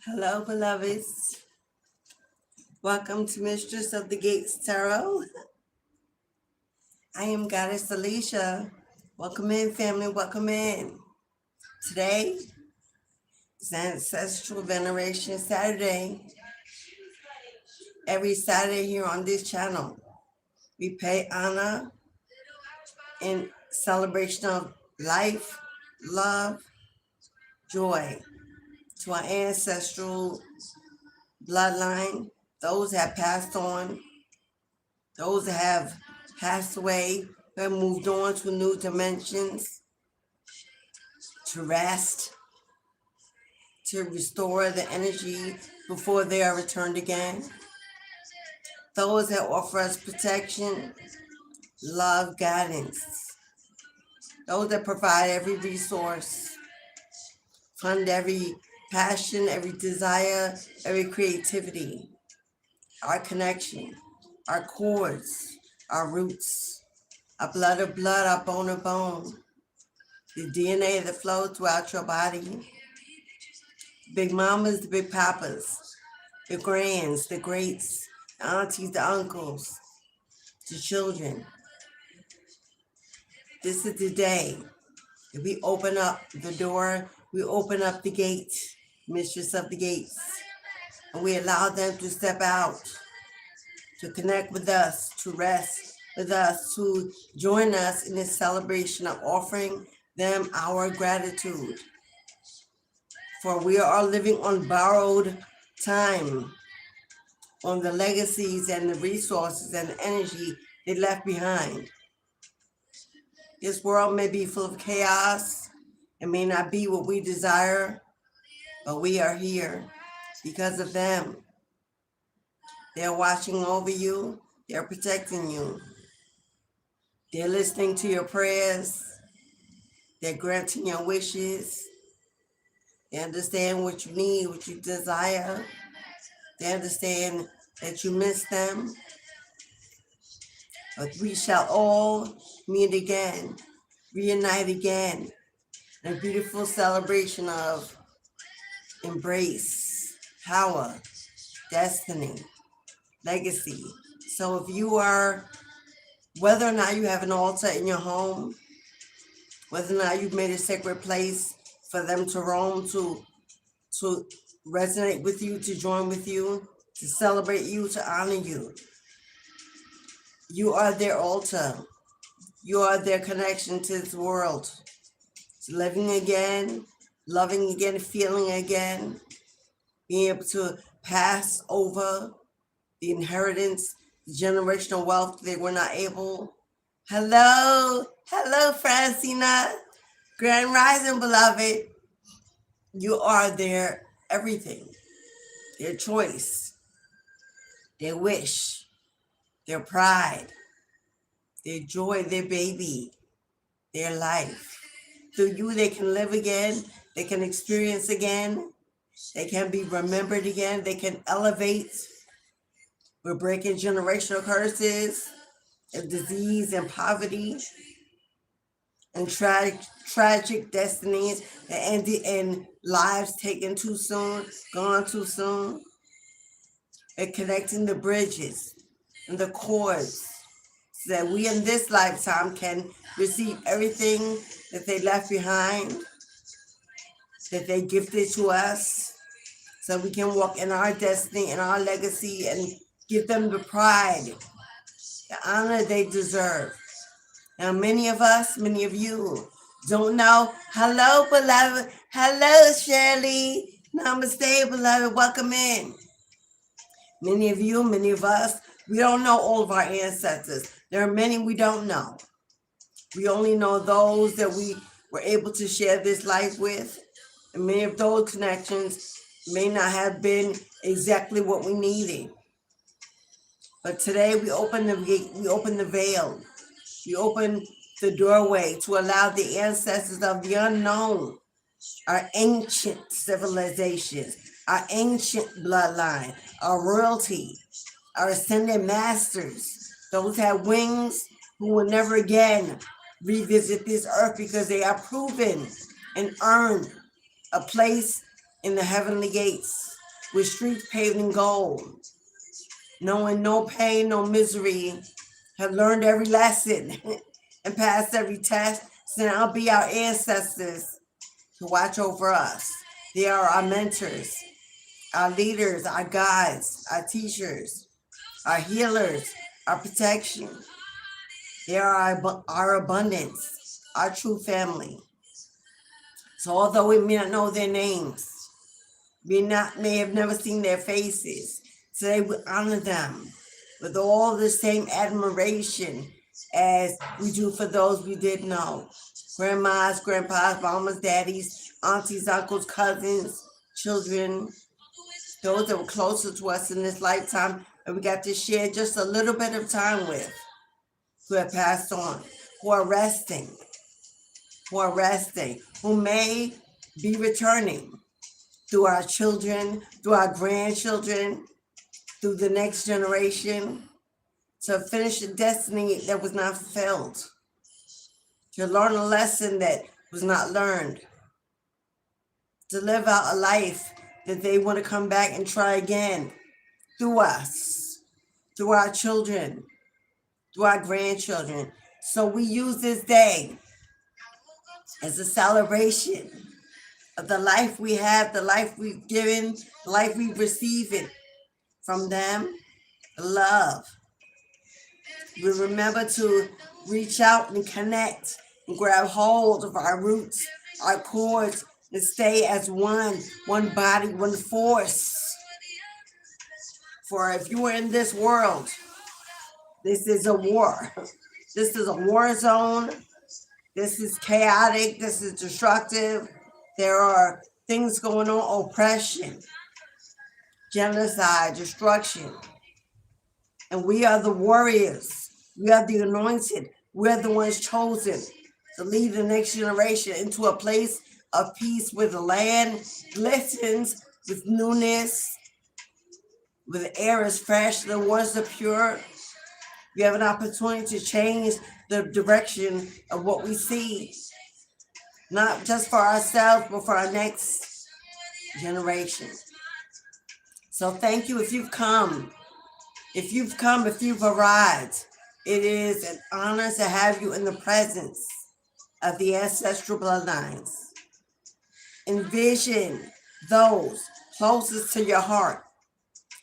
Hello, beloveds. Welcome to Mistress of the Gates Tarot. I am Goddess Alicia. Welcome in, family. Welcome in. Today is Ancestral Veneration Saturday. Every Saturday here on this channel, we pay honor in celebration of life, love, joy to our ancestral bloodline, those that have passed on, those that have passed away, who have moved on to new dimensions, to rest, to restore the energy before they are returned again. Those that offer us protection, love, guidance. Those that provide every resource, fund every passion, every desire, every creativity, our connection, our cords, our roots, our blood of blood, our bone of bone, the DNA that flows throughout your body, big mamas, the big papas, the grands, the greats, the aunties, the uncles, the children. This is the day that we open up the door, we open up the gate, Mistress of the Gates, and we allow them to step out, to connect with us, to rest with us, to join us in this celebration of offering them our gratitude. For we are living on borrowed time, on the legacies and the resources and the energy they left behind. This world may be full of chaos. It may not be what we desire, but we are here because of them. They're watching over you. They're protecting you. They're listening to your prayers. They're granting your wishes. They understand what you need, what you desire. They understand that you miss them. But we shall all meet again, reunite again, in a beautiful celebration of embrace, power, destiny, legacy. So if you are, whether or not you have an altar in your home, whether or not you've made a sacred place for them to roam, to resonate with you, to join with you, to celebrate you, to honor you, you are their altar. You are their connection to this world. It's living again, loving again, feeling again, being able to pass over the inheritance, the generational wealth they were not able. Hello, Francina, Grand Rising, beloved. You are their everything, their choice, their wish, their pride, their joy, their baby, their life. Through you, they can live again, they can experience again, they can be remembered again, they can elevate. We're breaking generational curses of disease and poverty and tragic destinies that ended in lives taken too soon, gone too soon. And connecting the bridges and the cords so that we in this lifetime can receive everything that they left behind, that they gifted to us, so we can walk in our destiny and our legacy and give them the pride, the honor they deserve. Now, many of us, many of you don't know. Hello, beloved. Hello, Shirley. Namaste, beloved. Welcome in. Many of you, many of us, we don't know all of our ancestors. There are many we don't know. We only know those that we were able to share this life with. And many of those connections may not have been exactly what we needed. But today we open the gate, we open the veil, we open the doorway to allow the ancestors of the unknown, our ancient civilizations, our ancient bloodline, our royalty, our ascended masters, those who had wings who will never again revisit this earth because they are proven and earned a place in the heavenly gates with streets paved in gold, knowing no pain, no misery, have learned every lesson and passed every test. So now be our ancestors to watch over us. They are our mentors, our leaders, our guides, our teachers, our healers, our protection. They are our abundance, our true family. So although we may not know their names, we may have never seen their faces, today we honor them with all the same admiration as we do for those we did know. Grandmas, grandpas, mamas, daddies, aunties, uncles, cousins, children, those that were closer to us in this lifetime, and we got to share just a little bit of time with, who have passed on, who are resting, who may be returning through our children, through our grandchildren, through the next generation, to finish the destiny that was not fulfilled, to learn a lesson that was not learned, to live out a life that they want to come back and try again through us, through our children, through our grandchildren. So we use this day as a celebration of the life we have, the life we've given, the life we've received from them, the love. We remember to reach out and connect and grab hold of our roots, our cords, and stay as one body, one force. For if you are in this world, this is a war. This is a war zone. This is chaotic. This is destructive. There are things going on, oppression, genocide, destruction. And we are the warriors. We are the anointed. We're the ones chosen to lead the next generation into a place of peace where the land glistens with newness, where the air is fresh, the waters are pure. We have an opportunity to change the direction of what we see, not just for ourselves, but for our next generation. So thank you if you've come. If you've arrived, it is an honor to have you in the presence of the ancestral bloodlines. Envision those closest to your heart.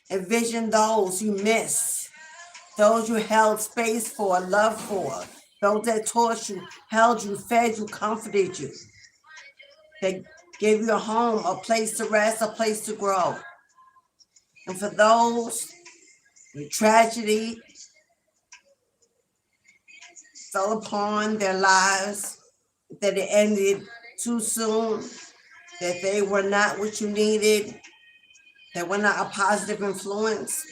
Envision those you miss, those you held space for, love for, those that taught you, held you, fed you, comforted you. They gave you a home, a place to rest, a place to grow. And for those, the tragedy fell upon their lives, that it ended too soon, that they were not what you needed, they were not a positive influence,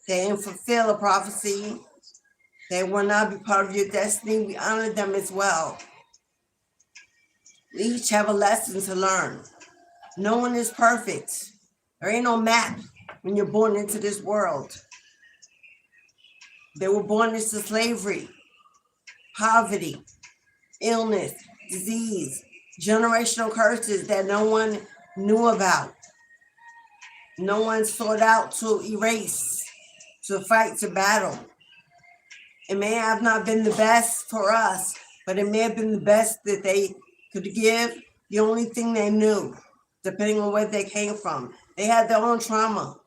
they didn't fulfill a prophecy, they will not be part of your destiny. We honor them as well. We each have a lesson to learn. No one is perfect. There ain't no map when you're born into this world. They were born into slavery, poverty, illness, disease, generational curses that no one knew about. No one sought out to erase, to fight, to battle. It may have not been the best for us, but it may have been the best that they could give, the only thing they knew, depending on where they came from. They had their own trauma,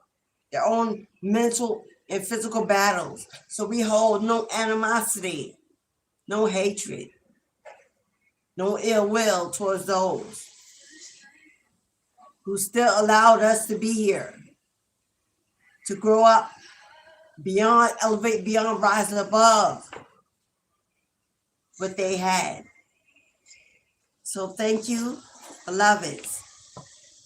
their own mental and physical battles. So we hold no animosity, no hatred, no ill will towards those who still allowed us to be here, to grow up beyond, elevate beyond, rise above what they had. So thank you, beloveds.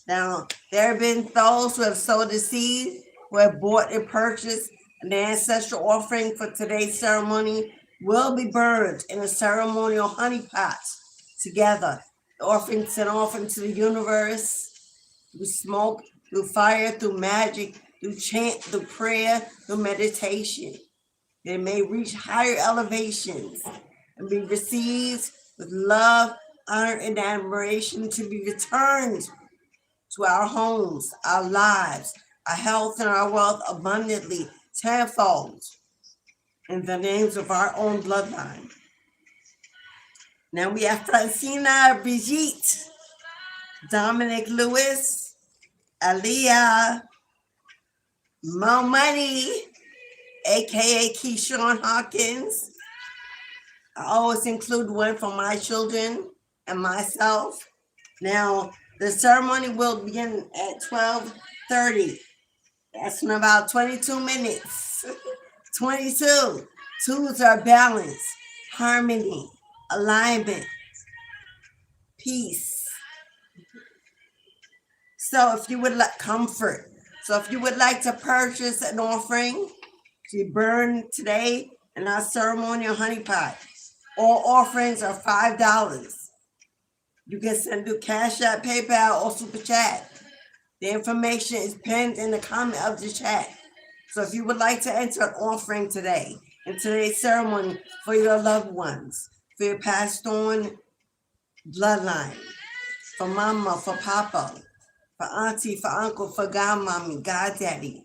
Now, there have been those who have sowed the seed, who have bought and purchased an ancestral offering for today's ceremony, will be burned in a ceremonial honey pot together. The offering sent off into the universe through smoke, through fire, through magic, through chant, through prayer, through meditation. They may reach higher elevations and be received with love, honor, and admiration to be returned to our homes, our lives, our health, and our wealth abundantly, tenfold, in the names of our own bloodline. Now we have Francina, Brigitte, Dominic Lewis, Aaliyah, Mo Money, aka Keyshawn Hawkins. I always include one for my children and myself. Now, the ceremony will begin at 12:30. That's in about 22 minutes. 22. Twos are balance, harmony, alignment, peace. So if you would like comfort, so if you would like to purchase an offering to burn today in our ceremonial honey pot, all offerings are $5. You can send through Cashapp, PayPal, or Super Chat. The information is pinned in the comment of the chat. So if you would like to enter an offering today, in today's ceremony for your loved ones, for your passed on bloodline, for mama, for papa, for auntie, for uncle, for godmommy, goddaddy,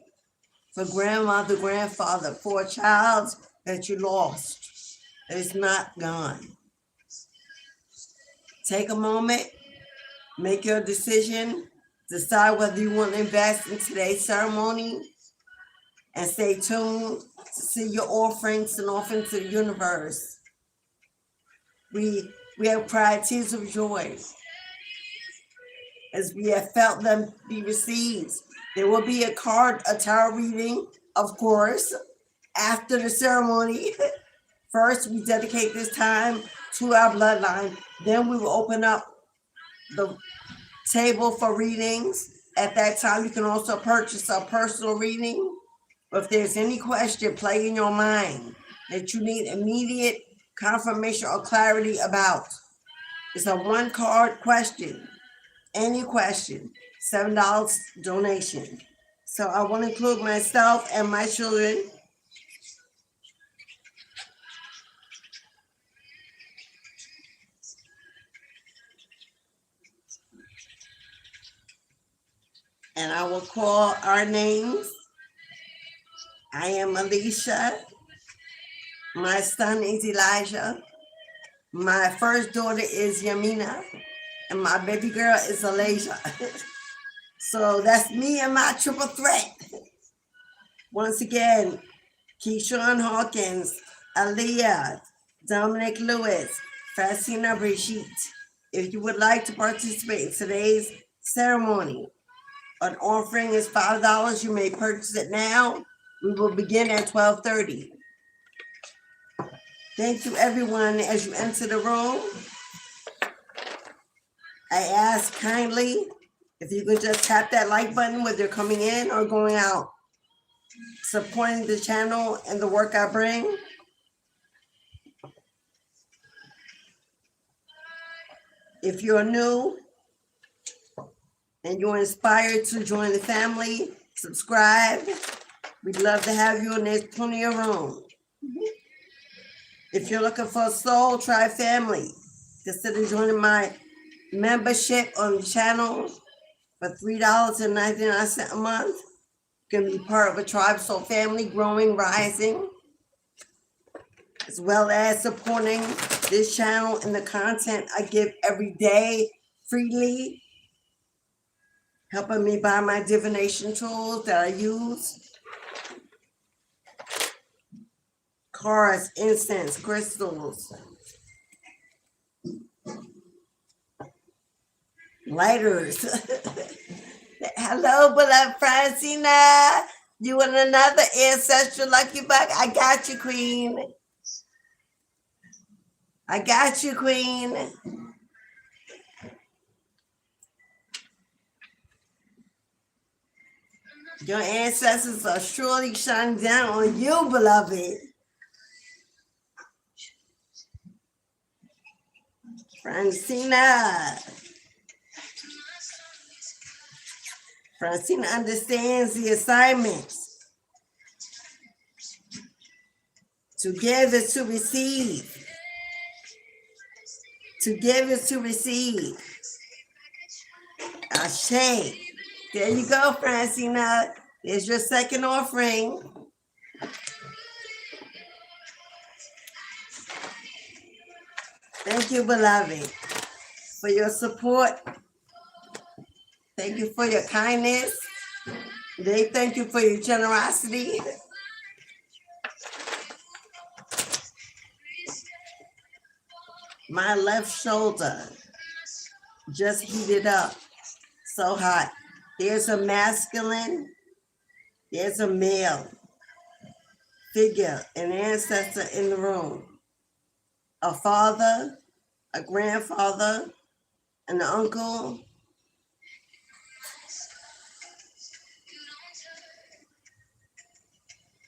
for grandmother, grandfather, for a child that you lost, that is not gone. Take a moment, make your decision, decide whether you want to invest in today's ceremony, and stay tuned to see your offerings and offerings to the universe. We have cried tears of joy as we have felt them be received. There will be a tarot reading, of course, after the ceremony. First, we dedicate this time to our bloodline. Then we will open up the table for readings. At that time, you can also purchase a personal reading. If there's any question plaguing your mind that you need immediate confirmation or clarity about, it's a one-card question. Any question, $7 donation. So I want to include myself and my children. And I will call our names. I am Alicia. My son is Elijah. My first daughter is Yamina. And my baby girl is Alasia. So that's me and my triple threat. Once again, Keyshawn Hawkins, Aaliyah, Dominic Lewis, Francina Brigitte. If you would like to participate in today's ceremony, an offering is $5. You may purchase it now. We will begin at 12:30. Thank you, everyone, as you enter the room. I ask kindly if you could just tap that like button whether you're coming in or going out, supporting the channel and the work I bring. If you're new and you're inspired to join the family, subscribe. We'd love to have you, and there's plenty of room. If you're looking for a soul tribe family, consider joining my membership on the channel for $3.99 a month. You can be part of a tribe soul family, growing, rising, as well as supporting this channel and the content I give every day freely, helping me buy my divination tools that I use. Cards, incense, crystals, lighters. Hello, beloved Francina. You want another ancestral lucky buck? I got you, Queen. I got you, Queen. Your ancestors are surely shining down on you, beloved. Francina. Francina understands the assignments. To give is to receive. To give is to receive. Ashe. There you go, Francina. There's your second offering. Thank you, beloved, for your support. Thank you for your kindness. They thank you for your generosity. My left shoulder just heated up. So hot. There's a masculine, there's a male figure, an ancestor in the room. A father, a grandfather, an uncle.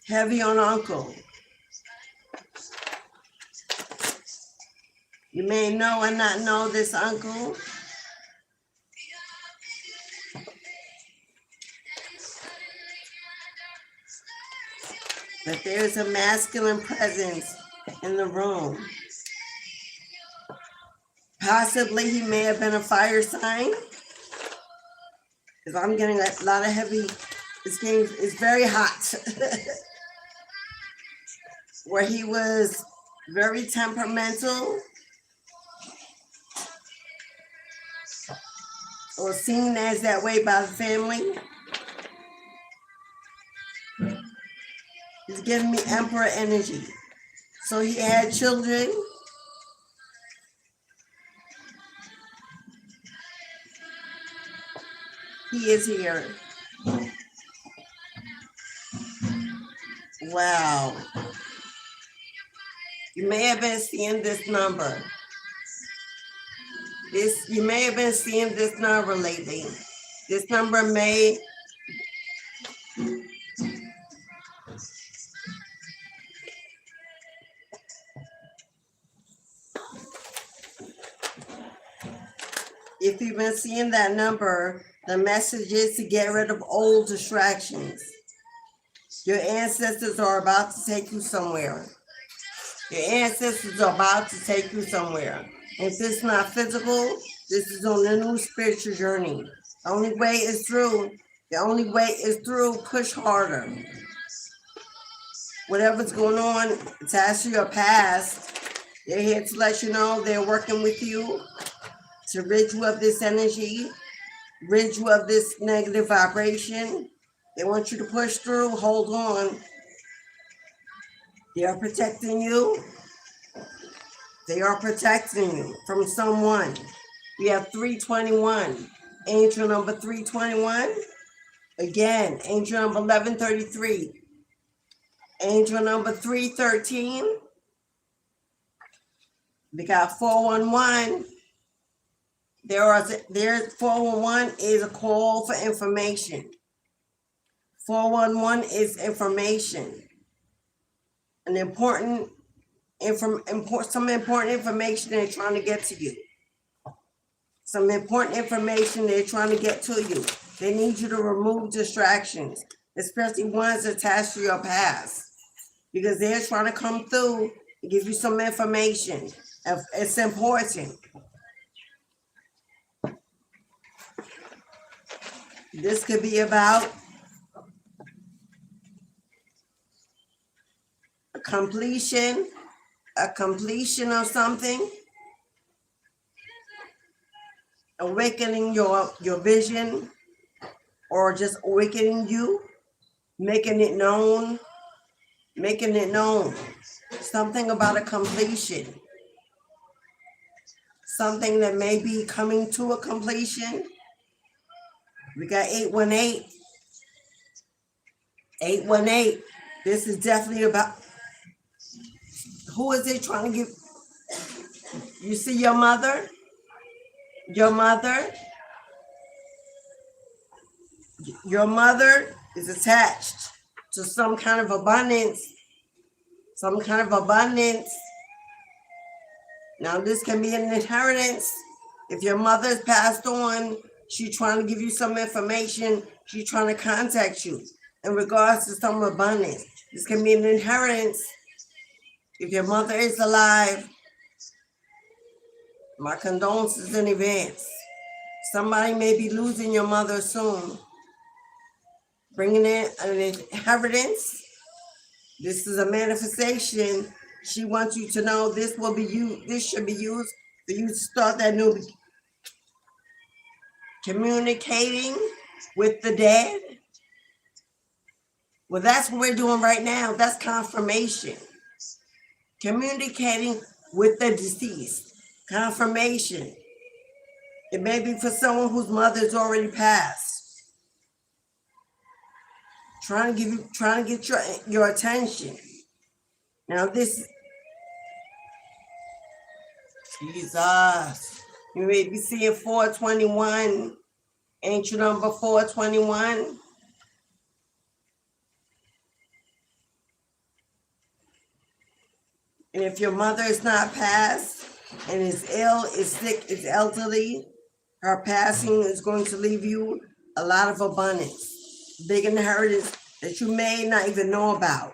Heavy on uncle. You may know or not know this uncle. But there's a masculine presence in the room. Possibly he may have been a fire sign. Because I'm getting a lot of heavy, it's very hot. Where he was very temperamental. Or seen as that way by the family. He's giving me emperor energy. So he had children. He is here. Wow. You may have been seeing this number. You may have been seeing this number lately. This number may if you've been seeing that number, the message is to get rid of old distractions. Your ancestors are about to take you somewhere. Your ancestors are about to take you somewhere. If this is not physical, this is on a new spiritual journey. The only way is through. The only way is through. Push harder. Whatever's going on, attached to your past, they're here to let you know they're working with you to rid you of this energy, rid you of this negative vibration. They want you to push through, hold on. They are protecting you. They are protecting you from someone. We have 321, angel number 321. Again, angel number 1133, angel number 313. We got 411. There's 411 is a call for information. 411 is information. Some important information they're trying to get to you. Some important information they're trying to get to you. They need you to remove distractions, especially ones attached to your past, because they're trying to come through and give you some information. It's important. This could be about a completion of something, awakening your vision, or just awakening you, making it known. Something about a completion. Something that may be coming to a completion. We got 818. 818. This is definitely about, who is it trying to give? You see your mother? Your mother is attached to some kind of abundance. Now, this can be an inheritance. If your mother's passed on, she's trying to give you some information. She's trying to contact you in regards to some abundance. This can be an inheritance. If your mother is alive, My condolences in advance. Somebody may be losing your mother soon. Bringing in an inheritance. This is a manifestation. She wants you to know this will be used. This should be used for you to start that new communicating with the dead. Well, that's what we're doing right now. That's confirmation. Communicating with the deceased. Confirmation. It may be for someone whose mother's already passed. Trying to get your attention. Now this, Jesus. You may be seeing 421, ancient number 421. And if your mother is not passed and is ill, is sick, is elderly, her passing is going to leave you a lot of abundance, big inheritance that you may not even know about.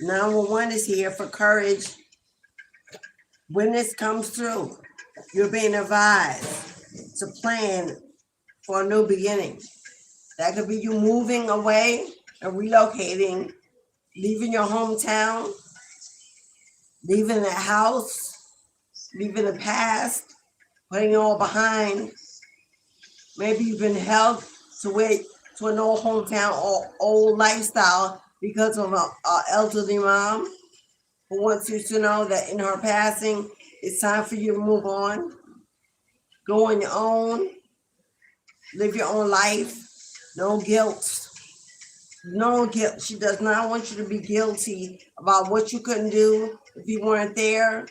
911 is here for courage. When this comes through, you're being advised to plan for a new beginning. That could be you moving away and relocating, leaving your hometown, leaving the house, leaving the past, putting it all behind. Maybe you've been held to an old hometown or old lifestyle because of an elderly mom who wants you to know that in her passing, it's time for you to move on, go on your own, live your own life, no guilt. No guilt. She does not want you to be guilty about what you couldn't do if you weren't there.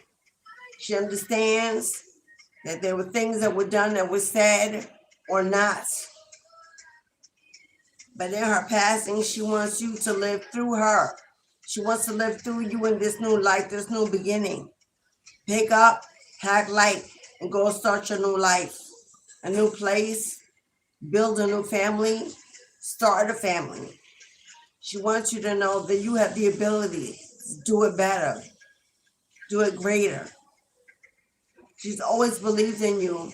She understands that there were things that were done that were said or not. But in her passing, she wants you to live through her. She wants to live through you in this new life, this new beginning. Pick up, pack light, and go start your new life. A new place, build a new family, start a family. She wants you to know that you have the ability to do it better, do it greater. She's always believed in you,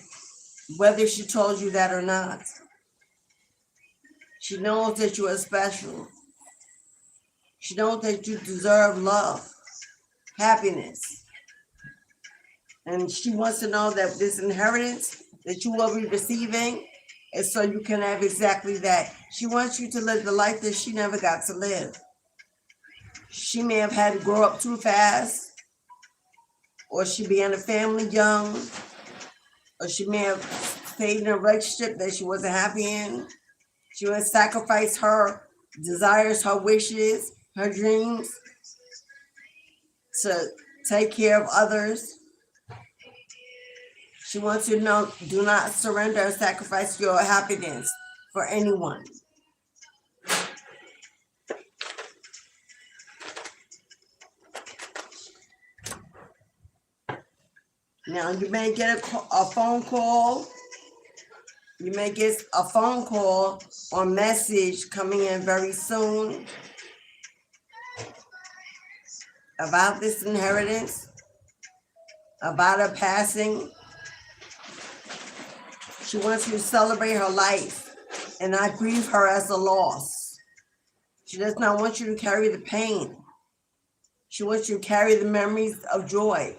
whether she told you that or not. She knows that you are special. She knows that you deserve love, happiness. And she wants to know that this inheritance that you will be receiving is so you can have exactly that. She wants you to live the life that she never got to live. She may have had to grow up too fast, or she began a family young, or she may have stayed in a relationship that she wasn't happy in. She would sacrifice her desires, her wishes, her dreams to take care of others. She wants you to know, do not surrender or sacrifice your happiness for anyone. Now, you may get a phone call. You may get a phone call or message coming in very soon about this inheritance, about her passing. She wants you to celebrate her life and not grieve her as a loss. She does not want you to carry the pain. She wants you to carry the memories of joy,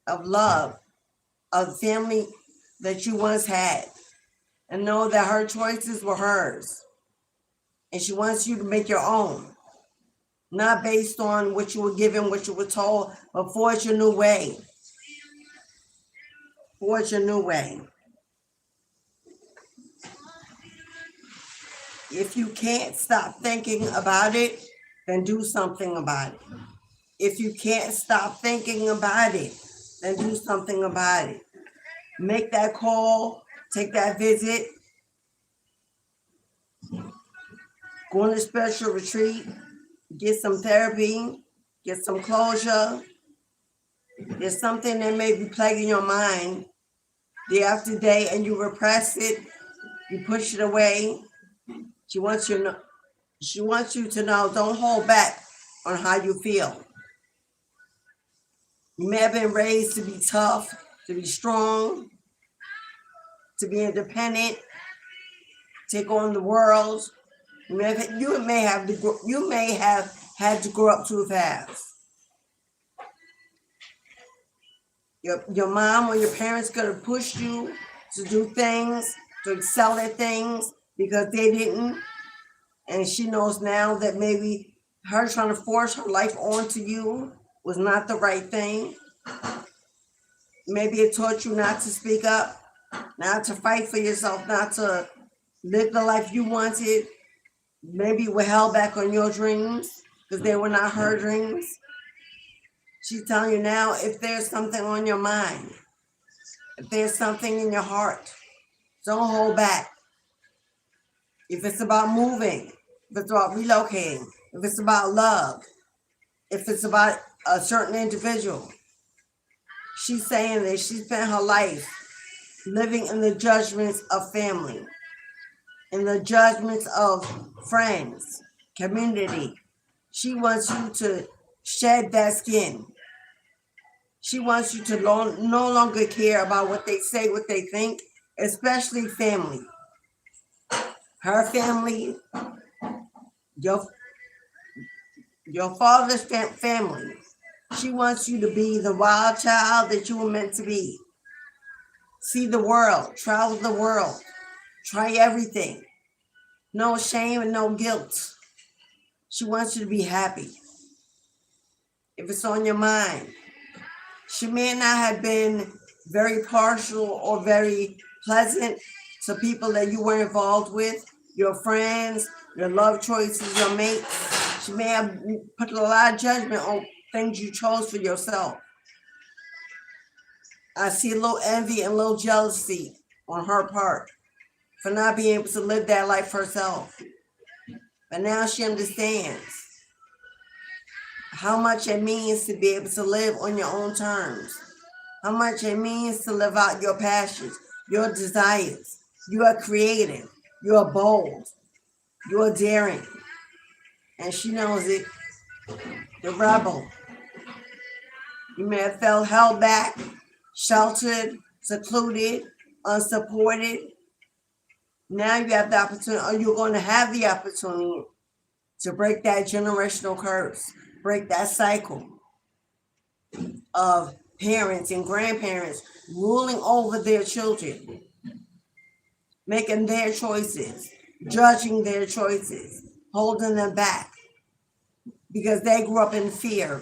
of love, of family that you once had, and know that her choices were hers. And she wants you to make your own, not based on what you were given, what you were told, but forge your new way. Forge your new way. If you can't stop thinking about it, then do something about it. If you can't stop thinking about it, then do something about it. Make that call, take that visit, go on a spiritual retreat, get some therapy, get some closure. There's something that may be plaguing your mind day after day, and you repress it, you push it away. She wants you to know, don't hold back on how you feel. You may have been raised to be tough. to be strong, to be independent, take on the world. You may have had to grow up too fast. Your mom or your parents could have pushed you to do things, to excel at things because they didn't. And she knows now that maybe her trying to force her life onto you was not the right thing. Maybe it taught you not to speak up, not to fight for yourself, not to live the life you wanted. Maybe you were held back on your dreams because they were not her dreams. She's telling you now, if there's something on your mind, if there's something in your heart, don't hold back. If it's about moving, if it's about relocating, if it's about love, if it's about a certain individual, she's saying that she spent her life living in the judgments of family, in the judgments of friends, community. She wants you to shed that skin. She wants you to no longer care about what they say, what they think, especially family. Her family, your father's family. She wants you to be the wild child that you were meant to be. See the world, travel the world, try everything. No shame and no guilt. She wants you to be happy. If it's on your mind, she may not have been very partial or very pleasant to people that you were involved with, your friends, your love choices, your mates. She may have put a lot of judgment on things you chose for yourself. I see a little envy and a little jealousy on her part for not being able to live that life herself. But now she understands how much it means to be able to live on your own terms, how much it means to live out your passions, your desires. You are creative, you are bold, you are daring. And she knows it. The rebel. You may have felt held back, sheltered, secluded, unsupported. Now you have the opportunity, or you're going to have the opportunity to break that generational curse, break that cycle of parents and grandparents ruling over their children, making their choices, judging their choices, holding them back because they grew up in fear.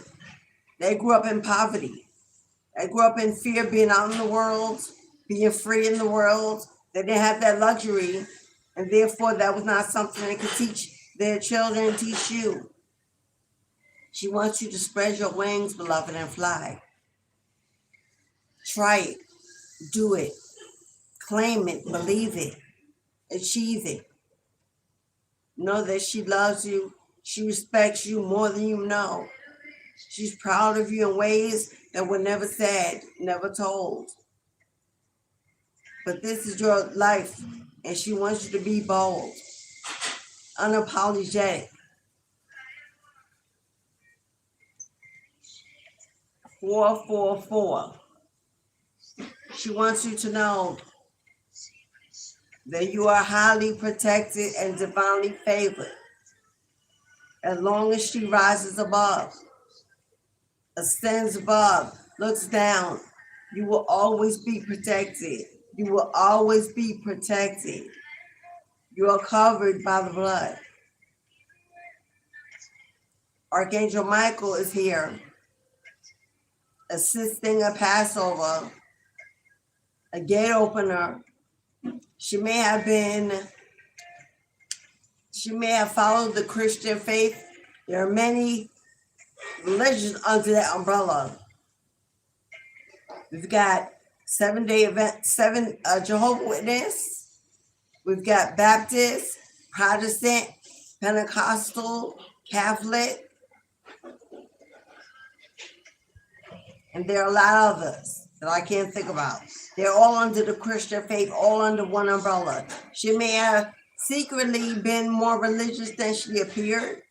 They grew up in poverty. They grew up in fear being out in the world, being free in the world. They didn't have that luxury, and therefore that was not something they could teach their children, teach you. She wants you to spread your wings, beloved, and fly. Try it. Do it. Claim it. Believe it. Achieve it. Know that she loves you. She respects you more than you know. She's proud of you in ways that were never said, never told. But this is your life, and she wants you to be bold, unapologetic. 444. She wants you to know that you are highly protected and divinely favored. As long as she rises above, ascends above, looks down, you will always be protected. You will always be protected. You are covered by the blood. Archangel Michael is here, assisting a Passover, a gate opener. She may have followed the Christian faith. There are many religions under that umbrella. We've got Seven-Day Adventist, Jehovah's Witness. We've got Baptist, Protestant, Pentecostal, Catholic, and there are a lot of others that I can't think about. They're all under the Christian faith, all under one umbrella. She may have secretly been more religious than she appeared.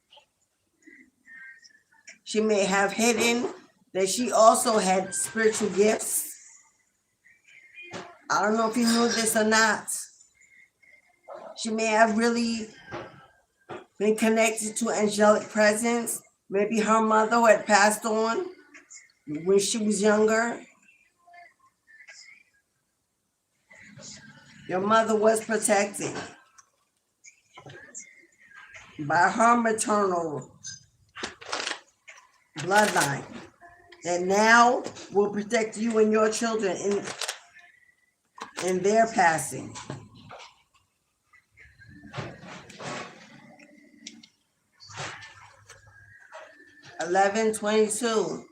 She may have hidden that she also had spiritual gifts. I don't know if you knew this or not. She may have really been connected to angelic presence. Maybe her mother had passed on when she was younger. Your mother was protected by her maternal bloodline that now will protect you and your children in their passing. (1122)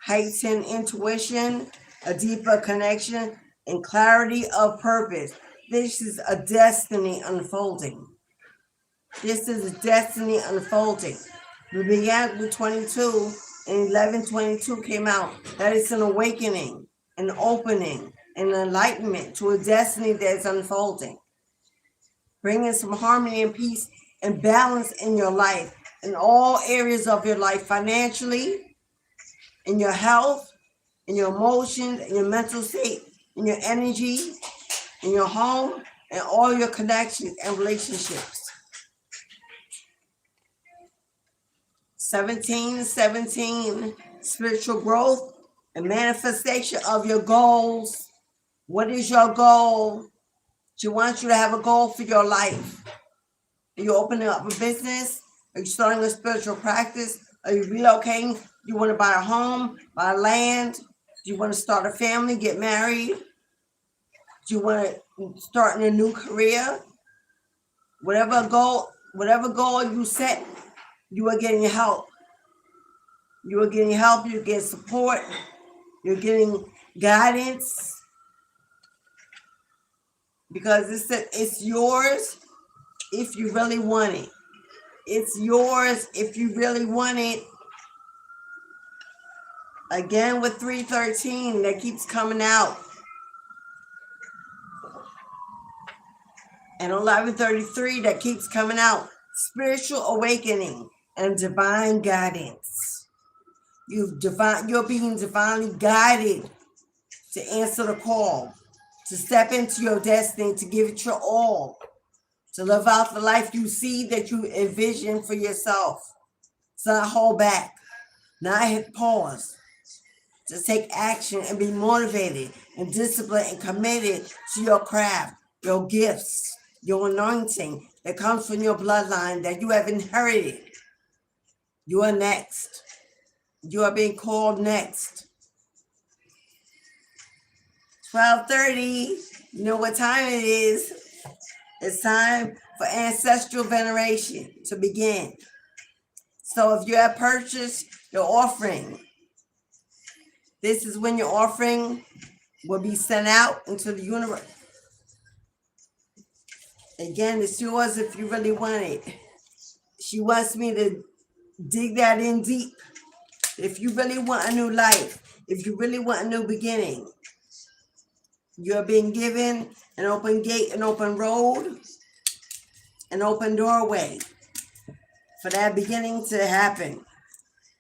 Heightened intuition, a deeper connection, and clarity of purpose. This is a destiny unfolding. This is a destiny unfolding. We began with 22, and 1122 came out. That is an awakening, an opening, an enlightenment to a destiny that's unfolding. Bringing some harmony and peace and balance in your life, in all areas of your life, financially, in your health, in your emotions, in your mental state, in your energy, in your home, and all your connections and relationships. 1717, spiritual growth and manifestation of your goals. What is your goal? She wants you to have a goal for your life. Are you opening up a business? Are you starting a spiritual practice? Are you relocating? You want to buy a home, buy land? Do you want to start a family, get married? Do you want to start in a new career? Whatever goal you set, you are getting help. You are getting help, you're getting support, you're getting guidance. Because it's yours if you really want it. It's yours if you really want it. Again with 313, that keeps coming out. And 1133, that keeps coming out. Spiritual awakening and divine guidance. You're being divinely guided to answer the call, to step into your destiny, to give it your all, to live out the life you see that you envision for yourself. So not hold back, not hit pause, to take action and be motivated and disciplined and committed to your craft, your gifts, your anointing that comes from your bloodline that you have inherited. You are next. You are being called next. 12:30, you know what time it is. It's time for ancestral veneration to begin. So if you have purchased your offering, this is when your offering will be sent out into the universe. Again, it's yours if you really want it. She wants me to dig that in deep. If you really want a new life, if you really want a new beginning, you're being given an open gate, an open road, an open doorway for that beginning to happen.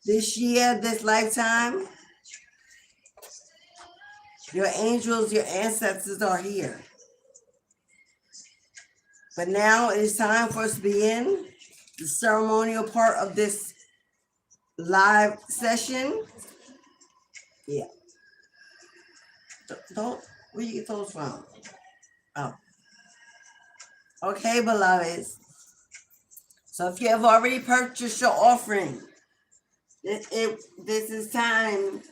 This year, this lifetime, your angels, your ancestors are here. But now it is time for us to begin the ceremonial part of this live session. Yeah. Don't, where you get those from? Oh. Okay, beloveds. So if you have already purchased your offering, this is time.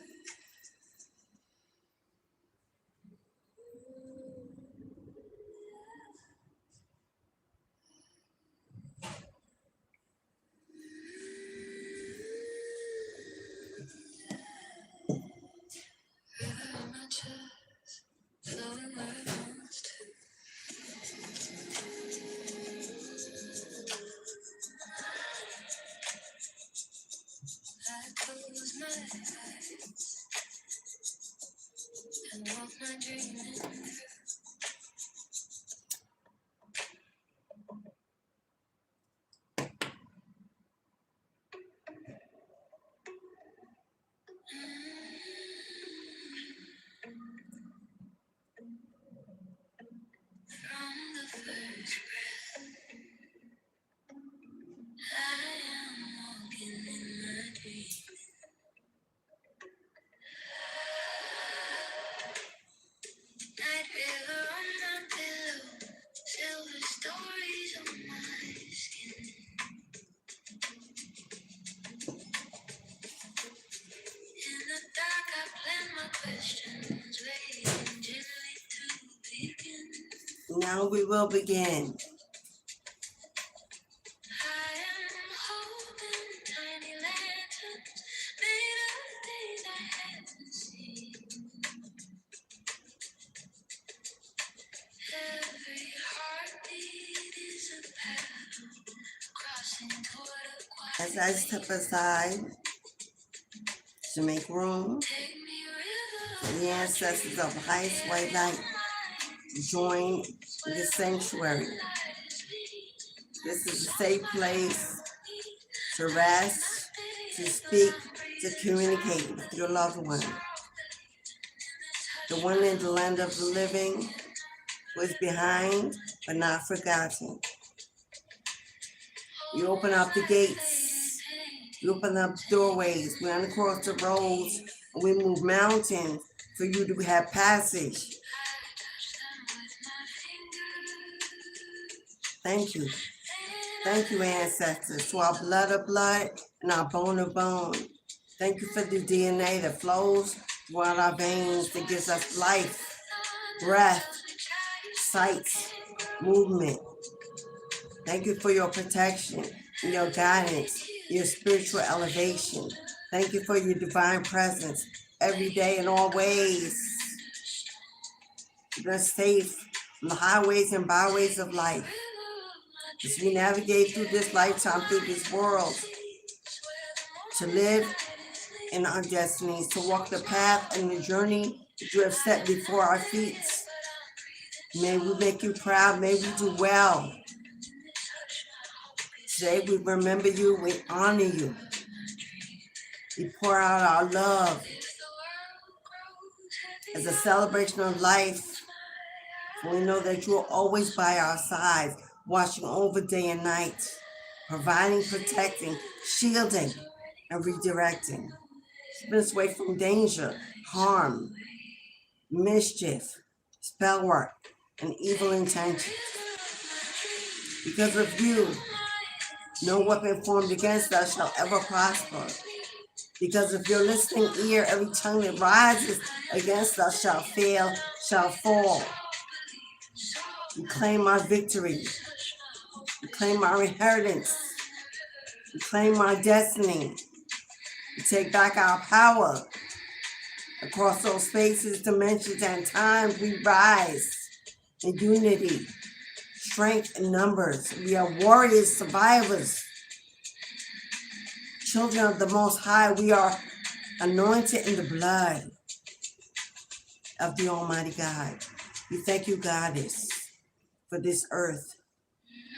Now we will begin. As I step aside to make room for the ancestors of highest white light to join the sanctuary. This is a safe place to rest, to speak, to communicate with your loved one. The one in the land of the living who is behind but not forgotten. You open up the gates. You open up doorways. We uncross the roads and we move mountains for you to have passage. Thank you. Thank you, ancestors, to our blood of blood and our bone of bone. Thank you for the DNA that flows throughout our veins, that gives us life, breath, sight, movement. Thank you for your protection, your guidance, your spiritual elevation. Thank you for your divine presence every day and always. Keep us safe on the highways and byways of life. As we navigate through this lifetime, through this world, to live in our destinies, to walk the path and the journey that you have set before our feet. May we make you proud. May we do well. Today we remember you, we honor you. We pour out our love as a celebration of life. We know that you are always by our sides, watching over day and night, providing, protecting, shielding, and redirecting. Keeping us away from danger, harm, mischief, spell work, and evil intentions. Because of you, no weapon formed against us shall ever prosper. Because of your listening ear, every tongue that rises against us shall fail, shall fall. We claim our victory. We claim our inheritance. We claim our destiny. We take back our power. Across those spaces, dimensions, and times, we rise in unity, strength in numbers. We are warriors, survivors, children of the Most High. We are anointed in the blood of the Almighty God. We thank you, Goddess, for this earth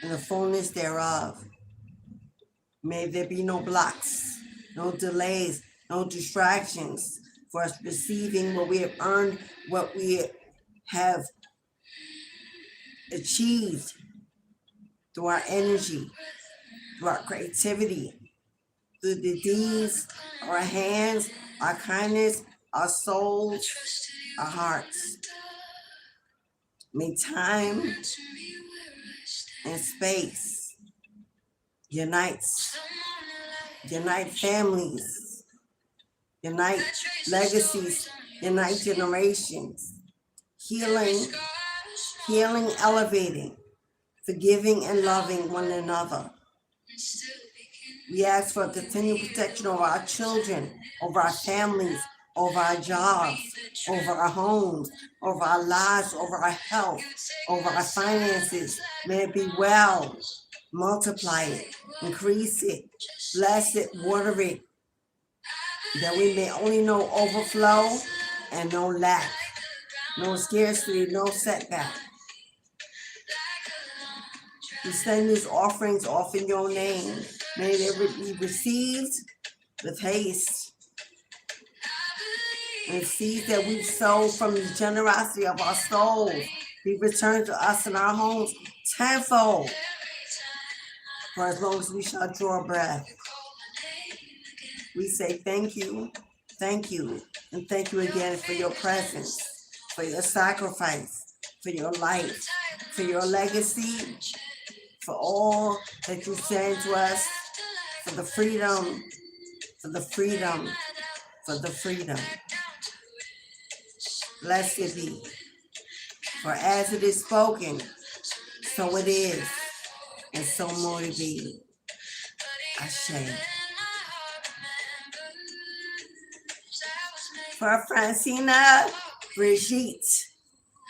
and the fullness thereof. May there be no blocks, no delays, no distractions for us receiving what we have earned, what we have achieved through our energy, through our creativity, through the deeds, our hands, our kindness, our souls, our hearts. May time and space unite families, unite legacies, unite generations, healing, elevating, forgiving and loving one another. We ask for continued protection over our children, over our families, over our jobs, over our homes, over our lives, over our health, over our finances. May it be well. Multiply it, increase it, bless it, water it, that we may only know overflow and no lack, no scarcity, no setback. We send these offerings off in your name. May they be received with haste. And seeds that we've sowed from the generosity of our souls be returned to us in our homes tenfold, for as long as we shall draw breath. We say thank you, and thank you again for your presence, for your sacrifice, for your life, for your legacy, for all that you send to us, for the freedom, for the freedom, for the freedom. Blessed be. For as it is spoken, so it is, and so more to be. Ashe. For Francina, Brigitte,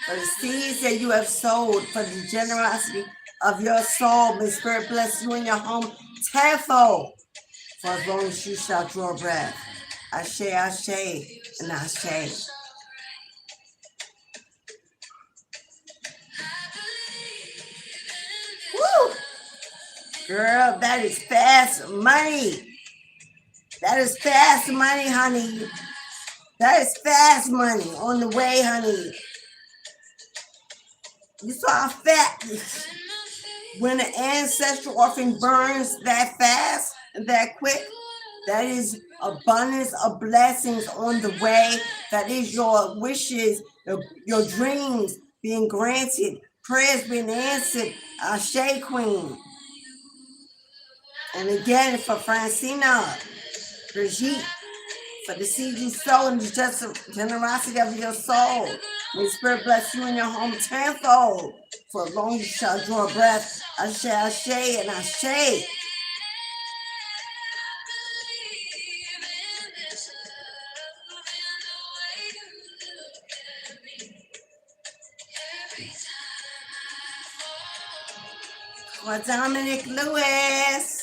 for the seeds that you have sowed, for the generosity of your soul, may Spirit bless you in your home tenfold, for as long as you shall draw breath. Ashe, ashe, and ashe. Woo! Girl, that is fast money. That is fast money, honey. That is fast money on the way, honey. You saw how fast when the ancestral offering burns that fast and that quick. That is abundance of blessings on the way. That is your wishes, your dreams being granted, prayers being answered. Ashe, Queen. And again, for Francina, Brigitte, for the seed you sow and the generosity of your soul. May Spirit bless you in your home tenfold. For as long as you shall draw breath. Ashe, ashe, and ashe. For Dominic Lewis,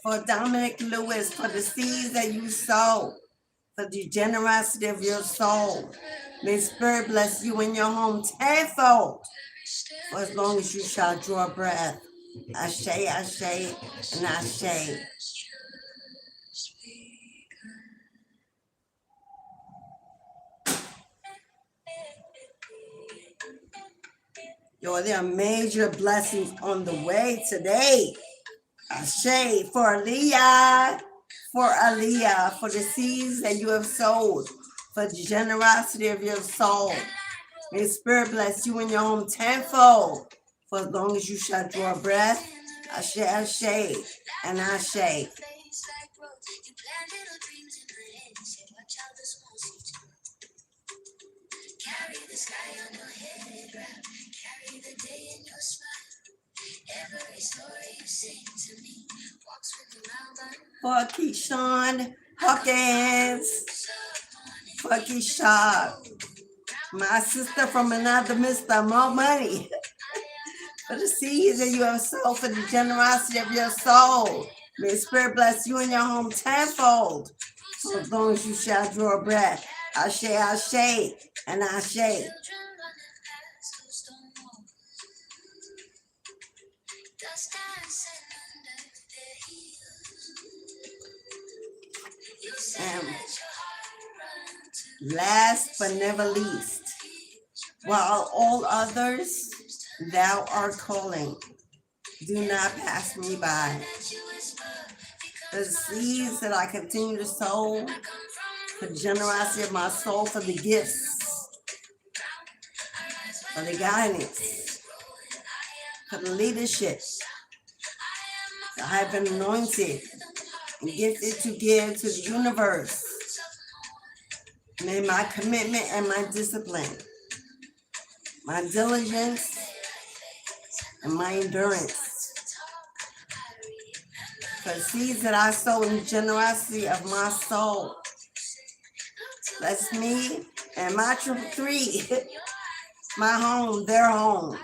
for the seeds that you sow, for the generosity of your soul. May Spirit bless you in your home tenfold, for as long as you shall draw breath. Ashe, ashe, and ashe. Yo, there are major blessings on the way today. Ashe, for Aliyah, for the seeds that you have sowed, for the generosity of your soul. May Spirit bless you in your home tenfold, for as long as you shall draw breath. Ashe, ashe, and ashe. Carry the sky on your head, carry the day in your smile. Every story you sing to me walks with the mountain. For Keyshawn Hawkins, for Keyshawn, my sister from another mister, more money. For the seeds that you have sown, for the generosity of your soul. May Spirit bless you in your home tenfold, for as long as you shall draw breath. Ashe, ashe, and ashe. And last but never least, while all others thou art calling, do not pass me by. The seeds that I continue to sow, for the generosity of my soul, for the gifts, for the guidance, for the leadership that I have been anointed and gifted to give to the universe. May my commitment and my discipline, my diligence and my endurance, for the seeds that I sow in the generosity of my soul, bless me and my 333, my home, their homes,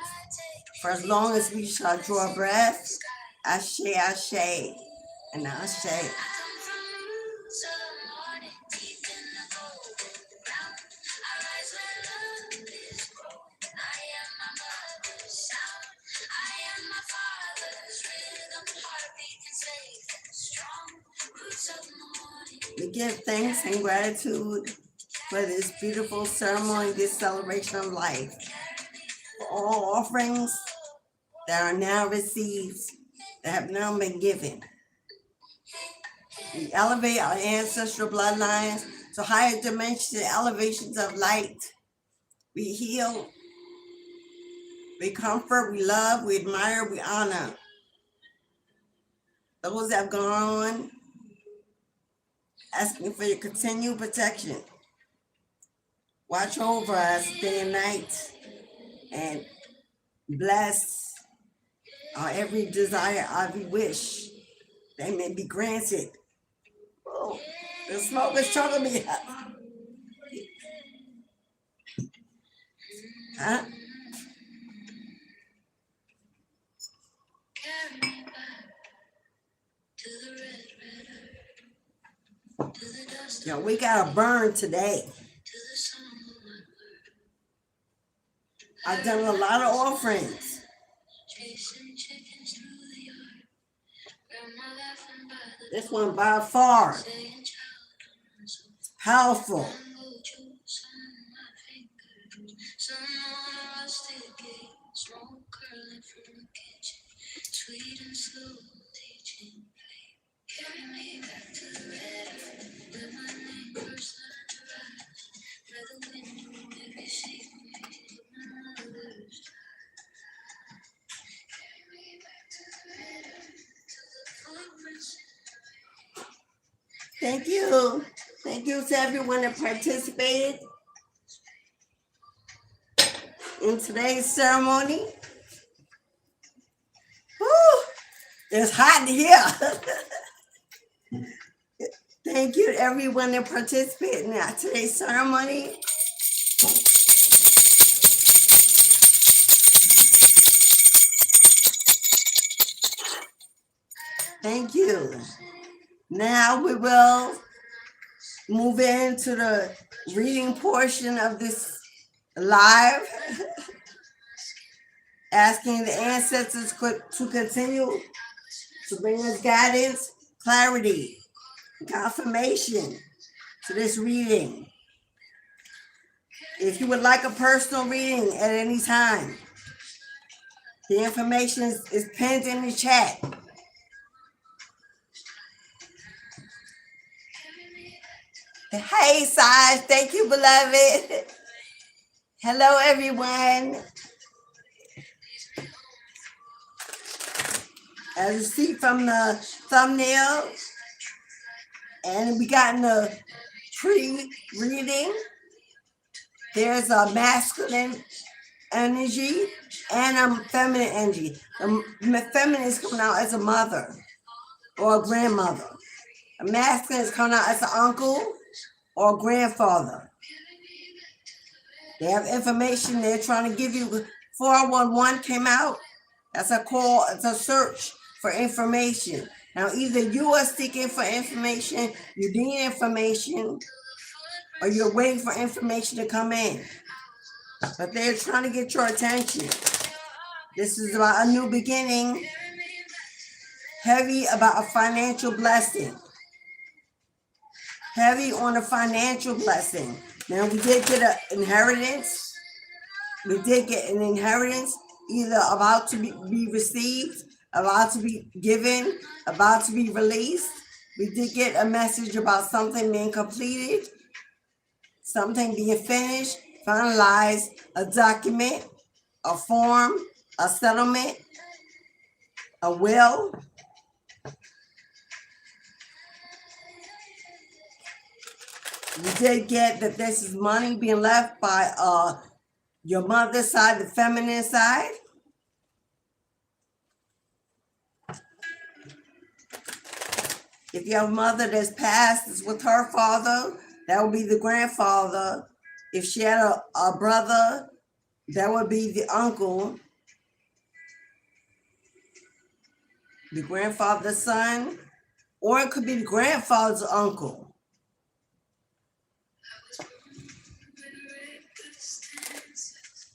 for as long as we shall draw breath. Ashe, ashe, and ashe. We give thanks and gratitude for this beautiful ceremony, this celebration of life. For all offerings that are now received, that have now been given. We elevate our ancestral bloodlines to higher dimensions and elevations of light. We heal, we comfort, we love, we admire, we honor those that have gone on, asking for your continued protection. watch over us day and night, and bless our every desire, every wish that may be granted. Oh, the smoke is choking me up. Huh? Yo, we got a burn today. I've done a lot of offerings. This one by far powerful. Thank you. Thank you to everyone that participated in today's ceremony. Woo! It's hot in here. Thank you to everyone that participated in today's ceremony. Thank you. Now we will move into the reading portion of this live, asking the ancestors to continue to bring us guidance, clarity, confirmation to this reading. If you would like a personal reading at any time, the information is pinned in the chat. Hey, Saj, thank you, beloved. Hello, everyone. As you see from the thumbnail, and we got in the pre-reading, there's a masculine energy and a feminine energy. The feminine is coming out as a mother or a grandmother. A masculine is coming out as an uncle or a grandfather. They have information they're trying to give you. 411 came out. That's a call. It's a search for information. Now, either you are seeking for information, you need information, or you're waiting for information to come in. But they're trying to get your attention. This is about a new beginning, heavy about a financial blessing. Heavy on a financial blessing. Now, we did get an inheritance. We did get an inheritance, either about to be received, about to be given, about to be released. We did get a message about something being completed, something being finished, finalized, a document, a form, a settlement, a will. We did get that this is money being left by your mother's side, the feminine side. If you have a mother that's passed, is with her father, that would be the grandfather. If she had a brother, that would be the uncle, the grandfather's son, or it could be the grandfather's uncle,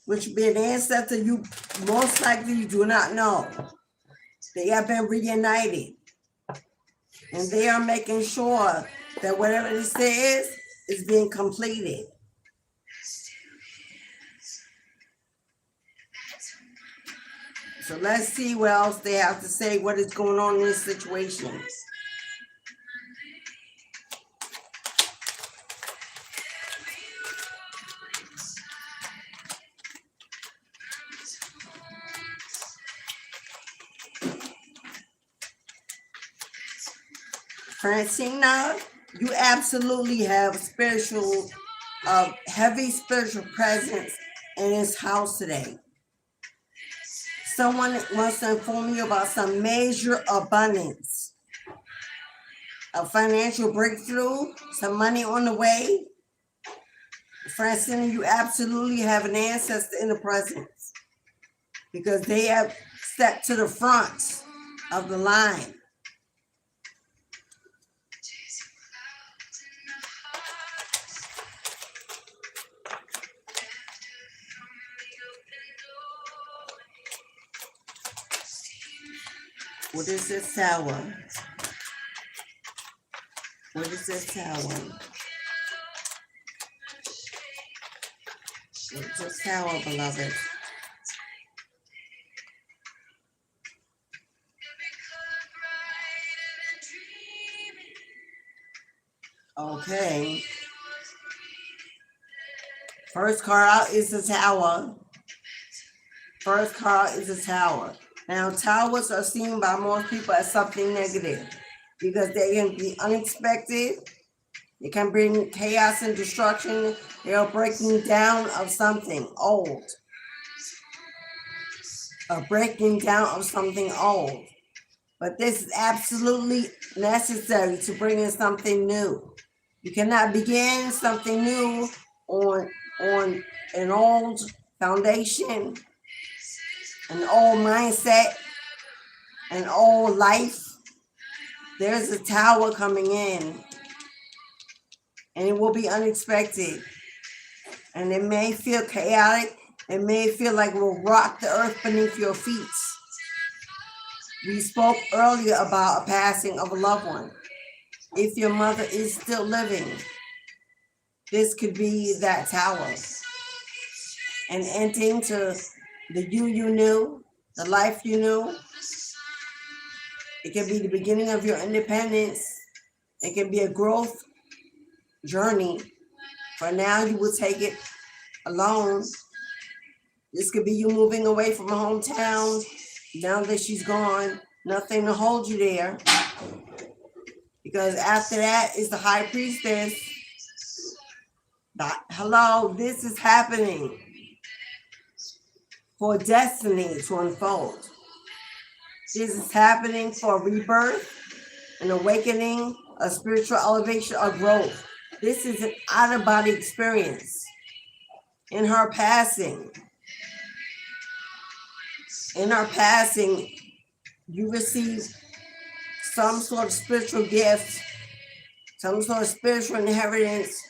which would be an ancestor you most likely you do not know. They have been reunited, and they are making sure that whatever this is being completed. So let's see what else they have to say, what is going on in this situation. Francina, you absolutely have spiritual of heavy spiritual presence in this house today. Someone wants to inform you about some major abundance, a financial breakthrough, some money on the way. Francine, you absolutely have an ancestor in the presence because they have stepped to the front of the line. What is this tower? What is this tower? What is this tower, beloved? Okay. First card out is the tower. First card is the tower. Now, towers are seen by most people as something negative because they can be unexpected. They can bring chaos and destruction. They are breaking down of something old. A breaking down of something old. But this is absolutely necessary to bring in something new. You cannot begin something new on an old foundation, an old mindset, an old life. There's a tower coming in, and it will be unexpected. And it may feel chaotic. It may feel like it will rock the earth beneath your feet. We spoke earlier about a passing of a loved one. If your mother is still living, this could be that tower. An ending to the you knew, the life you knew. It can be the beginning of your independence. It can be a growth journey. For now, you will take it alone. This could be you moving away from a hometown. Now that she's gone, nothing to hold you there. Because after that is the high priestess. Hello, this is happening for destiny to unfold. This is happening for rebirth, an awakening, a spiritual elevation, or growth. This is an out-of-body experience. In her passing, you receive some sort of spiritual gift, some sort of spiritual inheritance.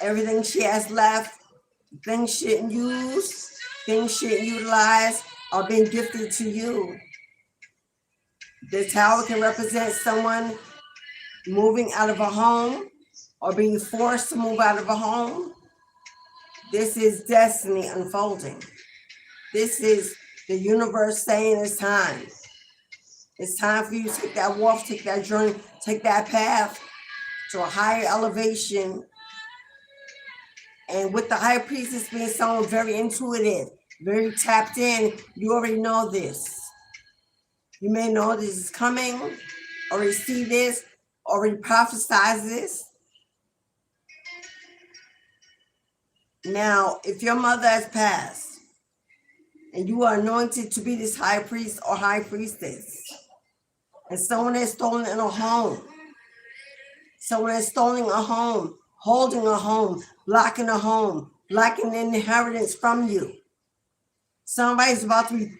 Everything she has left, things she didn't use, things she didn't utilize, are being gifted to you. The tower can represent someone moving out of a home or being forced to move out of a home. This is destiny unfolding. This is the universe saying it's time. It's time for you to take that walk, take that journey, take that path to a higher elevation. And with the high priestess being someone very intuitive, very tapped in, you already know this. You may know this is coming, already see this, already prophesize this. Now, if your mother has passed and you are anointed to be this high priest or high priestess, and someone has stolen in a home, someone has stolen a home, holding a home, blocking a home, blocking the inheritance from you. Somebody's about to be,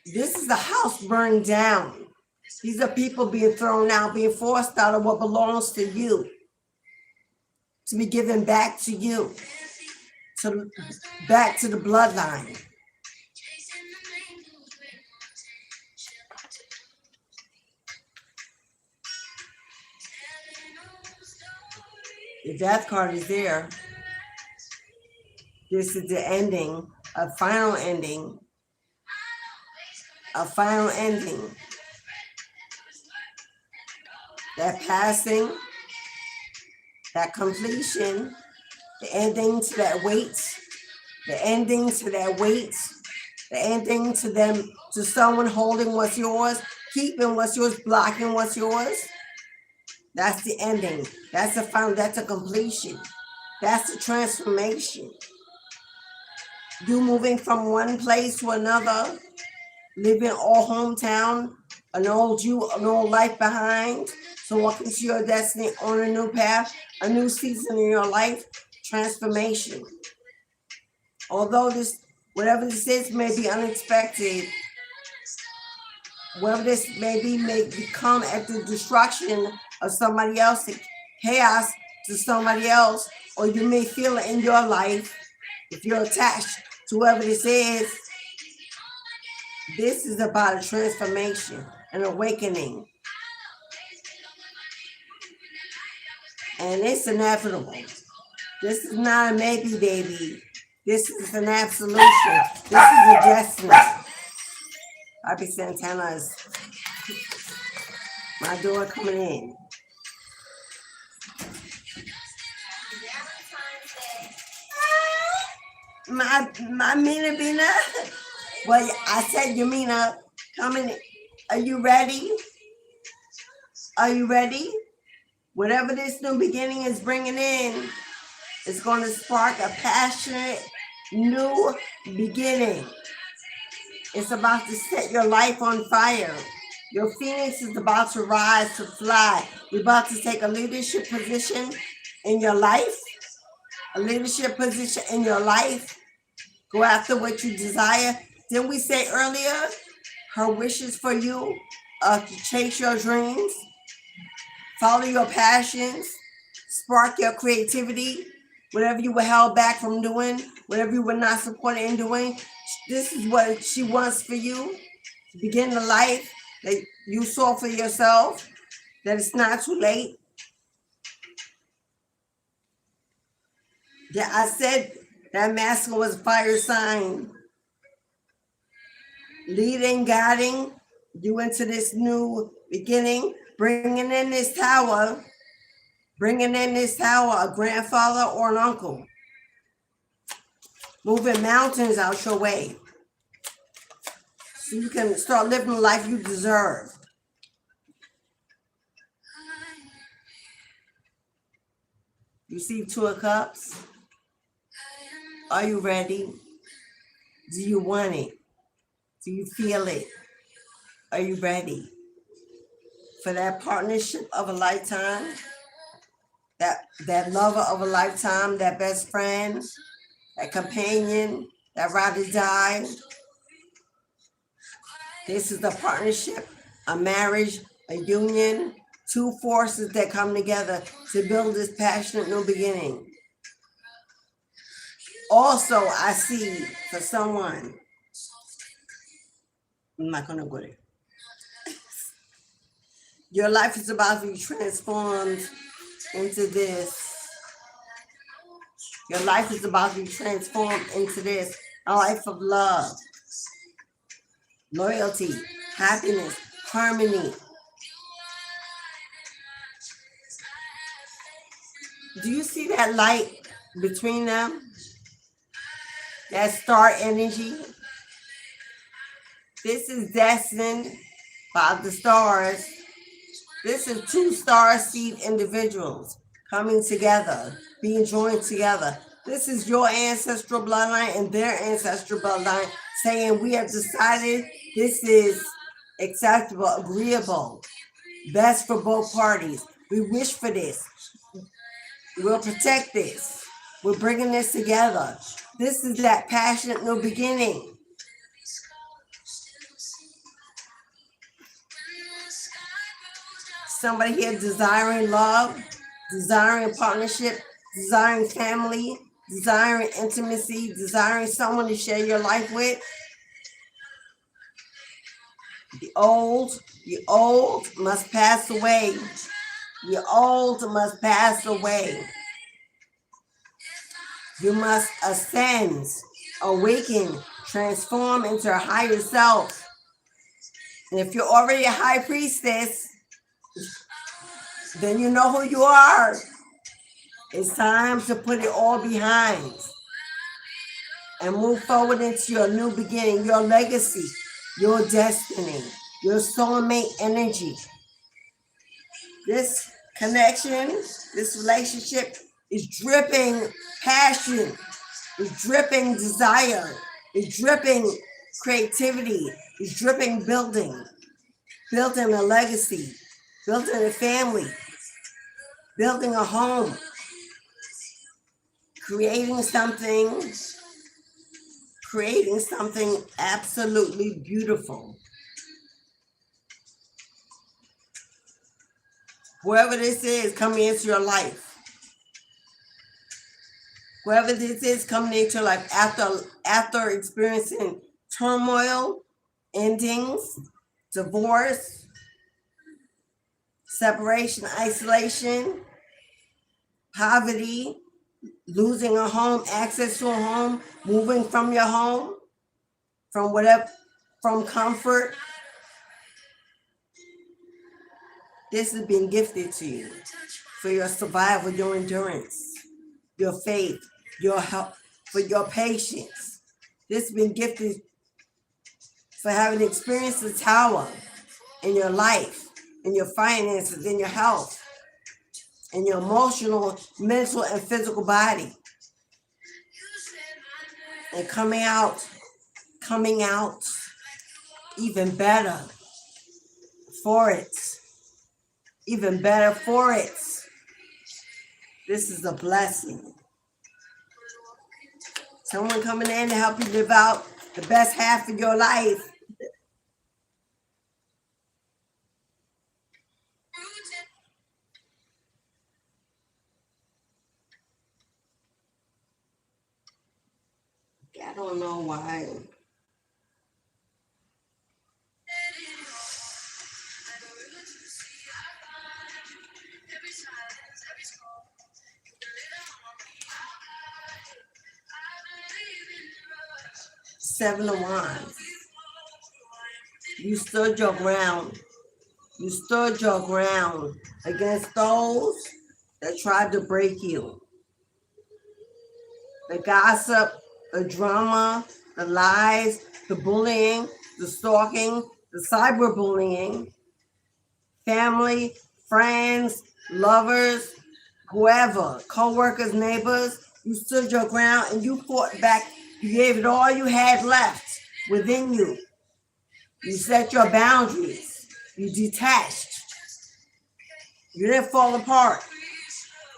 this is the house burned down. These are people being thrown out, being forced out of what belongs to you, to be given back to you, back to the bloodline. The death card is there. This is the ending, a final ending. A final ending. That passing, that completion, the ending to that weight, the ending to that weight, the ending to them, to someone holding what's yours, keeping what's yours, blocking what's yours. That's the ending. That's the final. That's a completion. That's the transformation. You moving from one place to another, leaving all hometown, an old life behind. So walking to your destiny on a new path, a new season in your life, transformation. Although whatever this is may be unexpected, whatever this may become at the destruction of somebody else, chaos to somebody else, or you may feel it in your life if you're attached to whoever this is. This is about a transformation, an awakening. And it's inevitable. This is not a maybe, baby. This is an absolution. This is a destiny. Happy Santana's my door coming in. My Mina Bina. Well, I said Yamina coming. Are you ready? Are you ready? Whatever this new beginning is bringing in is going to spark a passionate new beginning. It's about to set your life on fire. Your phoenix is about to rise, to fly. You're about to take a leadership position in your life. A leadership position in your life. Go after what you desire. Didn't we say earlier, her wishes for you to chase your dreams, follow your passions, spark your creativity, whatever you were held back from doing, whatever you were not supported in doing. This is what she wants for you. To begin the life that you saw for yourself, that it's not too late. Yeah, I said that masculine was a fire sign, leading, guiding you into this new beginning, bringing in this tower, a grandfather or an uncle, moving mountains out your way so you can start living the life you deserve. You see Two of Cups? Are you ready? Do you want it? Do you feel it? Are you ready for that partnership of a lifetime? That lover of a lifetime, that best friend, that companion, that ride or die. This is a partnership, a marriage, a union, two forces that come together to build this passionate new beginning. Also, I see for someone, I'm not going to go there. Your life is about to be transformed into this. Your life is about to be transformed into this. A life of love, loyalty, happiness, harmony. Do you see that light between them? That star energy? This is destined by the stars. This is two star seed individuals coming together, being joined together. This is your ancestral bloodline and their ancestral bloodline saying we have decided this is acceptable, agreeable, best for both parties. We wish for this. We'll protect this. We're bringing this together. This is that passionate new beginning. Somebody here desiring love, desiring partnership, desiring family, desiring intimacy, desiring someone to share your life with. The old must pass away. The old must pass away. You must ascend, awaken, transform into a higher self. And if you're already a high priestess, then you know who you are. It's time to put it all behind and move forward into your new beginning, your legacy, your destiny, your soulmate energy. This connection, this relationship is dripping passion, is dripping desire, is dripping creativity, is dripping building a legacy, building a family, building a home, creating something absolutely beautiful. Whoever this is coming into your life, whoever this is coming into your life after experiencing turmoil, endings, divorce, separation, isolation, poverty, losing a home, access to a home, moving from your home, from comfort. This has been gifted to you for your survival, your endurance, your faith, your help, for your patience. This has been gifted for having experienced the tower in your life, in your finances, in your health, in your emotional, mental, and physical body. And coming out even better for it. Even better for it. This is a blessing. Someone coming in to help you live out the best half of your life. I don't know why. Seven of Wands. You stood your ground. You stood your ground against those that tried to break you. The gossip, the drama, the lies, the bullying, the stalking, the cyberbullying, family, friends, lovers, whoever, co-workers, neighbors. You stood your ground and you fought back. You gave it all you had left within you. You set your boundaries. You detached. You didn't fall apart.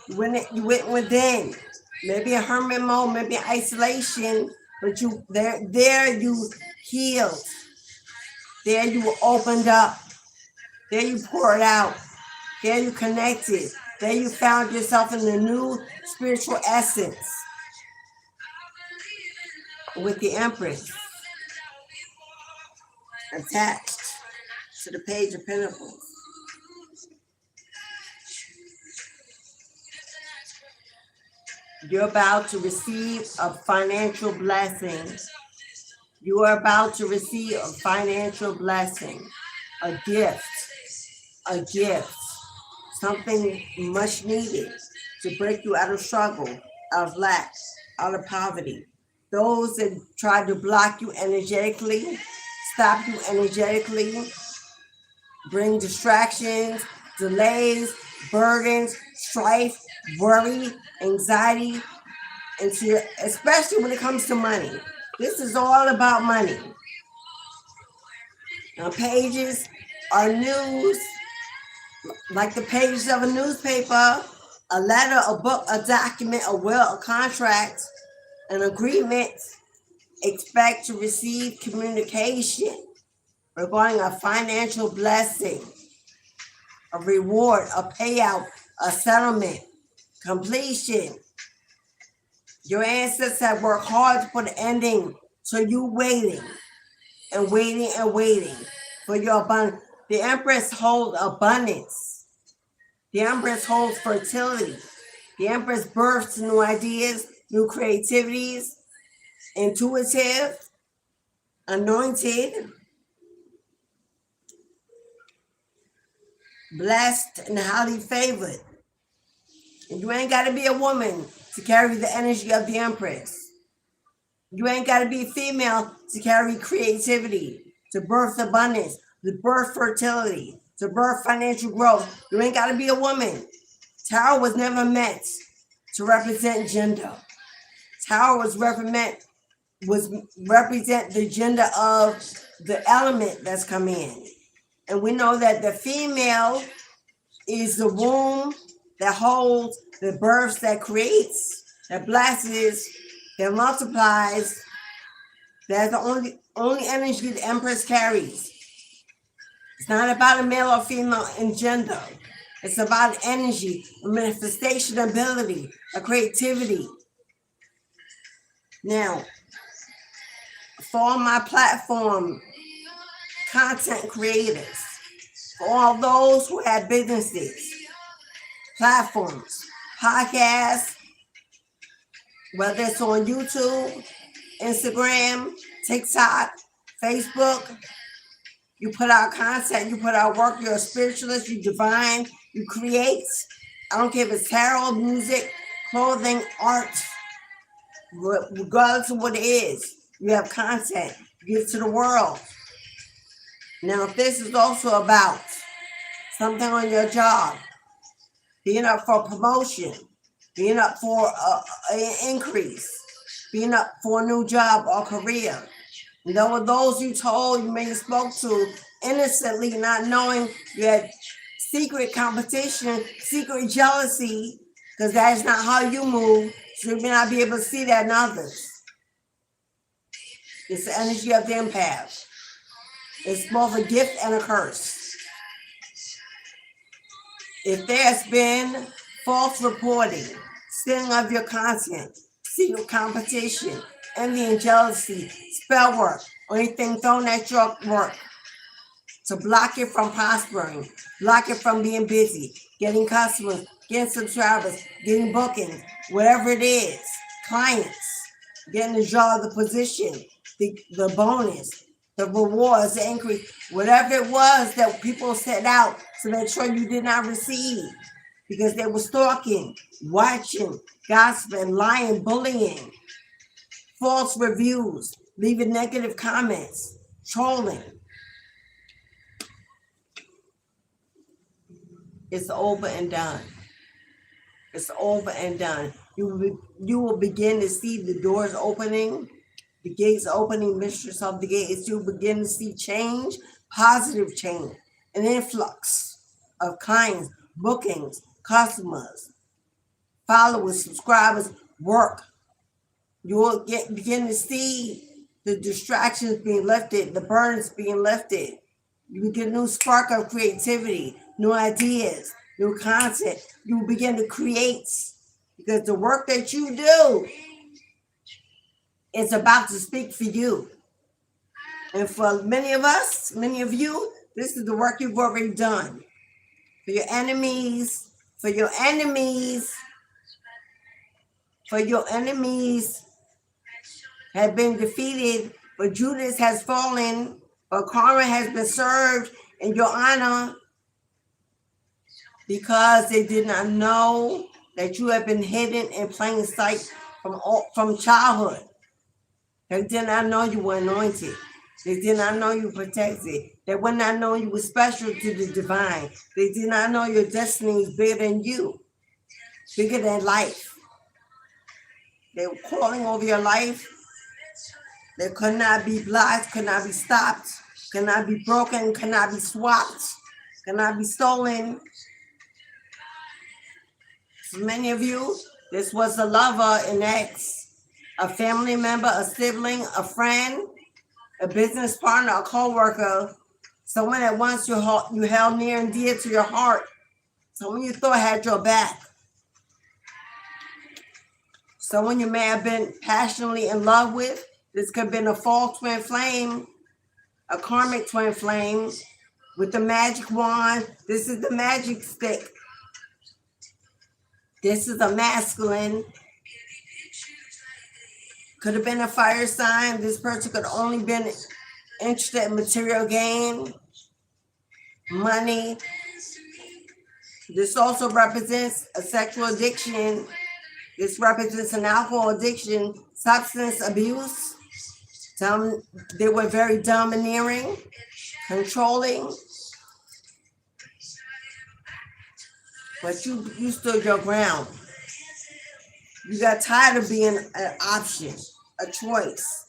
You went within. Maybe a hermit mode, maybe isolation, but you there you healed. There you opened up. There you poured out. There you connected. There you found yourself in a new spiritual essence with the Empress attached to the Page of Pentacles. You're about to receive a financial blessing. You are about to receive a financial blessing, a gift, something much needed to break you out of struggle, out of lack, out of poverty. Those that try to block you energetically, stop you energetically, bring distractions, delays, burdens, strife, worry, anxiety, into your, especially when it comes to money. This is all about money. Now, pages are news, like the pages of a newspaper, a letter, a book, a document, a will, a contract, an agreement. Expect to receive communication regarding a financial blessing, a reward, a payout, a settlement, completion. Your ancestors have worked hard to put an ending to you waiting and waiting and waiting for your abundance. The Empress holds abundance. The Empress holds fertility. The Empress births new ideas, new creativities, intuitive, anointed, blessed, and highly favored. And you ain't got to be a woman to carry the energy of the Empress. You ain't got to be a female to carry creativity, to birth abundance, to birth fertility, to birth financial growth. You ain't got to be a woman. Tarot was never meant to represent gender. Tarot was represent the gender of the element that's come in. And we know that the female is the womb that holds, the births that creates, that blesses, that multiplies. That's the only energy the Empress carries. It's not about a male or female in gender. It's about energy, a manifestation ability, a creativity. Now, for all my platform content creators, for all those who have businesses, platforms, podcasts, whether it's on YouTube, Instagram, TikTok, Facebook, you put out content, you put out work, you're a spiritualist, you divine, you create. I don't care if it's tarot, music, clothing, art, regardless of what it is, you have content, you give to the world. Now, if this is also about something on your job, being up for promotion, being up for an increase, being up for a new job or career. And there were those you told, you maybe spoke to innocently, not knowing you had secret competition, secret jealousy, because that is not how you move. So you may not be able to see that in others. It's the energy of the empath. It's both a gift and a curse. If there's been false reporting, stealing of your content, secret competition, envy and jealousy, spell work, or anything thrown at your work to block it from prospering, block it from being busy, getting customers, getting subscribers, getting bookings, whatever it is, clients, getting the job, the position, the bonus, the rewards, the increase, whatever it was that people set out to make sure you did not receive because they were stalking, watching, gossiping, lying, bullying, false reviews, leaving negative comments, trolling. It's over and done. It's over and done. You will begin to see the doors opening, the gates opening, mistress of the gates. You begin to see change, positive change, an influx of clients, bookings, customers, followers, subscribers, work. You will begin to see the distractions being lifted, the burdens being lifted. You get a new spark of creativity, new ideas, new content. You will begin to create because the work that you do is about to speak for you. And for many of us, many of you, this is the work you've already done. For your enemies, for your enemies have been defeated, but Judas has fallen, but karma has been served in your honor because they did not know that you have been hidden in plain sight from childhood. They did not know you were anointed. They did not know you were protected. They would not know you were special to the divine. They did not know your destiny is bigger than you, bigger than life. They were calling over your life. They could not be blocked, could not be stopped, could not be broken, could not be swapped, could not be stolen. For many of you, this was a lover, an ex, a family member, a sibling, a friend, a business partner, a co-worker, someone that once you held near and dear to your heart, someone you thought had your back, someone you may have been passionately in love with. This could have been a false twin flame, a karmic twin flame with the magic wand. This is the magic stick. This is a masculine. Could have been a fire sign. This person could have only been interested in material gain, money. This also represents a sexual addiction. This represents an alcohol addiction, substance abuse. They were very domineering, controlling. but you stood your ground. You got tired of being an option, a choice.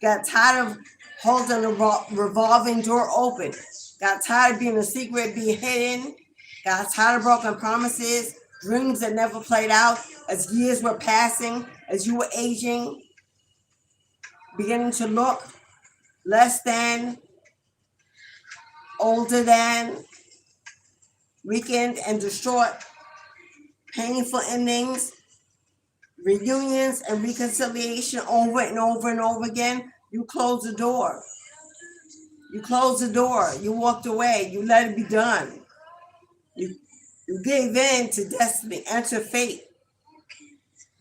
Got tired of holding the revolving door open. Got tired of being a secret, being hidden. Got tired of broken promises, dreams that never played out as years were passing, as you were aging, beginning to look less than, older than, weakened and distraught, painful endings, reunions and reconciliation over and over and over again. You closed the door. You closed the door. You walked away. You let it be done. You gave in to destiny and to fate.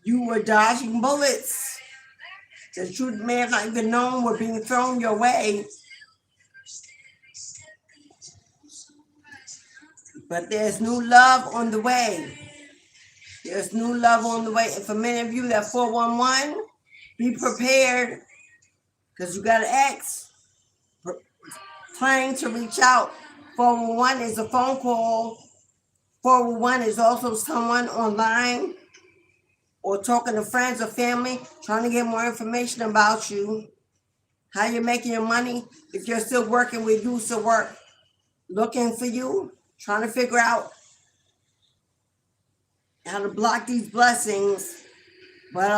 You were dodging bullets that you may have not even known were being thrown your way. But there's new love on the way. There's new love on the way. And for many of you, that 411, be prepared, because you got an ex planning to reach out. 411 is a phone call. 411 is also someone online or talking to friends or family, trying to get more information about you, how you're making your money, if you're still working with you, still work, looking for you, trying to figure out how to block these blessings, but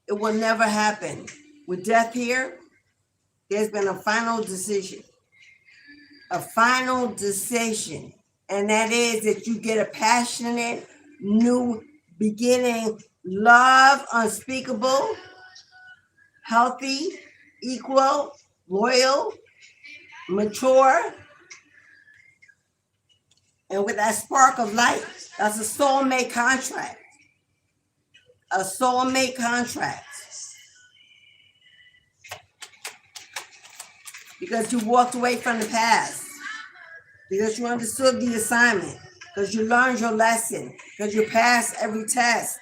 it will never happen. With death here, there's been a final decision. A final decision. And that is that you get a passionate new beginning, love, unspeakable, healthy, equal, loyal, mature, and with that spark of light. That's a soulmate contract. A soulmate contract. Because you walked away from the past. Because you understood the assignment. Because you learned your lesson. Because you passed every test.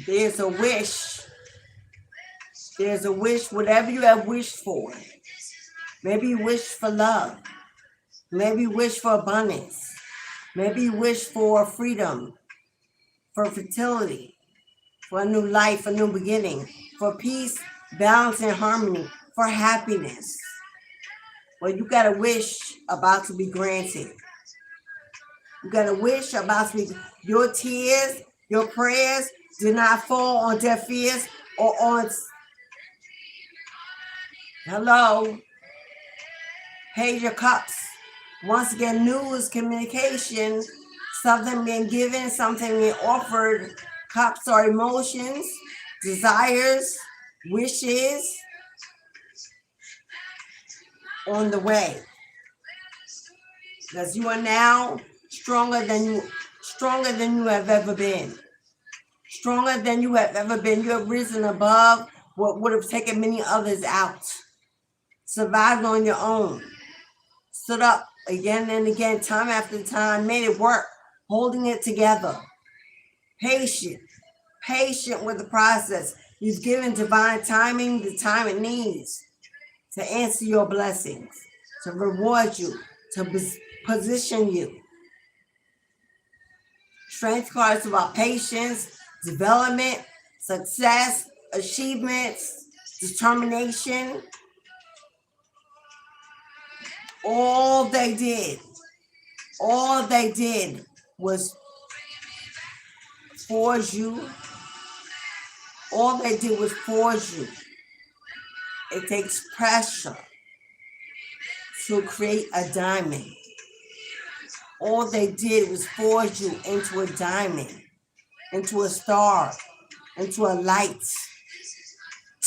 There's a wish. There's a wish, whatever you have wished for. Maybe you wish for love. Maybe you wish for abundance. Maybe you wish for freedom, for fertility, for a new life, a new beginning, for peace, balance, and harmony, for happiness. Well, you got a wish about to be granted. You got a wish about to be, your tears, your prayers did not fall on deaf ears or on, hello, Page of Cups. Once again, news, communication, something being given, something being offered. Cups are emotions, desires, wishes on the way. Because you are now stronger than you have ever been. Stronger than you have ever been. You have risen above what would have taken many others out. Survived on your own. Stood up again and again, time after time, made it work, holding it together. Patient with the process. You've given divine timing the time it needs to answer your blessings, to reward you, to position you. Strength cards about patience, development, success, achievements, determination. All they did was forge you. All they did was forge you. It takes pressure to create a diamond. All they did was forge you into a diamond, into a star, into a light,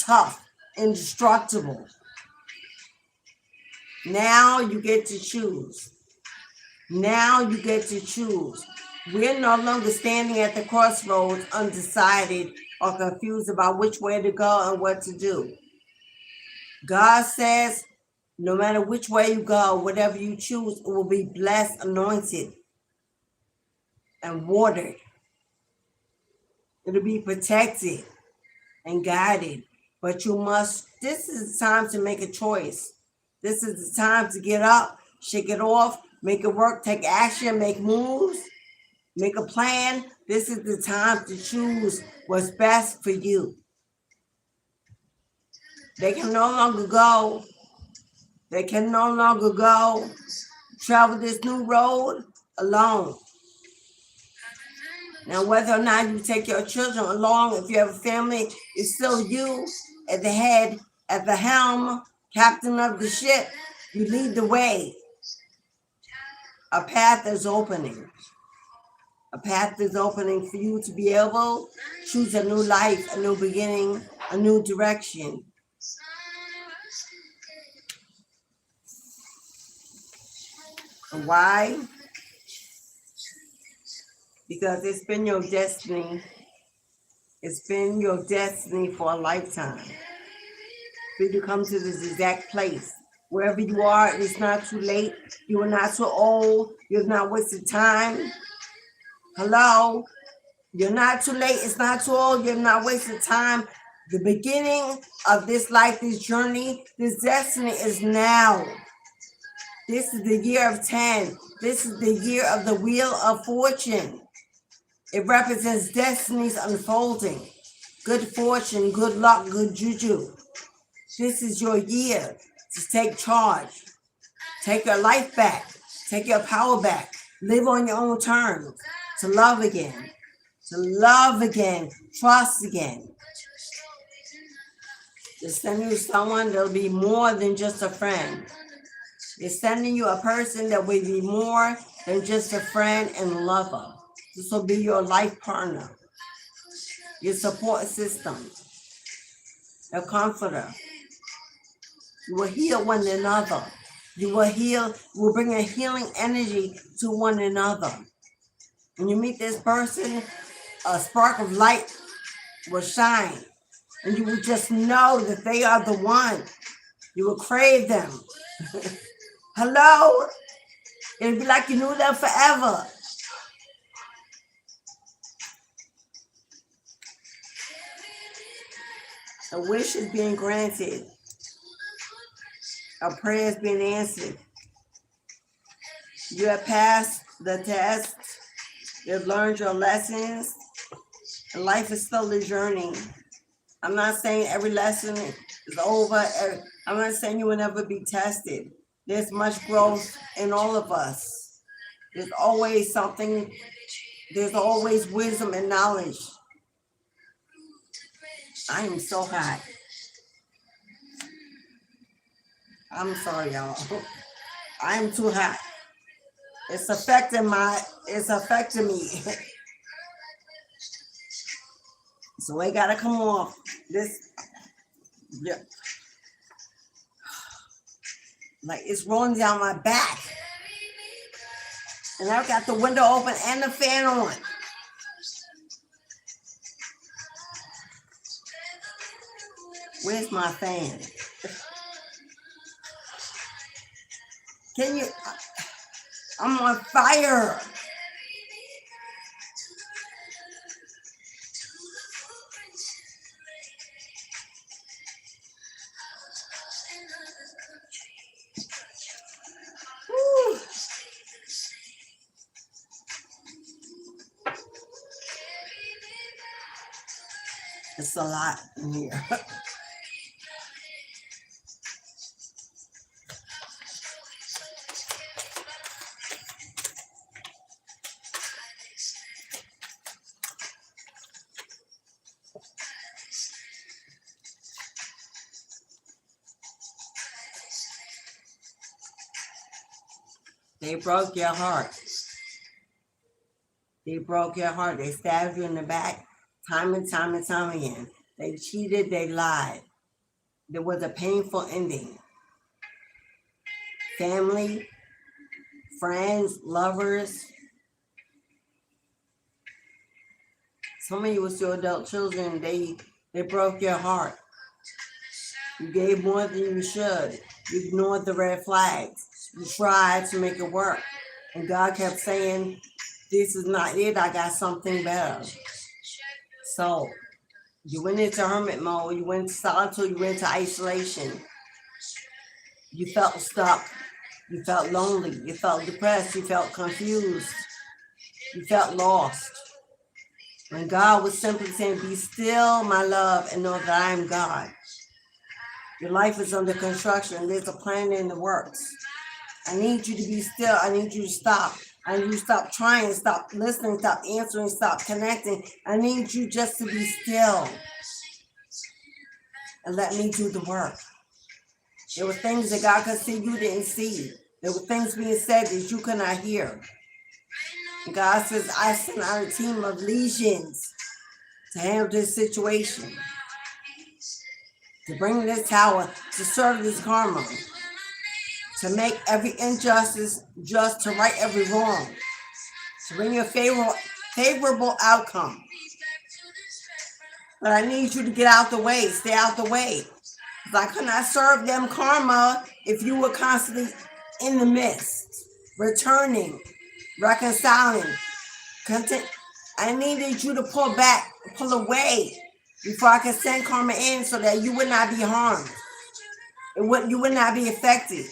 tough, indestructible. Now you get to choose. Now you get to choose. We're no longer standing at the crossroads undecided or confused about which way to go and what to do. God says, no matter which way you go, whatever you choose, it will be blessed, anointed, and watered. It'll be protected and guided. But this is the time to make a choice. This is the time to get up Shake it off, make it work, take action, make moves, make a plan. This is the time to choose what's best for you. They can no longer go. They can no longer go travel this new road alone. Now, whether or not you take your children along, if you have a family, it's still you at the head, at the helm, captain of the ship. You lead the way. A path is opening. A path is opening for you to be able to choose a new life, a new beginning, a new direction. And why? Because it's been your destiny. It's been your destiny for a lifetime. For you to come to this exact place. Wherever you are, it's not too late. You are not too old. You've not wasted time. Hello? You're not too late. It's not too old. You've not wasted time. The beginning of this life, this journey, this destiny is now. This is the year of 10. This is the year of the Wheel of Fortune. It represents destinies unfolding. Good fortune, good luck, good juju. This is your year to take charge. Take your life back. Take your power back. Live on your own terms. To love again. To love again. Trust again. They're sending you someone that'll be more than just a friend. They're sending you a person that will be more than just a friend and lover. This will be your life partner, your support system, your comforter. You will heal one another. You will heal, you will bring a healing energy to one another. When you meet this person, a spark of light will shine. And you will just know that they are the one. You will crave them. Hello? It'll be like you knew them forever. A wish is being granted. A prayer is being answered. You have passed the test. You've learned your lessons. And life is still a journey. I'm not saying every lesson is over. I'm not saying you will never be tested. There's much growth in all of us. There's always something. There's always wisdom and knowledge. I am so hot. I'm sorry, y'all. I am too hot. It's affecting me. So I gotta come off this. Yeah. Like it's rolling down my back. And I've got the window open and the fan on. Where's my fan? Can you? I'm on fire. Woo. It's a lot in here. They broke your heart. They broke your heart. They stabbed you in the back time and time and time again. They cheated. They lied. There was a painful ending. Family, friends, lovers. Some of you with your adult children, they broke your heart. You gave more than you should. You ignored the red flags. You tried to make it work. And God kept saying, this is not it. I got something better. So you went into hermit mode. You went into solitude. You went into isolation. You felt stuck. You felt lonely. You felt depressed. You felt confused. You felt lost. When God was simply saying, be still, my love, and know that I am God. Your life is under construction. There's a plan in the works. I need you to be still. I need you to stop. I need you to stop trying, stop listening, stop answering, stop connecting. I need you just to be still and let me do the work. There were things that God could see you didn't see. There were things being said that you could not hear. And God says, I sent out a team of legions to handle this situation, to bring this tower, to serve this karma, to make every injustice just, to right every wrong, to bring you a favorable outcome. But I need you to get out the way, stay out the way. Because I could not serve them karma if you were constantly in the midst, returning, reconciling, content. I needed you to pull back, pull away before I could send karma in so that you would not be harmed. You would not be affected.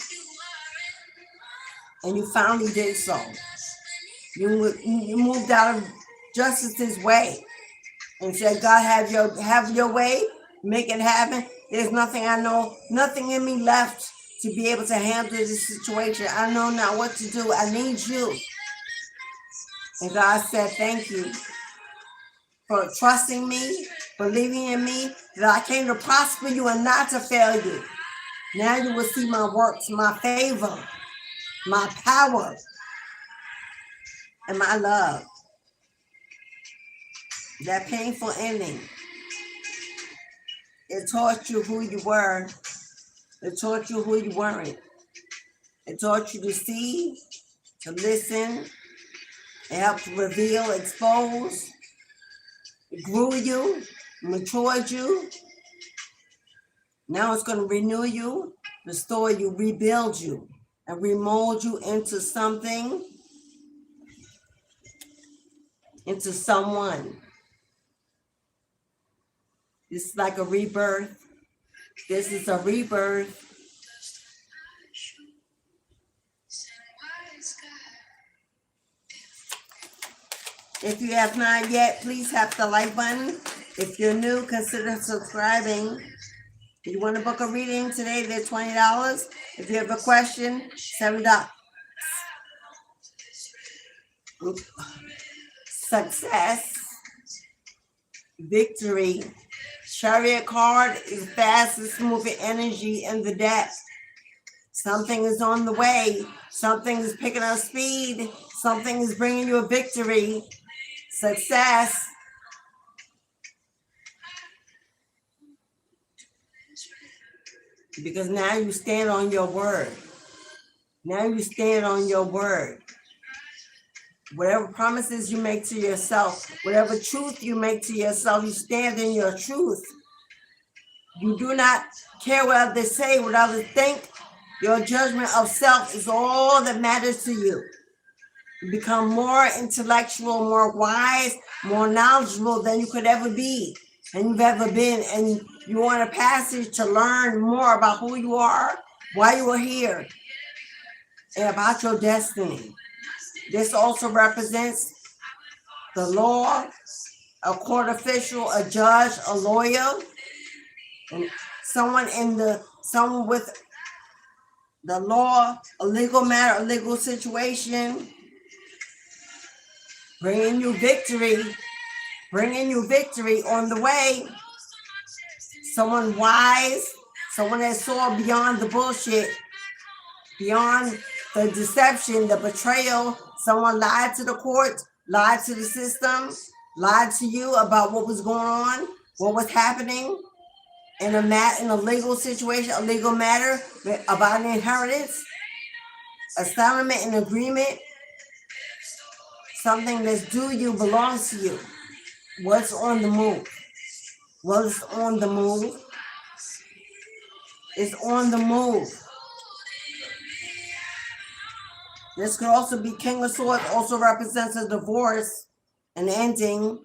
And you finally did so. You moved out of justice's way and said, God, have your way, make it happen. There's nothing I know, nothing in me left to be able to handle this situation. I know not what to do. I need you. And God said, thank you for trusting me, believing in me, that I came to prosper you and not to fail you. Now you will see my works, my favor, my power, and my love. That painful ending, it taught you who you were. It taught you who you weren't. It taught you to see, to listen. It helped reveal, expose. It grew you, matured you. Now it's going to renew you, restore you, rebuild you, and remold you into something, into someone. It's like a rebirth. This is a rebirth. If you have not yet, please tap the like button. If you're new, consider subscribing. If you want to book a reading today, they're $20. If you have a question, $7. Success, victory. Chariot card is fastest moving energy in the deck. Something is on the way. Something is picking up speed. Something is bringing you a victory. Success. Because now you stand on your word. Now you stand on your word. Whatever promises you make to yourself, whatever truth you make to yourself, you stand in your truth. You do not care what others say, what others think. Your judgment of self is all that matters to you. You become more intellectual, more wise, more knowledgeable than you could ever be and you've ever been. And you want a passage to learn more about who you are, why you are here, and about your destiny. This also represents the law, a court official, a judge, a lawyer, and someone with the law, a legal matter, a legal situation, bringing you victory on the way. Someone wise, someone that saw beyond the bullshit, beyond the deception, the betrayal. Someone lied to the court, lied to the system, lied to you about what was going on, what was happening in a legal situation, a legal matter about an inheritance, a settlement, an agreement, something that's due you, belongs to you. What's on the move? What's on the move? It's on the move. This could also be King of Swords, also represents a divorce, an ending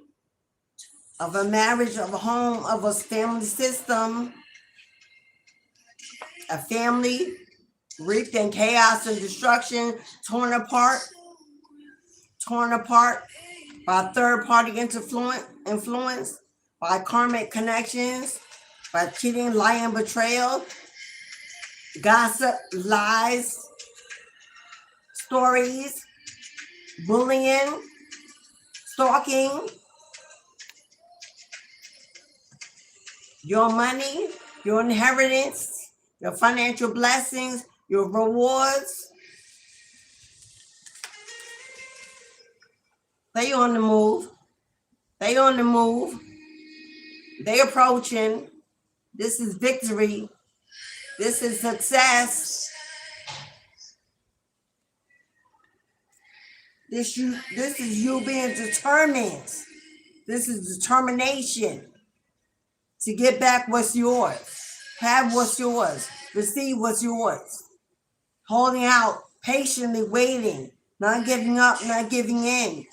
of a marriage, of a home, of a family system, a family reaped in chaos and destruction, torn apart by third-party influence, by karmic connections, by cheating, lying, betrayal, gossip, lies, stories, bullying, stalking. Your money, your inheritance, your financial blessings, your rewards. They on the move. They on the move. They approaching. This is victory. This is success. This is you being determined. This is determination to get back what's yours. Have what's yours. Receive what's yours. Holding out, patiently waiting, not giving up, not giving in.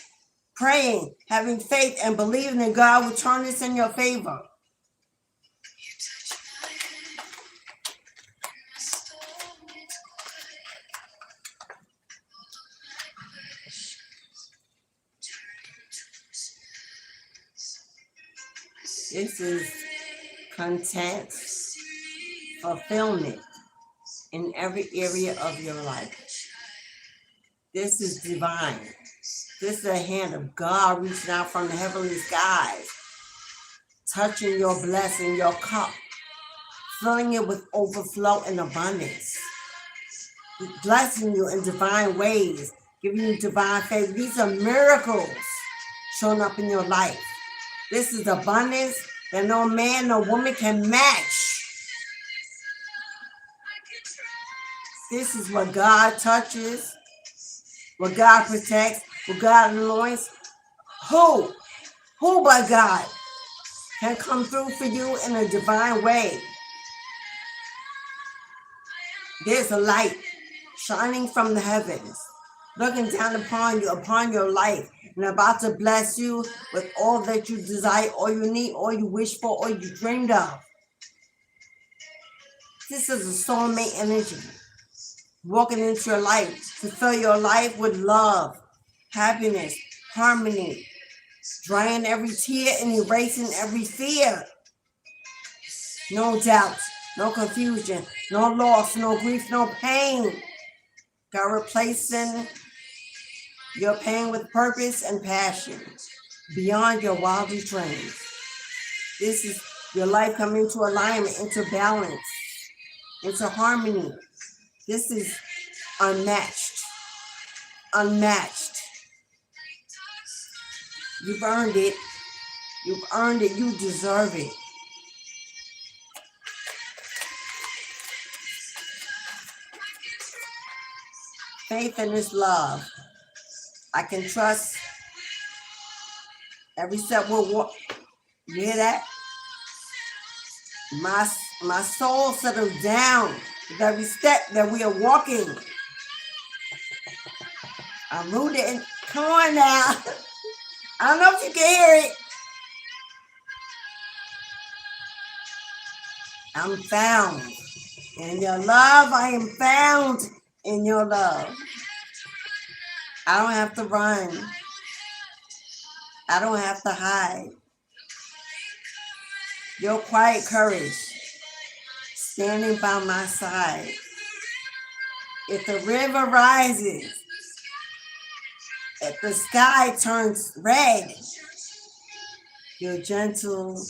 Praying, having faith, and believing that God will turn this in your favor. This is content, fulfillment in every area of your life. This is divine. This is the hand of God reaching out from the heavenly skies, touching your blessing, your cup, filling it with overflow and abundance, blessing you in divine ways, giving you divine favor. These are miracles showing up in your life. This is abundance that no man, no woman can match. This is what God touches, what God protects, what God anoints. Who but God can come through for you in a divine way? There's a light shining from the heavens, looking down upon you, upon your life, and about to bless you with all that you desire, all you need, all you wish for, all you dreamed of. This is a soulmate energy walking into your life to fill your life with love, happiness, harmony, drying every tear and erasing every fear. No doubt, no confusion, no loss, no grief, no pain. God replacing your pain with purpose and passion beyond your wildest dreams. This is your life coming into alignment, into balance, into harmony. This is unmatched. Unmatched. You've earned it. You've earned it. You deserve it. Faith in this love. I can trust every step we'll walk. You hear that? My soul settled down with every step that we are walking. I'm rooted in. Come on now. I don't know if you can hear it. I'm found in your love. I am found in your love. I don't have to run. I don't have to hide. Your quiet courage standing by my side. If the river rises, if the sky turns red, you're gentle.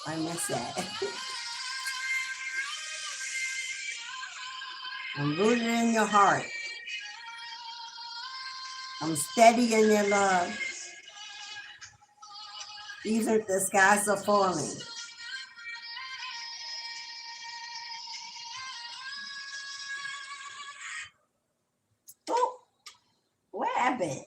I miss that. I'm rooted in your heart. I'm steady in your love. Even if the skies are falling. Oh, what happened?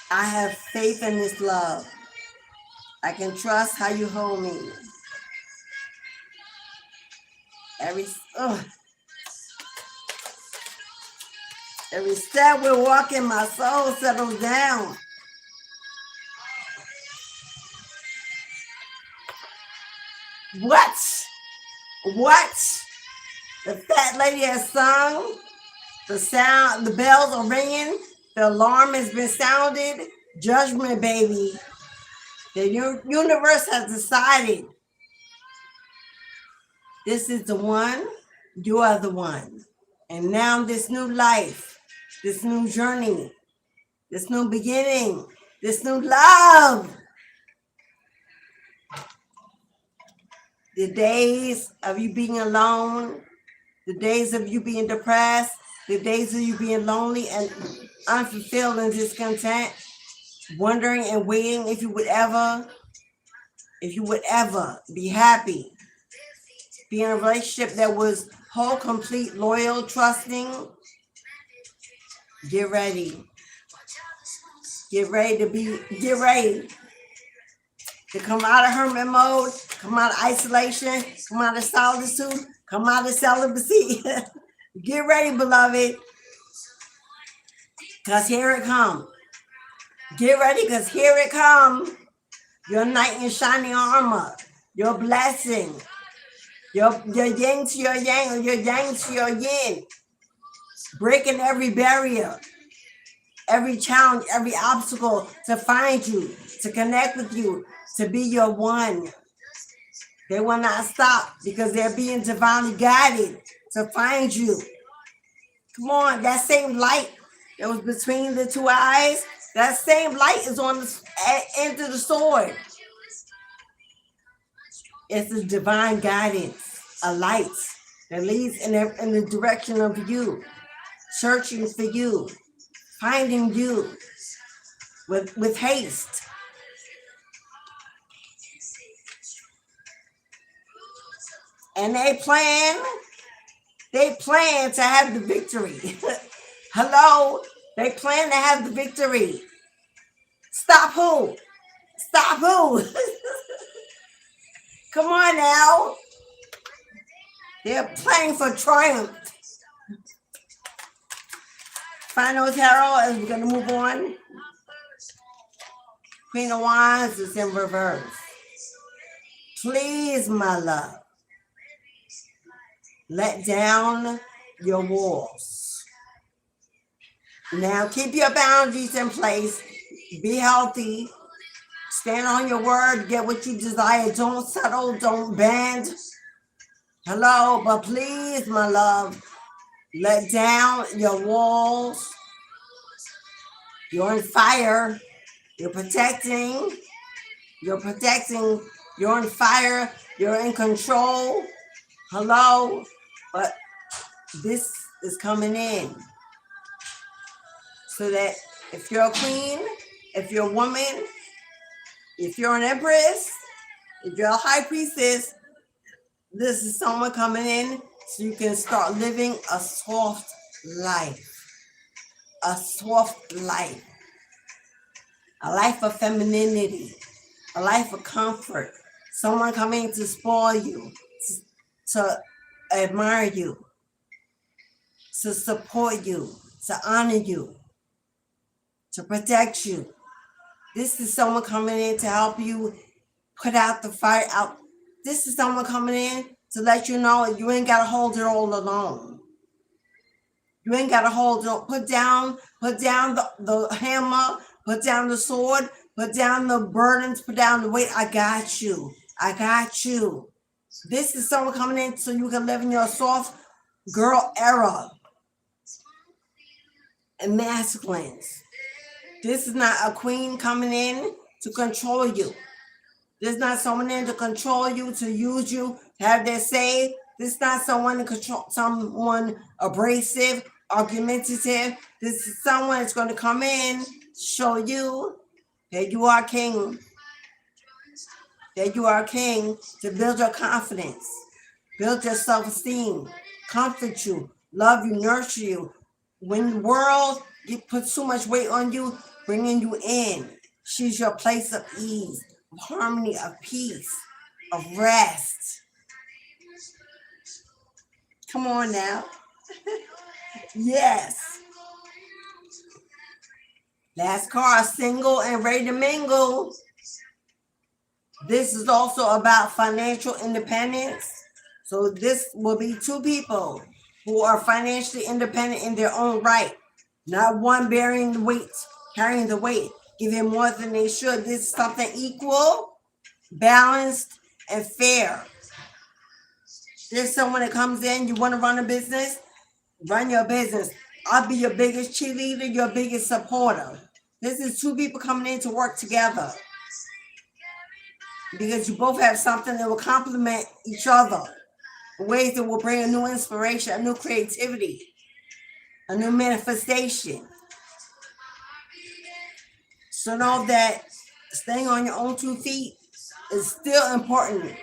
I have faith in this love. I can trust how you hold me. every step we're walking, my soul settles down. What? The fat lady has sung. The bells are ringing. The alarm has been sounded. Judgment, baby. The universe has decided. This is the one. You are the one. And now this new life, this new journey, this new beginning, this new love. The days of you being alone, the days of you being depressed, the days of you being lonely and unfulfilled and discontent, wondering and waiting if you would ever be happy, be in a relationship that was whole, complete, loyal, trusting. Get ready. Get ready to come out of hermit mode, come out of isolation, come out of solitude, come out of celibacy. Get ready, beloved, because here it comes. Get ready, because here it comes. Your knight in shining armor, your blessing, your yin to your yang, or your yang to your yin, breaking every barrier, every challenge, every obstacle to find you, to connect with you, to be your one. They will not stop because they're being divinely guided to find you. Come on, that same light that was between the two eyes, that same light is on the end of the sword. It's a divine guidance, a light that leads in the direction of you, searching for you, finding you with haste. And they plan to have the victory. Hello? They plan to have the victory. Stop who? Come on now. They're planning for triumph. Final tarot as we're going to move on. Queen of Wands is in reverse. Please, my love, let down your walls. Now keep your boundaries in place. Be healthy. Stand on your word. Get what you desire. Don't settle. Don't bend. Hello, but please, my love, let down your walls. You're on fire. You're protecting. You're on fire. You're in control. Hello, but this is coming in. So that if you're a queen, if you're a woman, if you're an empress, if you're a high priestess, this is someone coming in so you can start living a soft life. A soft life. A life of femininity. A life of comfort. Someone coming to spoil you, to admire you, to support you, to honor you, to protect you. This is someone coming in to help you put out the fire out. This is someone coming in to let you know you ain't got to hold it all alone. You ain't got to hold it. Put down the hammer, put down the sword, put down the burdens, put down the weight. I got you. This is someone coming in so you can live in your soft girl era. And masculines. This is not a queen coming in to control you. This is not someone in to control you, to use you, to have their say. This is not someone to control, someone abrasive, argumentative. This is someone that's going to come in, show you that you are king. That you are king, to build your confidence, build your self-esteem, comfort you, love you, nurture you. When the world puts so much weight on you, bringing you in. She's your place of ease, of harmony, of peace, of rest. Come on now. Yes. Last card, single and ready to mingle. This is also about financial independence. So this will be two people who are financially independent in their own right. Not one bearing the weight, carrying the weight, giving more than they should. This is something equal, balanced, and fair. There's someone that comes in, you want to run a business, run your business. I'll be your biggest cheerleader, your biggest supporter. This is two people coming in to work together because you both have something that will complement each other in ways that will bring a new inspiration, a new creativity, a new manifestation. So know that staying on your own 2 feet is still important.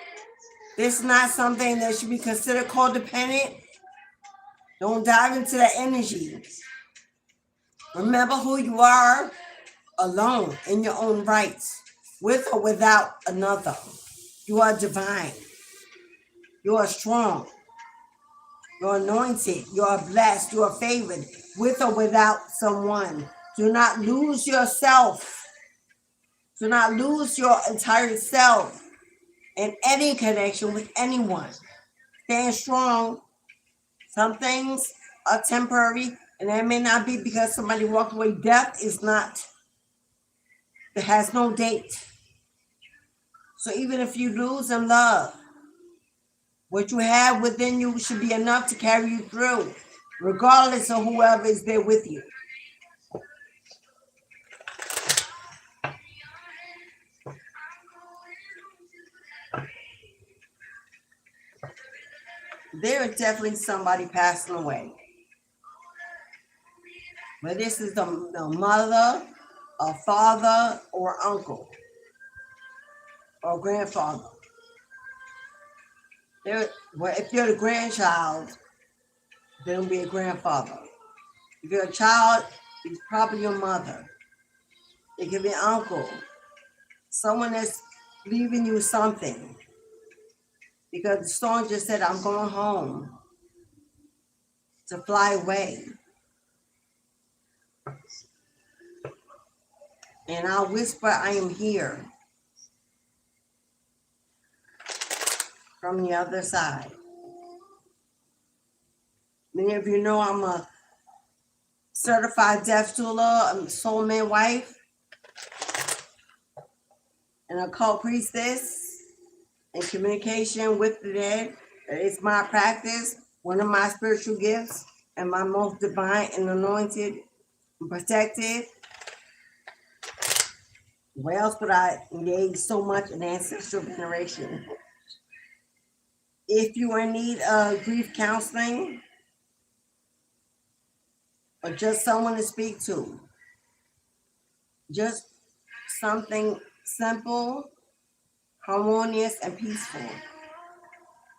This is not something that should be considered codependent. Don't dive into that energy. Remember who you are alone in your own rights, with or without another. You are divine. You are strong. You're anointed. You are blessed. You are favored, with or without someone. Do not lose yourself. Do not lose your entire self in any connection with anyone. Stand strong. Some things are temporary, and that may not be because somebody walked away. Death is not, it has no date. So even if you lose in love, what you have within you should be enough to carry you through, regardless of whoever is there with you. There is definitely somebody passing away. But this is the mother, a father, or uncle, or grandfather. Well, if you're the grandchild, then it'll be a grandfather. If you're a child, it's probably your mother. It could be an uncle, someone that's leaving you something. Because the song just said, I'm going home to fly away. And I'll whisper, I am here from the other side. Many of you know I'm a certified death doula, I'm a soulmate wife, and a occult priestess in communication with the dead. It's my practice, one of my spiritual gifts, and my most divine and anointed and protected. Where else would I engage so much in ancestral veneration? If you are in need of grief counseling, or just someone to speak to, just something simple, harmonious, and peaceful,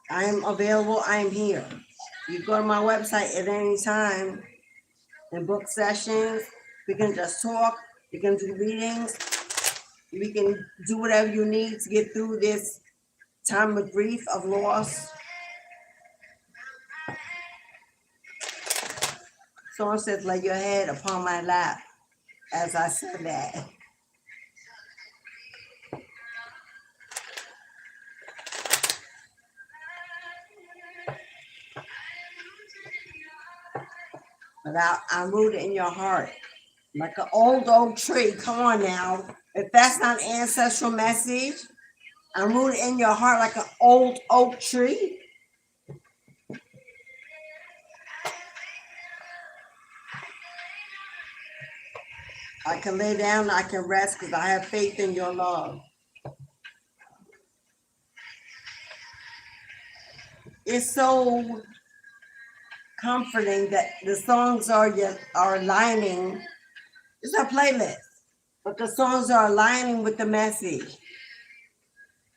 I am available. I am here. You go to my website at any time and book sessions. We can just talk. We can do readings. We can do whatever you need to get through this time of grief, of loss. Someone says, lay your head upon my lap as I said that. But I'm rooted in your heart like an old oak tree. Come on now. If that's not an ancestral message, I'm rooted in your heart like an old oak tree. I can lay down, I can rest because I have faith in your love. It's so comforting that the songs are aligning. It's a playlist, but the songs are aligning with the message.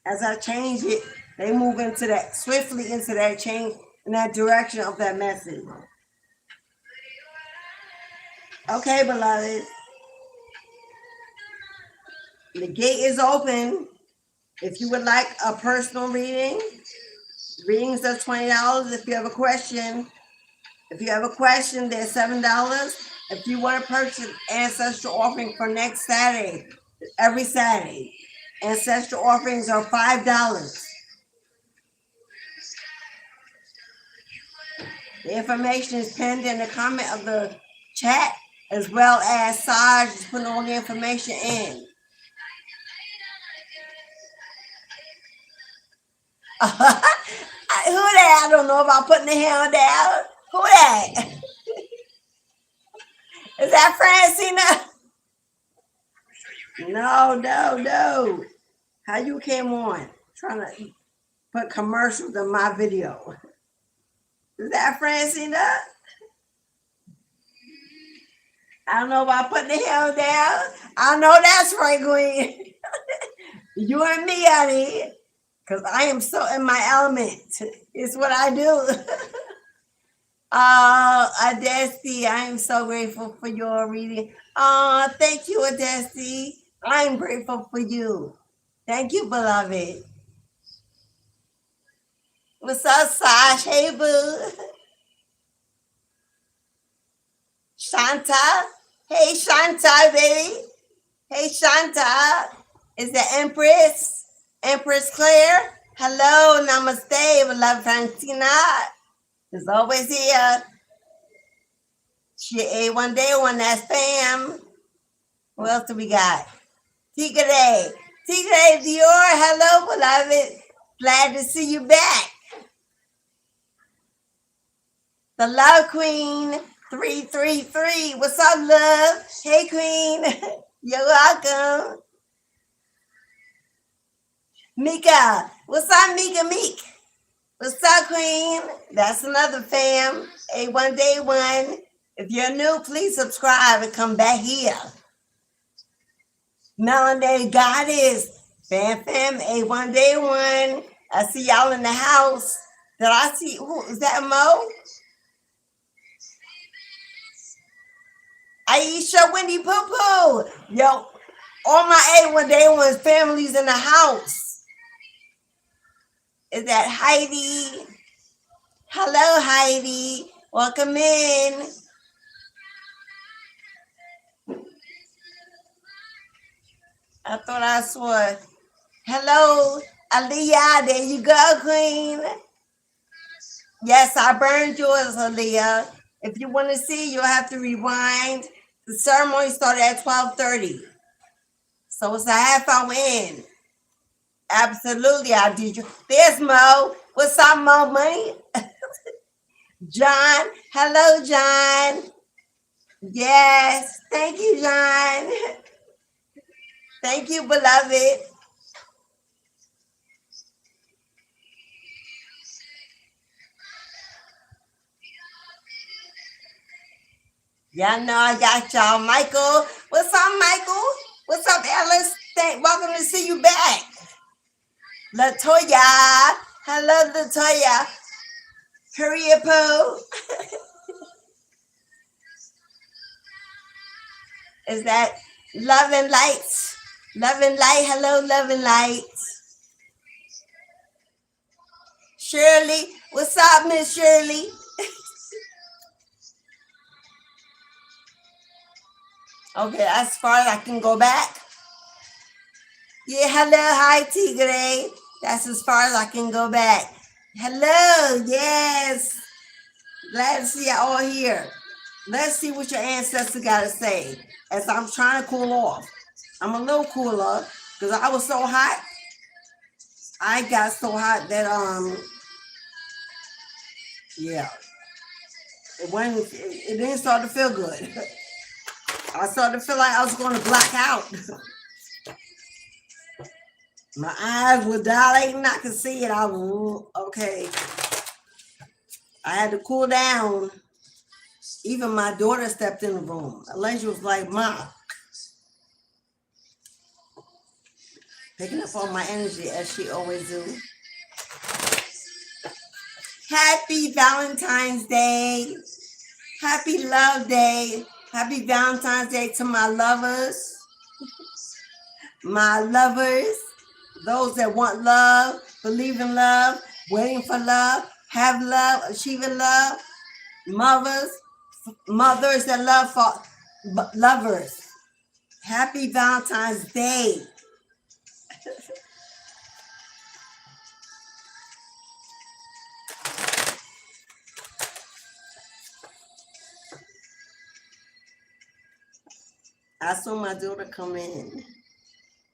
As I change it, they move into that, swiftly into that change, in that direction of that message. Okay, beloved. The gate is open. If you would like a personal reading, Readings are $20. If you have a question, they're $7. If you want to purchase ancestral offering for next Saturday, every Saturday, ancestral offerings are $5. The information is pinned in the comment of the chat, as well as Saj is putting all the information in. Who that? I don't know about putting the hand down. Who that? Is that Francina? No. How you came on? Trying to put commercials in my video. Is that Francina? I don't know about putting the hand down. I know that's right, Gwen. You and me, honey. Because I am so in my element. It's what I do. Adesti, I am so grateful for your reading. Thank you, Adesti. I'm grateful for you. Thank you, beloved. What's up, Sash? Hey, boo. Shanta. Hey, Shanta, baby. Hey, Shanta. Is the Empress Claire? Hello, namaste, beloved Francina. Is always here. She ate one day one, that's Pam. What else do we got? Tika Dior, hello, beloved. Glad to see you back. The Love Queen 333. What's up, love? Hey, Queen. You're welcome. Mika. What's up, Mika Meek? What's up, Queen? That's another fam. A1 Day 1. If you're new, please subscribe and come back here. Melanated Goddess. Fam, A1 Day 1. I see y'all in the house. Did I see, who is that, Mo? Aisha, Wendy Poo Poo. Yo, all my A1 Day 1's families in the house. Is that Heidi? Hello, Heidi. Welcome in. I thought I saw. Hello, Aaliyah. There you go, Queen. Yes, I burned yours, Aaliyah. If you want to see, you'll have to rewind. The ceremony started at 12:30. So it's a half hour in. Absolutely, I did you. There's Mo. What's up, Mo Money? John. Hello, John. Yes. Thank you, John. Thank you, beloved. Y'all know I got y'all. Michael. What's up, Michael? What's up, Alice? Welcome to see you back. Latoya. Hello, Latoya. Period, Pooh. Is that Love and Lights? Love and Light. Hello, Love and Light. Shirley. What's up, Miss Shirley? Okay, as far as I can go back. Yeah, hello, hi, Tigre. That's as far as I can go back. Hello, yes. Glad to see you all here. Let's see what your ancestors got to say as I'm trying to cool off. I'm a little cooler because I was so hot. I got so hot that, yeah. It didn't start to feel good. I started to feel like I was going to black out. My eyes were dilating. I could see it. I was okay. I had to cool down. Even my daughter stepped in the room. Elijah was like, "Mom," picking up on my energy as she always do. Happy Valentine's Day. Happy Love Day. Happy Valentine's Day to my lovers. My lovers. Those that want love, believe in love. waiting for love, have love, achieving love, mothers that love for lovers. Happy Valentine's Day. I saw my daughter come in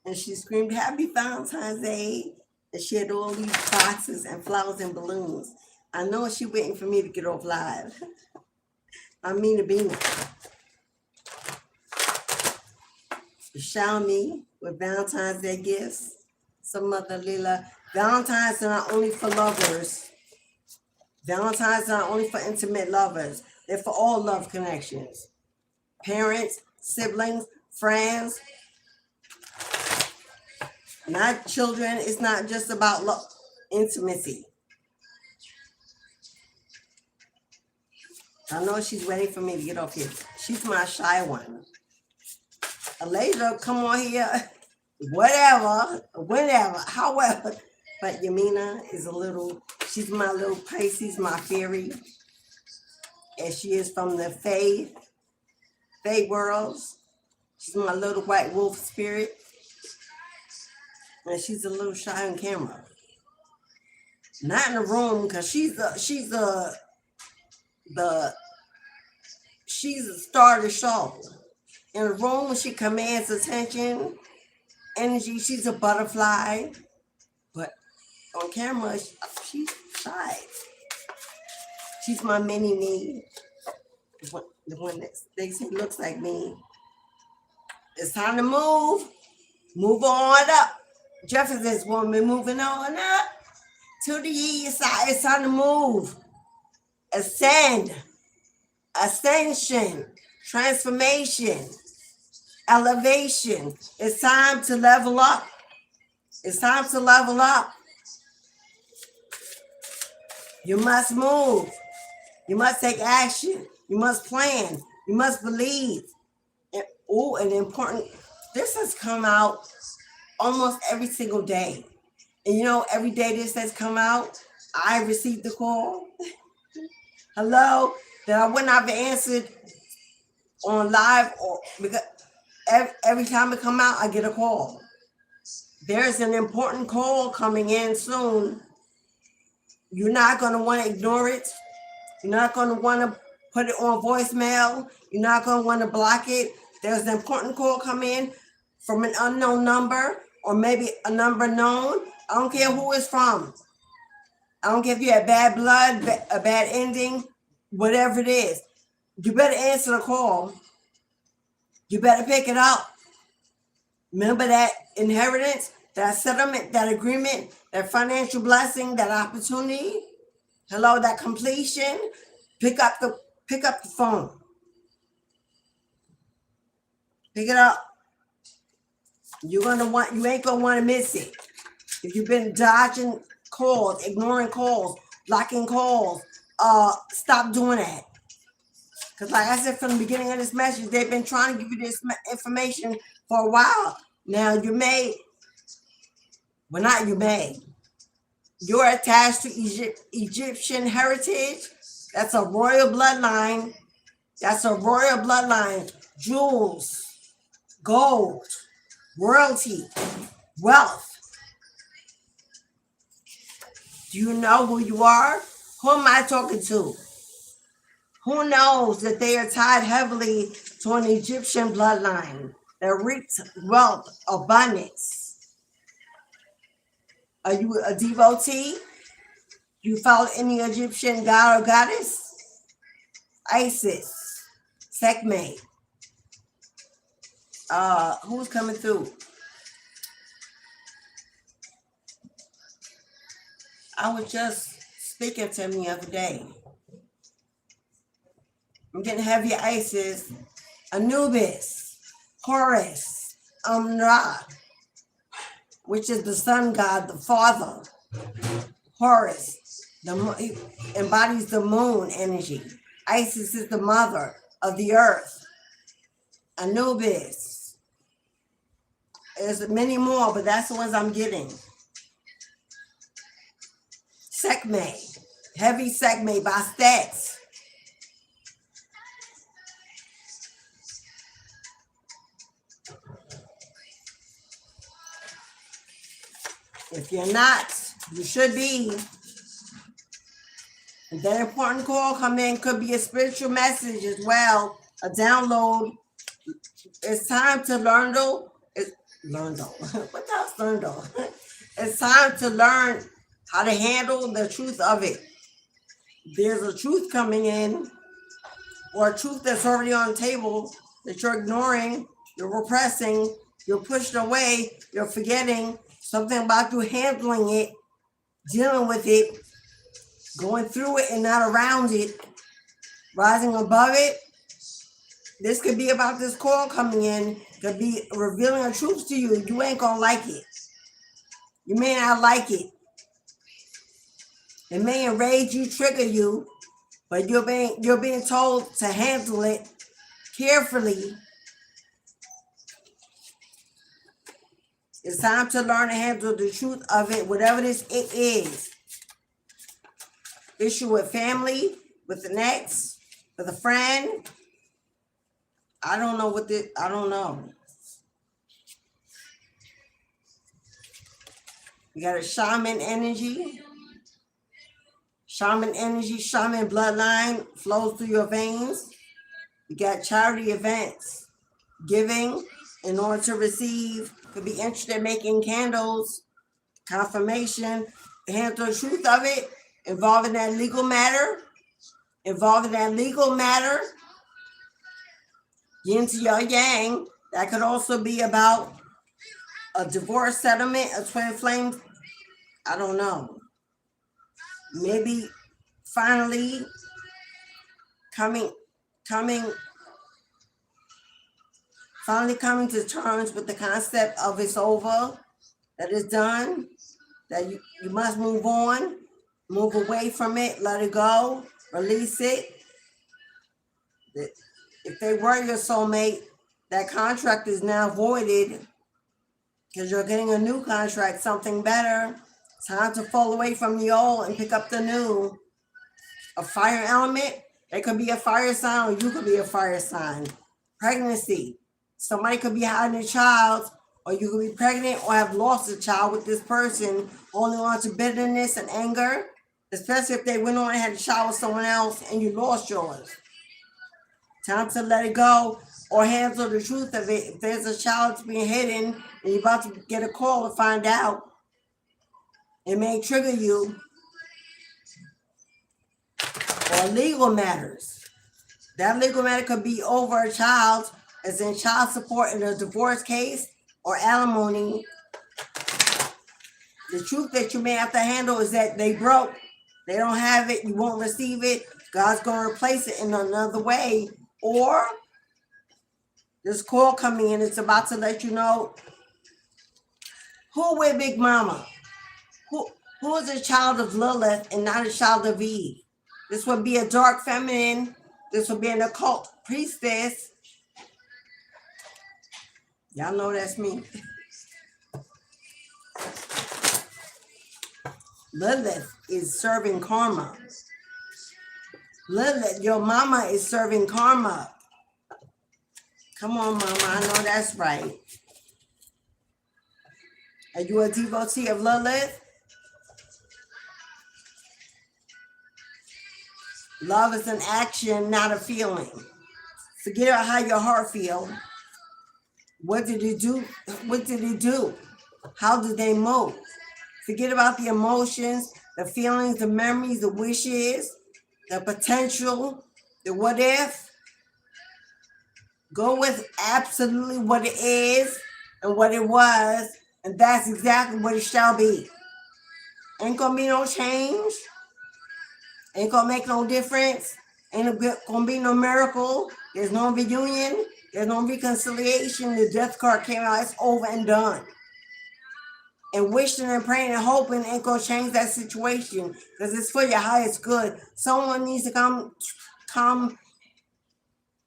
and she screamed, Happy Valentine's Day. And she had all these boxes and flowers and balloons. I know she's waiting for me to get off live. I mean to be nice. Shower me with Valentine's Day gifts. Some Mother Lila. Valentine's are not only for lovers. Valentine's are not only for intimate lovers. They're for all love connections. Parents, siblings, friends, not children. It's not just about love, intimacy. I know she's waiting for me to get off here. She's my shy one. Alesha, come on here. Whatever, whenever, however. But Yamina is she's my little Pisces, my fairy. And she is from the Fae worlds. She's my little white wolf spirit. And she's a little shy on camera. Not in the room, because she's the star of the show. In the room, she commands attention, energy. She's a butterfly, but on camera, she's shy. She's my mini me, the one that they say looks like me. It's time to move. Move on up. Jefferson's woman moving on up to the east side. It's time to move. Ascend. Ascension. Transformation. Elevation. It's time to level up. It's time to level up. You must move. You must take action. You must plan. You must believe. And important, this has come out almost every single day. And every day this has come out, I received the call. Hello, that I wouldn't have answered on live, or because every time it come out, I get a call. There's an important call coming in soon. You're not going to want to ignore it. You're not going to want to put it on voicemail. You're not going to want to block it. There's an important call coming in from an unknown number, or maybe a number known. I don't care who it's from. I don't care if you have bad blood, a bad ending, whatever it is. You better answer the call. You better pick it up. Remember that inheritance, that settlement, that agreement, that financial blessing, that opportunity. Hello, that completion. Pick up the phone. Pick it up. You ain't gonna want to miss it. If you've been dodging calls, ignoring calls, blocking calls, stop doing that. Because like I said from the beginning of this message, they've been trying to give you this information for a while. Now you're attached to Egyptian heritage. That's a royal bloodline. Jewels, gold, royalty, wealth. Do you know who you are? Who am I talking to? Who knows that they are tied heavily to an Egyptian bloodline that reaps wealth, abundance? Are you a devotee? Do you follow any Egyptian god or goddess? Isis, Sekhmet. Who's coming through? I was just speaking to him the other day. I'm getting heavy Isis, Anubis, Horus, Ra, which is the sun god, the father. Horus, he embodies the moon energy. Isis is the mother of the earth. Anubis. There's many more, but that's the ones I'm getting. Sekhmet, heavy Sekhmet by stats. If you're not, you should be. If that important call come in, could be a spiritual message as well, a download. It's time to learn though. What else learn though? It's time to learn how to handle the truth of it. There's a truth coming in, or a truth that's already on the table that you're ignoring, you're repressing, you're pushing away, you're forgetting. Something about you handling it, dealing with it, going through it and not around it, rising above it. This could be about this call coming in, could be revealing a truth to you. You ain't gonna like it. You may not like it. It may enrage you, trigger you, but you're being told to handle it carefully. It's time to learn to handle the truth of it, whatever it is. Issue with family, with an ex, with a friend. I don't know I don't know. You got a shaman energy. Shaman energy, shaman bloodline flows through your veins. You got charity events, giving in order to receive. Could be interested in making candles, confirmation, handle the truth of it, involving that legal matter, yin to your yang. That could also be about a divorce settlement, a twin flame. I don't know. Maybe finally coming to terms with the concept of it's over, that it's done, that you must move on, move away from it, let it go, release it. If they were your soulmate, that contract is now voided because you're getting a new contract, something better. Time to fall away from the old and pick up the new. A fire element, it could be a fire sign, or you could be a fire sign. Pregnancy, somebody could be having a child, or you could be pregnant or have lost a child with this person, holding on to bitterness and anger, especially if they went on and had a child with someone else and you lost yours. Time to let it go or handle the truth of it. If there's a child that's being hidden and you're about to get a call to find out, it may trigger you. Or legal matters. That legal matter could be over a child, as in child support in a divorce case or alimony. The truth that you may have to handle is that they broke. They don't have it. You won't receive it. God's going to replace it in another way. Or this call coming in, it's about to let you know who with Big Mama. Who is a child of Lilith and not a child of Eve? This would be a dark feminine. This would be an occult priestess. Y'all know that's me. Lilith is serving karma. Lilith, your mama is serving karma. Come on, mama, I know that's right. Are you a devotee of Lilith? Love is an action, not a feeling. Forget about how your heart feels. What did it do? What did it do? How did they move? Forget about the emotions, the feelings, the memories, the wishes, the potential, the what if. Go with absolutely what it is and what it was, and that's exactly what it shall be. Ain't gonna be no change. Ain't gonna make no difference. Ain't gonna be no miracle. There's no reunion. There's no reconciliation. The death card came out. It's over and done. And wishing and praying and hoping ain't gonna change that situation because it's for your highest good. Someone needs to come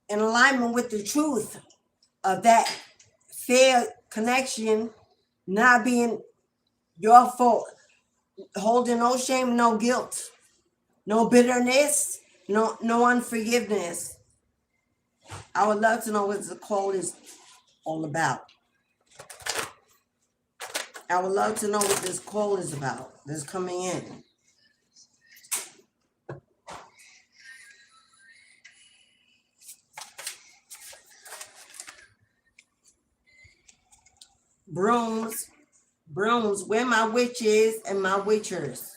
in alignment with the truth of that fair connection not being your fault. holding no shame, no guilt, no bitterness, no unforgiveness. I would love to know what the call is all about. I would love to know what this call is about that's coming in. Brooms, where my witches and my witchers?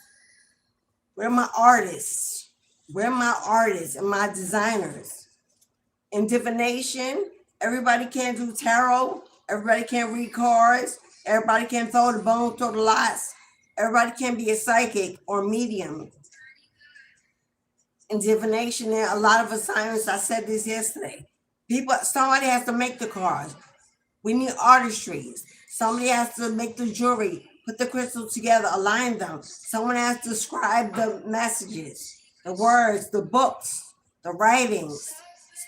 Where my artists? Where my artists and my designers? In divination, everybody can't do tarot. Everybody can't read cards. Everybody can't throw the bone, throw the lots. Everybody can't be a psychic or medium. In divination, there are a lot of assignments. I said this yesterday. Somebody has to make the cards. We need artistry. Somebody has to make the jewelry, put the crystals together, align them. Someone has to scribe the messages, the words, the books, the writings,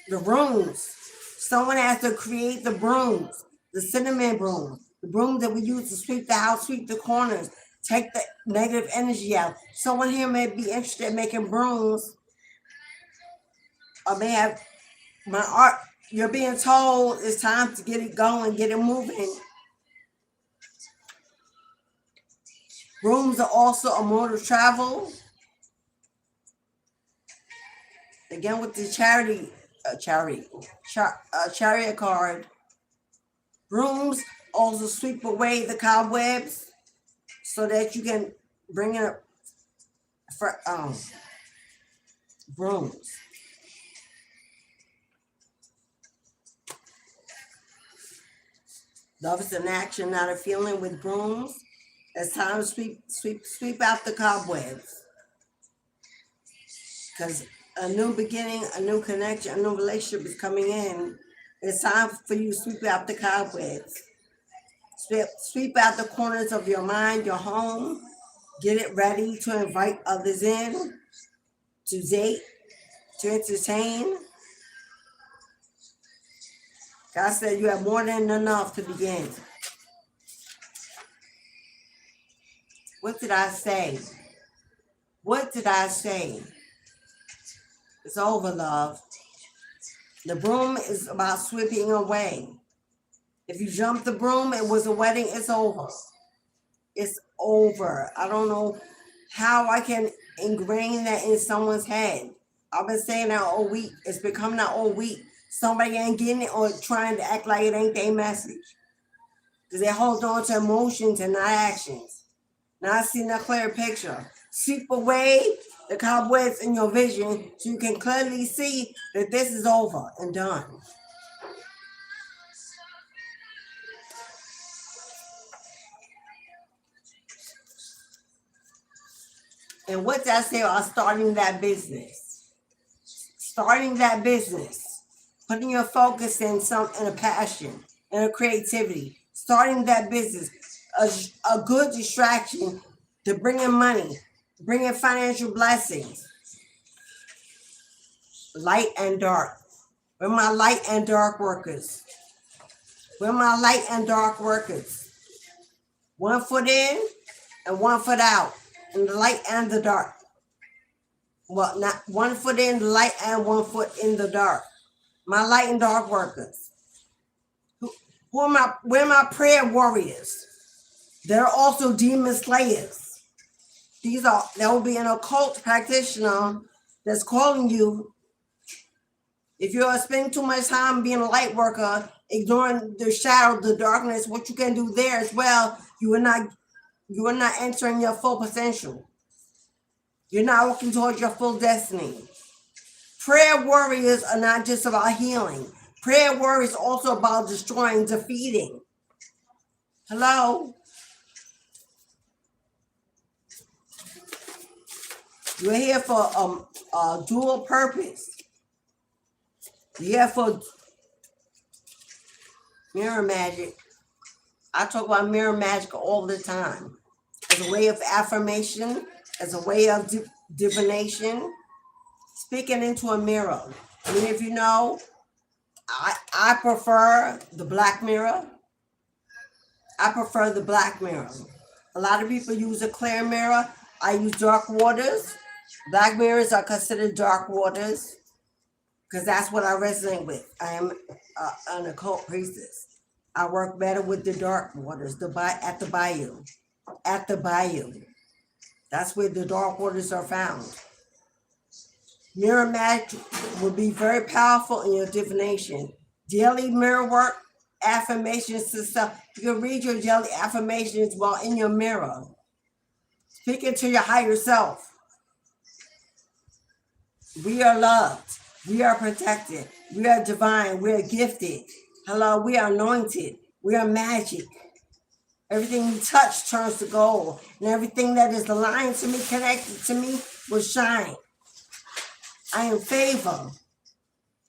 the runes. Someone has to create the brooms, the cinnamon broom, the broom that we use to sweep the house, sweep the corners, take the negative energy out. Someone here may be interested in making brooms, or may have my art. You're being told it's time to get it going, get it moving. Brooms are also a mode of travel. Again, with the chariot card. Brooms also sweep away the cobwebs so that you can bring in brooms. Love is an action, not a feeling. With brooms, it's time to sweep out the cobwebs. Because a new beginning, a new connection, a new relationship is coming in. It's time for you to sweep out the cobwebs. Sweep out the corners of your mind, your home. Get it ready to invite others in, to date, to entertain. God said you have more than enough to begin. What did I say? What did I say? It's over, love. The broom is about sweeping away. If you jump the broom, it was a wedding, it's over. It's over. I don't know how I can ingrain that in someone's head. I've been saying that all week. It's becoming that all week. Somebody ain't getting it or trying to act like it ain't their message. Because they hold on to emotions and not actions. Not seeing a clear picture. Sweep away the cobwebs in your vision so you can clearly see that this is over and done. And what did I say about starting that business? Starting that business. Putting your focus in a passion and a creativity. Starting that business. A good distraction to bring in money, bring in financial blessings. Light and dark. We're my light and dark workers. We're my light and dark workers. 1 foot in and 1 foot out. In the light and the dark. Well, not 1 foot in the light and 1 foot in the dark. My light and dark workers. We're my prayer warriors. They're also demon slayers. There will be an occult practitioner that's calling you. If you're spending too much time being a light worker, ignoring the shadow, the darkness, what you can do there as well, you are not entering your full potential. You're not working towards your full destiny. Prayer warriors are not just about healing. Prayer warriors are also about destroying, defeating. Hello? You're here for a dual purpose. You're here for mirror magic. I talk about mirror magic all the time. As a way of affirmation, as a way of divination, speaking into a mirror. Many of you know, I prefer the black mirror. I prefer the black mirror. A lot of people use a clear mirror. I use dark waters. Black mirrors are considered dark waters because that's what I resonate with. I am an occult priestess. I work better with the dark waters, at the bayou. At the bayou. That's where the dark waters are found. Mirror magic will be very powerful in your divination. Daily mirror work, affirmations to self. You can read your daily affirmations while in your mirror. Speaking to your higher self. We are loved. We are protected. We are divine. We are gifted. Hello, we are anointed. We are magic. Everything you touch turns to gold. And everything that is aligned to me, connected to me, will shine. I am favor.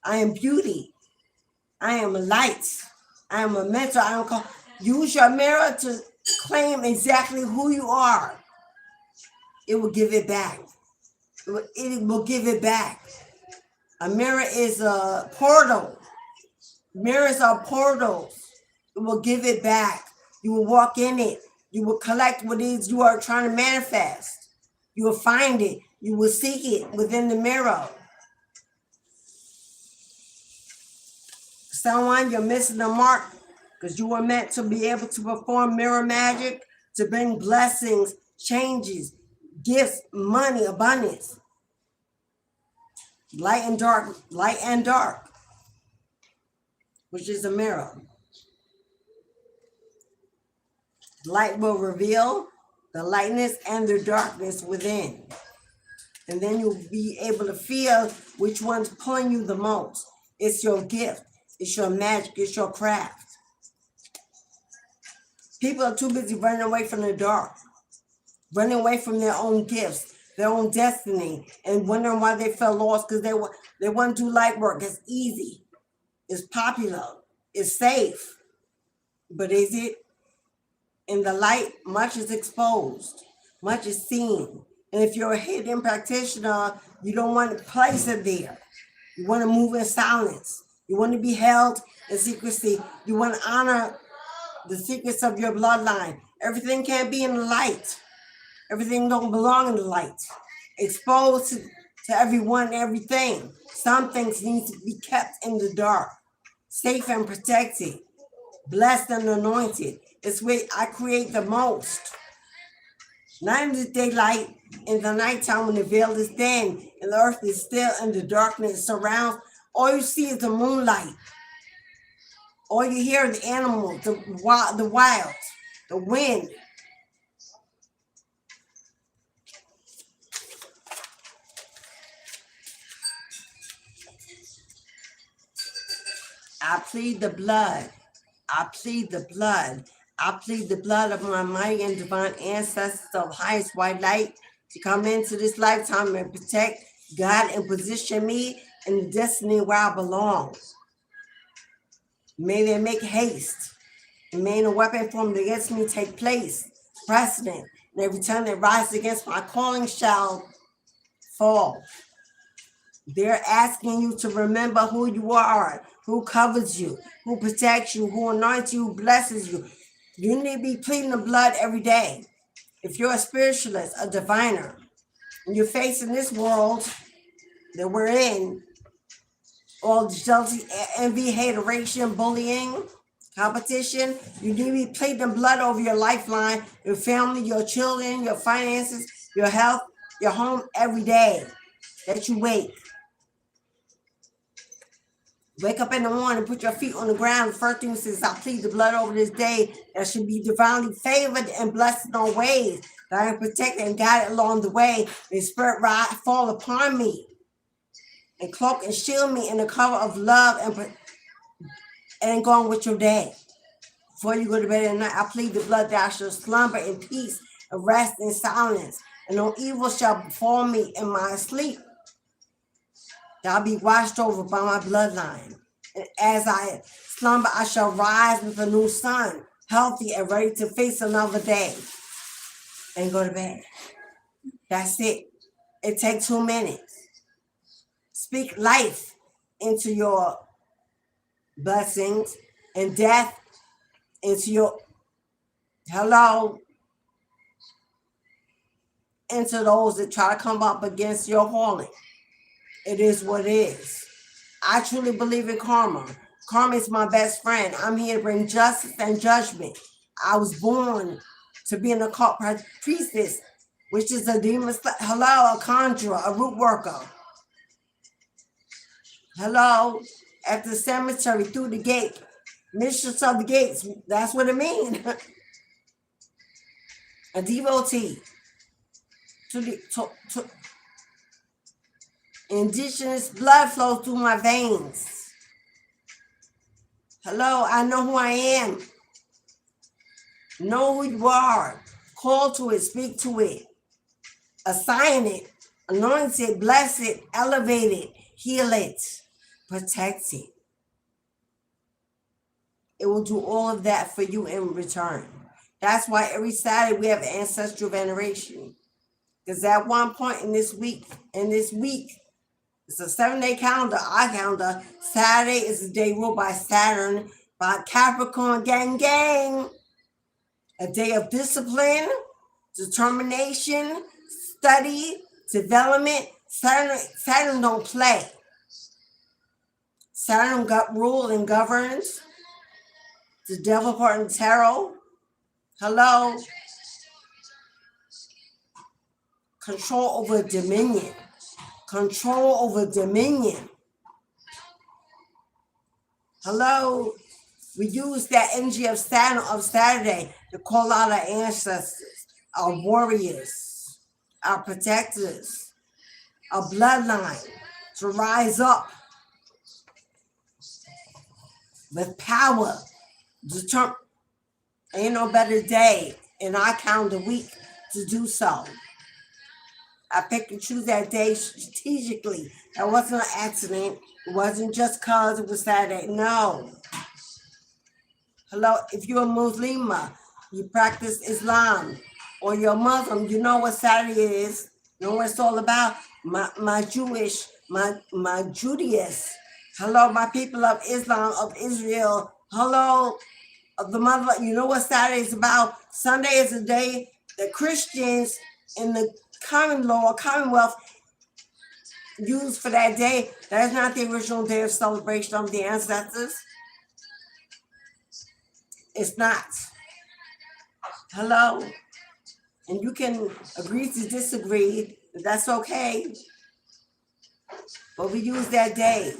I am beauty. I am light. I am a mentor. Use your mirror to claim exactly who you are. It will give it back. It will give it back. A mirror is a portal. Mirrors are portals. It will give it back. You will walk in it. You will collect what it is you are trying to manifest. You will find it. You will seek it within the mirror. Someone, you're missing the mark because you were meant to be able to perform mirror magic to bring blessings, changes, gifts, money, abundance. Light and dark, which is a mirror. Light will reveal the lightness and the darkness within. And then you'll be able to feel which one's pulling you the most. It's your gift. It's your magic. It's your craft. People are too busy running away from the dark, running away from their own gifts, their own destiny, and wondering why they felt lost because they want to do light work. It's easy. It's popular. It's safe. But is it? In the light, much is exposed. Much is seen. And if you're a hidden practitioner, you don't want to place it there. You want to move in silence. You want to be held in secrecy. You want to honor the secrets of your bloodline. Everything can't be in the light. Everything don't belong in the light. Exposed to everyone and everything. Some things need to be kept in the dark. Safe and protected. Blessed and anointed. It's where I create the most. Not in the daylight, in the nighttime when the veil is thin and the earth is still and the darkness surrounds. All you see is the moonlight. All you hear is the animals, the wild, the wind. I plead the blood. I plead the blood. I plead the blood of my mighty and divine ancestors of highest white light to come into this lifetime and protect, guide, and position me in the destiny where I belong. May they make haste, and may no weapon formed against me take place, precedent, and every tongue that rises against my calling shall fall. They're asking you to remember who you are, who covers you, who protects you, who anoints you, who blesses you. You need to be pleading the blood every day. If you're a spiritualist, a diviner, and you're facing this world that we're in, all the jealousy, envy, hateration, bullying, competition, you need to be pleading blood over your lifeline, your family, your children, your finances, your health, your home every day that you wake. Wake up in the morning, put your feet on the ground. The first thing says, I plead the blood over this day that should be divinely favored and blessed in all ways, that I am protected and guided along the way. May spirit fall upon me and cloak and shield me in the cover of love and go on with your day. Before you go to bed at night, I plead the blood that I shall slumber in peace and rest in silence, and no evil shall befall me in my sleep. That I'll be watched over by my bloodline. And as I slumber, I shall rise with a new sun, healthy and ready to face another day and go to bed. That's it. It takes 2 minutes. Speak life into your blessings and death into your, hello, into those that try to come up against your calling. It is what it is. I truly believe in karma. Karma is my best friend. I'm here to bring justice and judgment. I was born to be an occult priestess, which is a demon. Hello, a conjurer, a root worker. Hello, at the cemetery, through the gate. Mistress of the gates. That's what it means. A devotee. To indigenous blood flows through my veins. Hello, I know who I am. Know who you are. Call to it, speak to it. Assign it, anoint it, bless it, elevate it, heal it, protect it. It will do all of that for you in return. That's why every Saturday we have ancestral veneration. Because at one point in this week, it's a 7-day calendar, our calendar. Saturday is a day ruled by Saturn, by Capricorn, gang, gang. A day of discipline, determination, study, development. Saturn don't play. Saturn got rule and governs. The devil part in tarot. Hello. Control over dominion. Control over dominion. Hello. We use that energy of Saturn of Saturday to call out our ancestors, our warriors, our protectors, our bloodline to rise up with power. Ain't no better day in our calendar week to do so. I pick and choose that day strategically. That wasn't an accident. It wasn't just because it was Saturday. No. Hello, if you're a Muslima, you practice Islam, or you're Muslim, you know what Saturday is. You know what it's all about. My Jewish, my Judaist. Hello, my people of Islam, of Israel. Hello, of the mother. You know what Saturday is about. Sunday is a day that Christians in the common law, commonwealth, use for that day. That is not the original day of celebration of the ancestors. It's not. Hello? And you can agree to disagree. That's okay. But we use that day.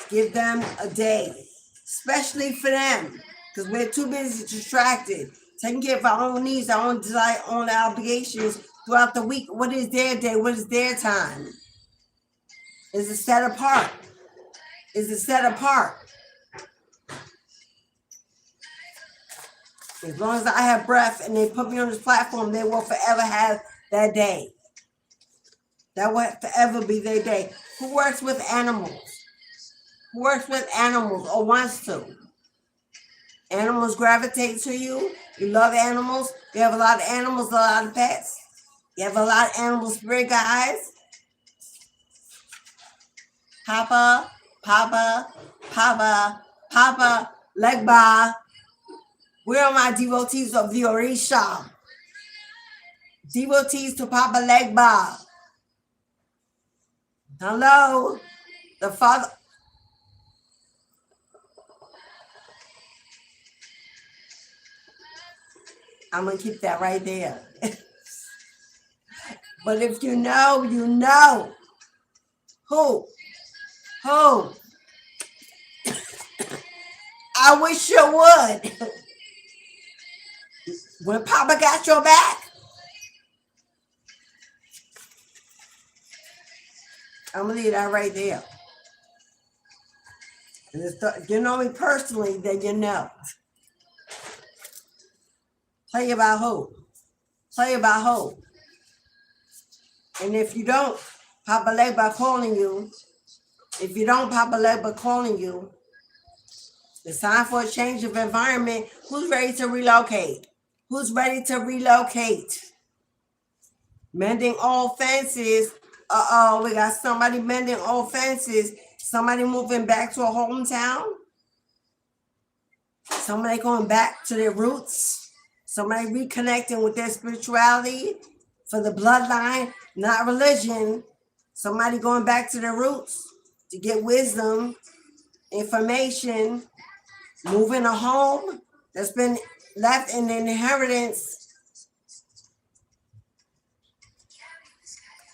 Give them a day. Especially for them. Because we're too busy distracted. Taking care of our own needs, our own desire, our own obligations throughout the week. What is their day? What is their time? Is it set apart? Is it set apart? As long as I have breath and they put me on this platform, they will forever have that day. That will forever be their day. Who works with animals? Who works with animals or wants to? Animals gravitate to you. You love animals. You have a lot of animals, a lot of pets. You have a lot of animal spirit guides. Papa, Papa, Papa, Papa, Legba. Where are my devotees of the Orisha? Devotees to Papa Legba. Hello, the Father. I'm going to keep that right there. But if you know, you know. Who? I wish you would. When Papa got your back. I'm going to leave that right there. And if you know me personally, then you know. Play about who? Play about who? And if you don't, Papa Legba calling you. If you don't, Papa Legba calling you. It's time for a change of environment. Who's ready to relocate? Who's ready to relocate? Mending old fences. Uh-oh, we got somebody mending old fences. Somebody moving back to a hometown. Somebody going back to their roots. Somebody reconnecting with their spirituality. for the bloodline, not religion. Somebody going back to their roots to get wisdom, information, moving a home that's been left in inheritance.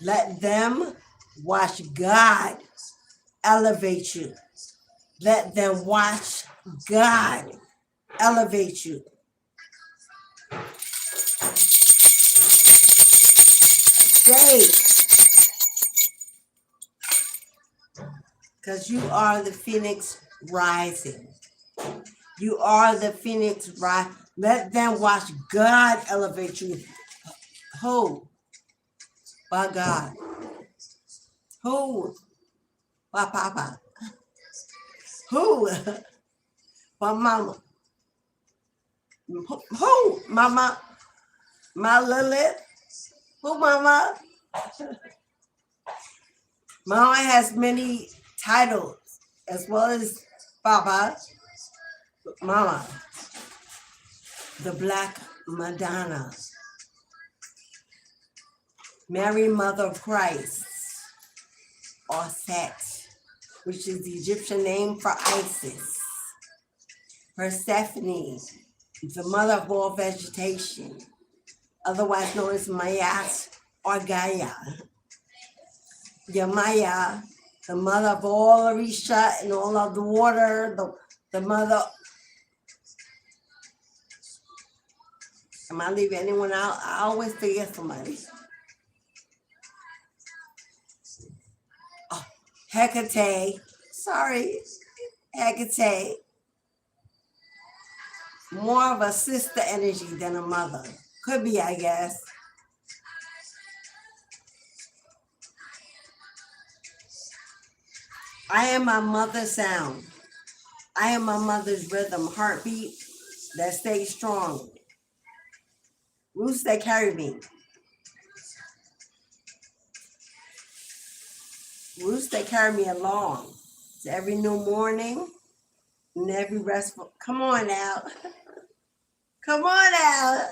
Let them watch God elevate you. Let them watch God elevate you. Stay. Because you are the phoenix rising. You are the phoenix rising. Let them watch God elevate you. Who? By God. Who? By Papa. Who? By Mama. Who? Mama. My Lilith. Who, Mama? Mama has many titles as well as Papa. Mama. The Black Madonna. Mary, Mother of Christ. Or Set, which is the Egyptian name for Isis. Persephone, the mother of all vegetation, otherwise known as Mayat or Gaia. Yamaya, the mother of all Orisha and all of the water, the mother. Am I leaving anyone out? I always forget somebody. Oh, Hecate. Sorry, Hecate. More of a sister energy than a mother. Could be, I guess. I am my mother's sound. I am my mother's rhythm, heartbeat that stays strong. Roots that carry me. Roots that carry me along. So every new morning and every restful. Come on now. Come on now.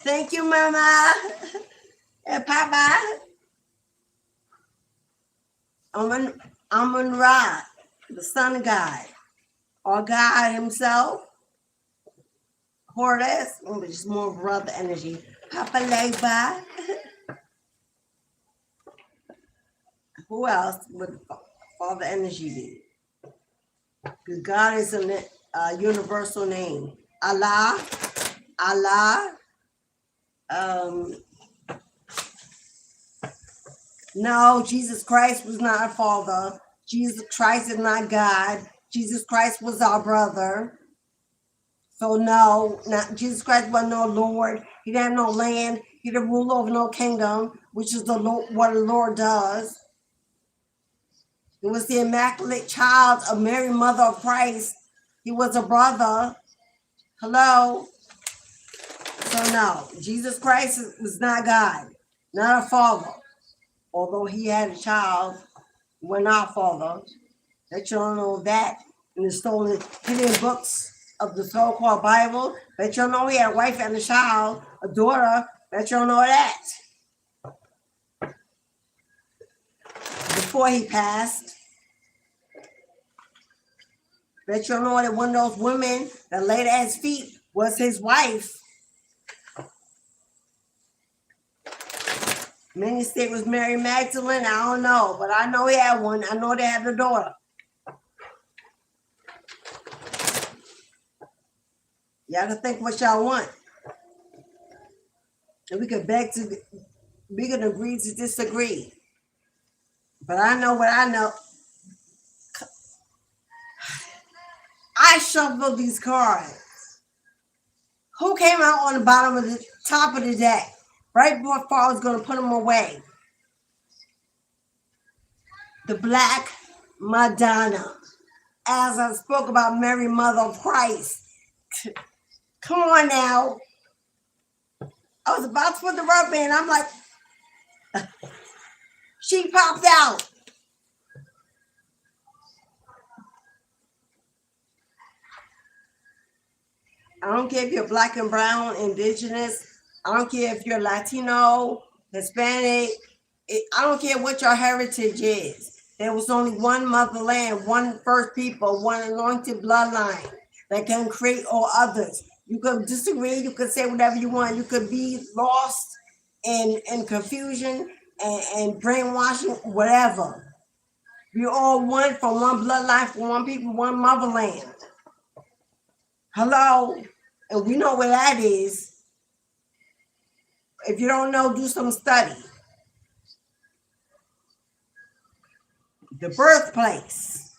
Thank you, Mama and Papa. Amun Ra, the sun god, or God himself. Horus, which is more brother energy. Papa Leba. Who else would father energy be? Because God is a universal name. Allah. No, Jesus Christ was not a father. Jesus Christ is not God. Jesus Christ was our brother. So no, not Jesus Christ wasn't no Lord. He didn't have no land. He didn't rule over no kingdom, which is what the Lord does. He was the immaculate child of Mary, mother of Christ. He was a brother. Hello? So no, Jesus Christ was not God, not a father. Although he had a child, we're not fathers. Bet you don't know that in the stolen hidden books of the so-called Bible. Bet you don't know he had a wife and a child, a daughter. Bet you don't know that. Before he passed. Bet you don't know that one of those women that laid at his feet was his wife. Many say it was Mary Magdalene. I don't know, but I know he had one. I know they had a daughter. Y'all can think what y'all want. And we can agree to disagree. But I know what I know. I shuffled these cards. Who came out on the bottom of the top of the deck? Right before I was going to put them away. The Black Madonna. As I spoke about Mary, Mother of Christ. Come on now. I was about to put the rubber in. I'm like, she popped out. I don't care if you're black and brown, indigenous, I don't care if you're Latino, Hispanic. I don't care what your heritage is. There was only one motherland, one first people, one anointed bloodline that can create all others. You could disagree. You could say whatever you want. You could be lost in confusion and brainwashing, whatever. We're all one from one bloodline, from one people, one motherland. Hello? And we know where that is. If you don't know, do some study. The birthplace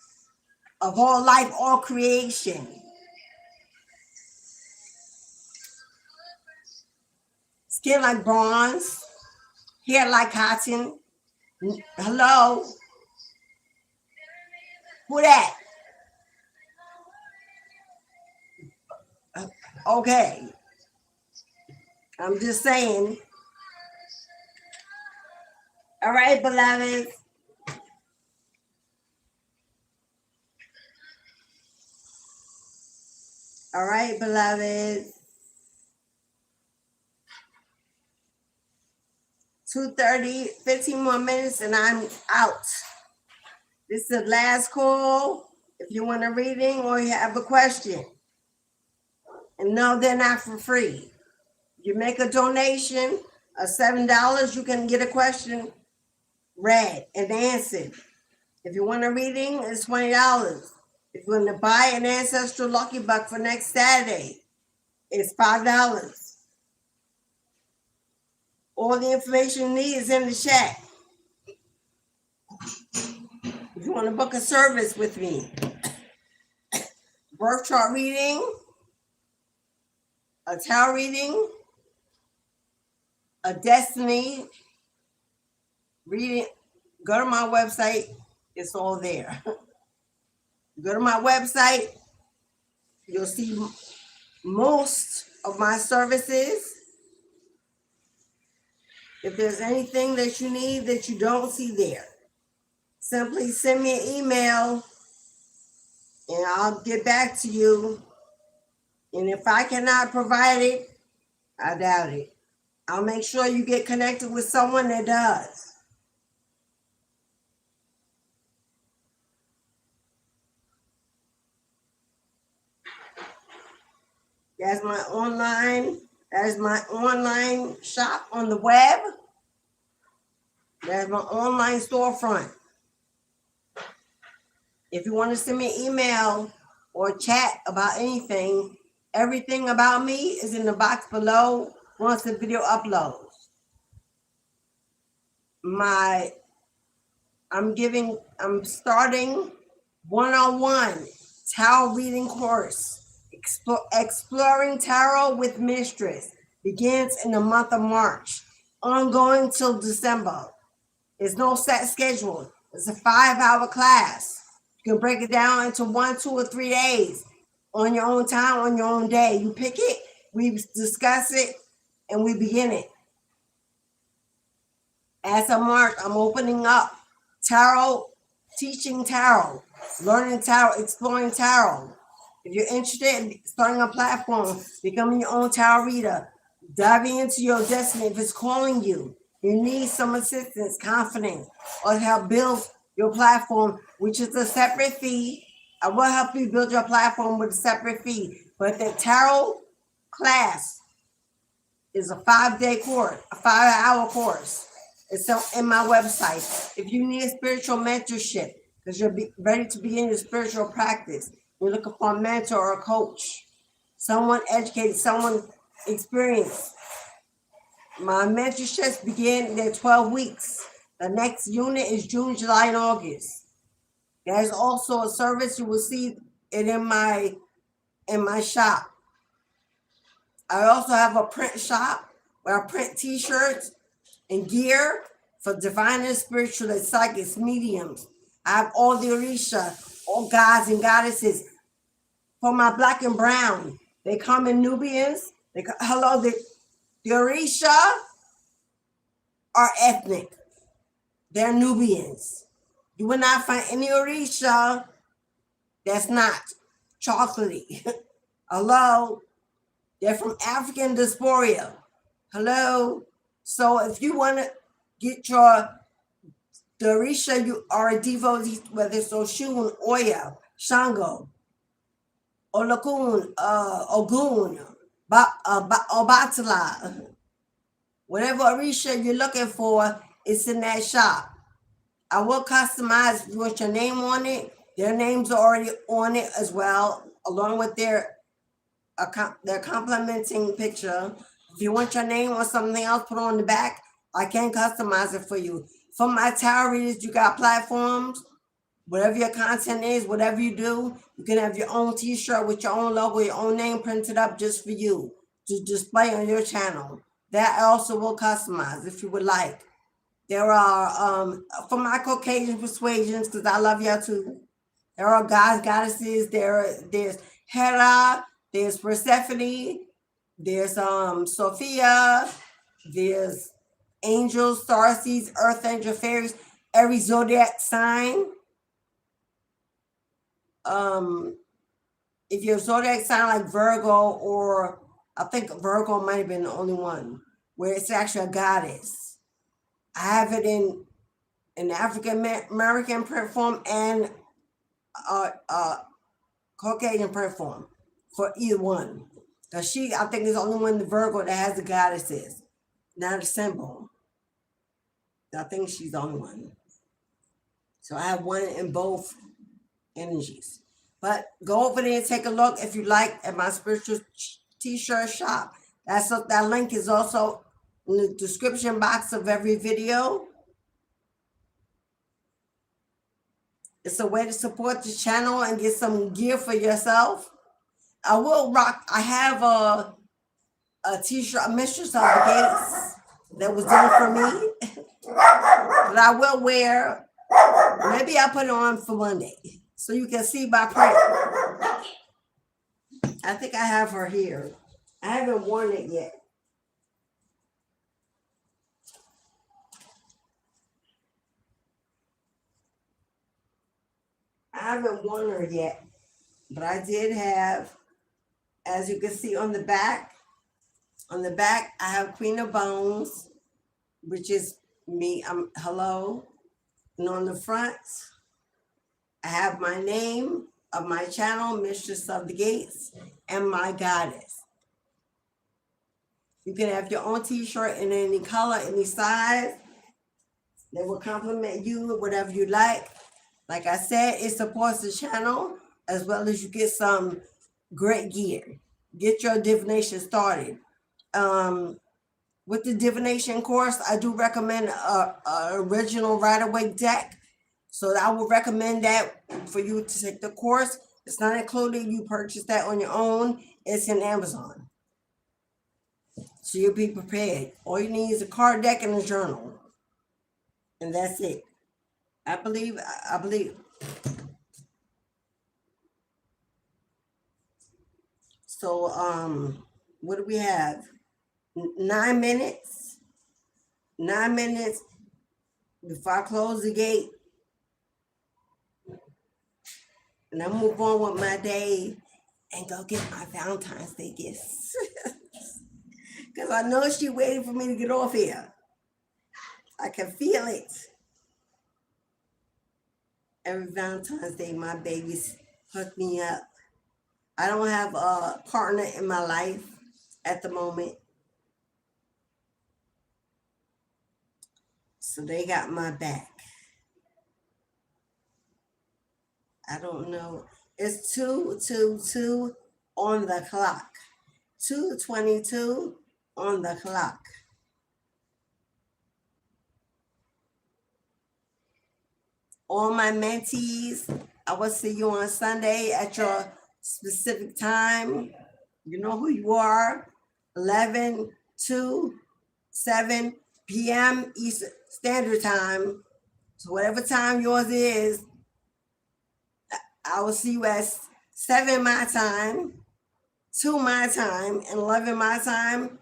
of all life, all creation. Skin like bronze, hair like cotton. Hello? Who that? Okay. I'm just saying. All right, beloveds. All right, beloveds. 2:30, 15 more minutes, and I'm out. This is the last call. If you want a reading or you have a question. And no, they're not for free. You make a donation of $7, you can get a question read and answered. If you want a reading, it's $20. If you want to buy an Ancestral Lucky Buck for next Saturday, it's $5. All the information you need is in the chat. If you want to book a service with me, birth chart reading, a tarot reading, a destiny reading, go to my website. It's all there. Go to my website. You'll see most of my services. If there's anything that you need that you don't see there, simply send me an email and I'll get back to you. And if I cannot provide it, I doubt it. I'll make sure you get connected with someone that does. That's my online shop on the web. That's my online storefront. If you want to send me an email or chat about anything, everything about me is in the box below once the video uploads. I'm starting one-on-one tarot reading course. Exploring Tarot with Mistress begins in the month of March, ongoing till December. There's no set schedule. It's a 5-hour class. You can break it down into 1, 2, or 3 days on your own time, on your own day. You pick it, we discuss it, and we begin it. As of March, I'm opening up tarot, teaching tarot, learning tarot, exploring tarot. If you're interested in starting a platform, becoming your own tarot reader, diving into your destiny, if it's calling you, you need some assistance, confidence, or to help build your platform, which is a separate fee. I will help you build your platform with a separate fee. But the tarot class is a 5-day course, a 5-hour course. It's in my website. If you need a spiritual mentorship, because you're ready to begin your spiritual practice, you're looking for a mentor or a coach, someone educated, someone experienced. My mentorships begin, they're 12 weeks. The next unit is June, July, and August. There's also a service, you will see it in my shop. I also have a print shop where I print t-shirts and gear for divine and spiritual and psychics, mediums. I have all the Orisha, all gods and goddesses. For my black and brown, they come in Nubians. The Orisha are ethnic. They're Nubians. You will not find any Orisha that's not chocolatey. Hello? They're from African diaspora. Hello. So if you want to get your the Orisha you are a devotee, whether it's Oshun, Oya, Shango, Olakun, Ogun, Obatala, whatever Orisha you're looking for, it's in that shop. I will customize with your name on it. Their names are already on it as well, along with their complementing picture. If you want your name or something else put on the back, I can customize it for you. For my tarot readers, you got platforms. Whatever your content is, whatever you do, you can have your own t-shirt with your own logo, your own name printed up just for you to display on your channel. That I also will customize if you would like. There are, for my Caucasian persuasions, because I love y'all too. There are gods, goddesses. There's Hera, there's Persephone, there's Sophia, there's angels, starseeds, earth angel, fairies, every zodiac sign. If your zodiac sign like Virgo, or I think Virgo might have been the only one where it's actually a goddess. I have it in African American print form and Caucasian print form for either one. Because I think, is the only one, the Virgo, that has the goddesses, not a symbol. I think she's the only one. So I have one in both energies. But go over there and take a look if you like at my spiritual t-shirt shop. That link is also in the description box of every video. It's a way to support the channel and get some gear for yourself. I have a t-shirt, a Mistress of the Gates, that was done for me. But I will wear, maybe I'll put it on for Monday so you can see my print. I think I have her here. I haven't worn it yet. I haven't worn her yet, but I did have, as you can see on the back, I have Queen of Bones, which is me. Hello. And on the front, I have my name of my channel, Mistress of the Gates, and my goddess. You can have your own t-shirt in any color, any size. They will compliment you with whatever you like. Like I said, it supports the channel, as well as you get some great gear. Get your divination started. With the divination course, I do recommend a original Rider-Waite deck. So I would recommend that for you to take the course. It's not included. You purchase that on your own. It's in Amazon. So you'll be prepared. All you need is a card deck and a journal. And that's it. I believe. So what do we have? 9 minutes. 9 minutes before I close the gate. And I move on with my day and go get my Valentine's Day gifts. Because I know she's waiting for me to get off here. I can feel it. Every Valentine's Day, my babies hook me up. I don't have a partner in my life at the moment. So they got my back. I don't know. It's 2:22 on the clock. 2:22 on the clock. All my mentees, I will see you on Sunday at your specific time. You know who you are. 11 to 7 p.m. Eastern Standard Time. So whatever time yours is, I will see you at 7 my time, 2 my time, and 11 my time.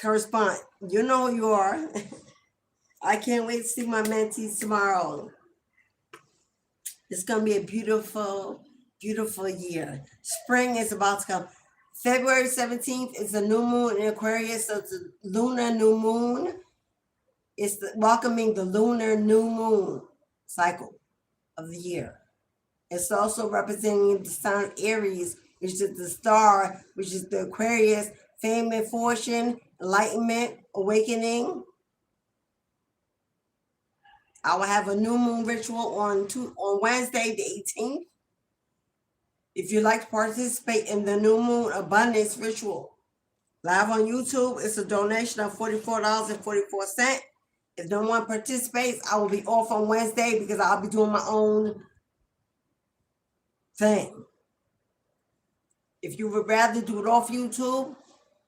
Correspond. You know who you are. I can't wait to see my mentees tomorrow. It's going to be a beautiful, beautiful year. Spring is about to come. February 17th is a new moon in Aquarius, so it's a lunar new moon. It's welcoming the lunar new moon cycle of the year. It's also representing the sign of Aries, which is the star, which is the Aquarius, fame and fortune, enlightenment, awakening. I will have a new moon ritual on Wednesday, the 18th. If you'd like to participate in the new moon abundance ritual, live on YouTube, it's a donation of $44.44. If no one participates, I will be off on Wednesday because I'll be doing my own thing. If you would rather do it off YouTube,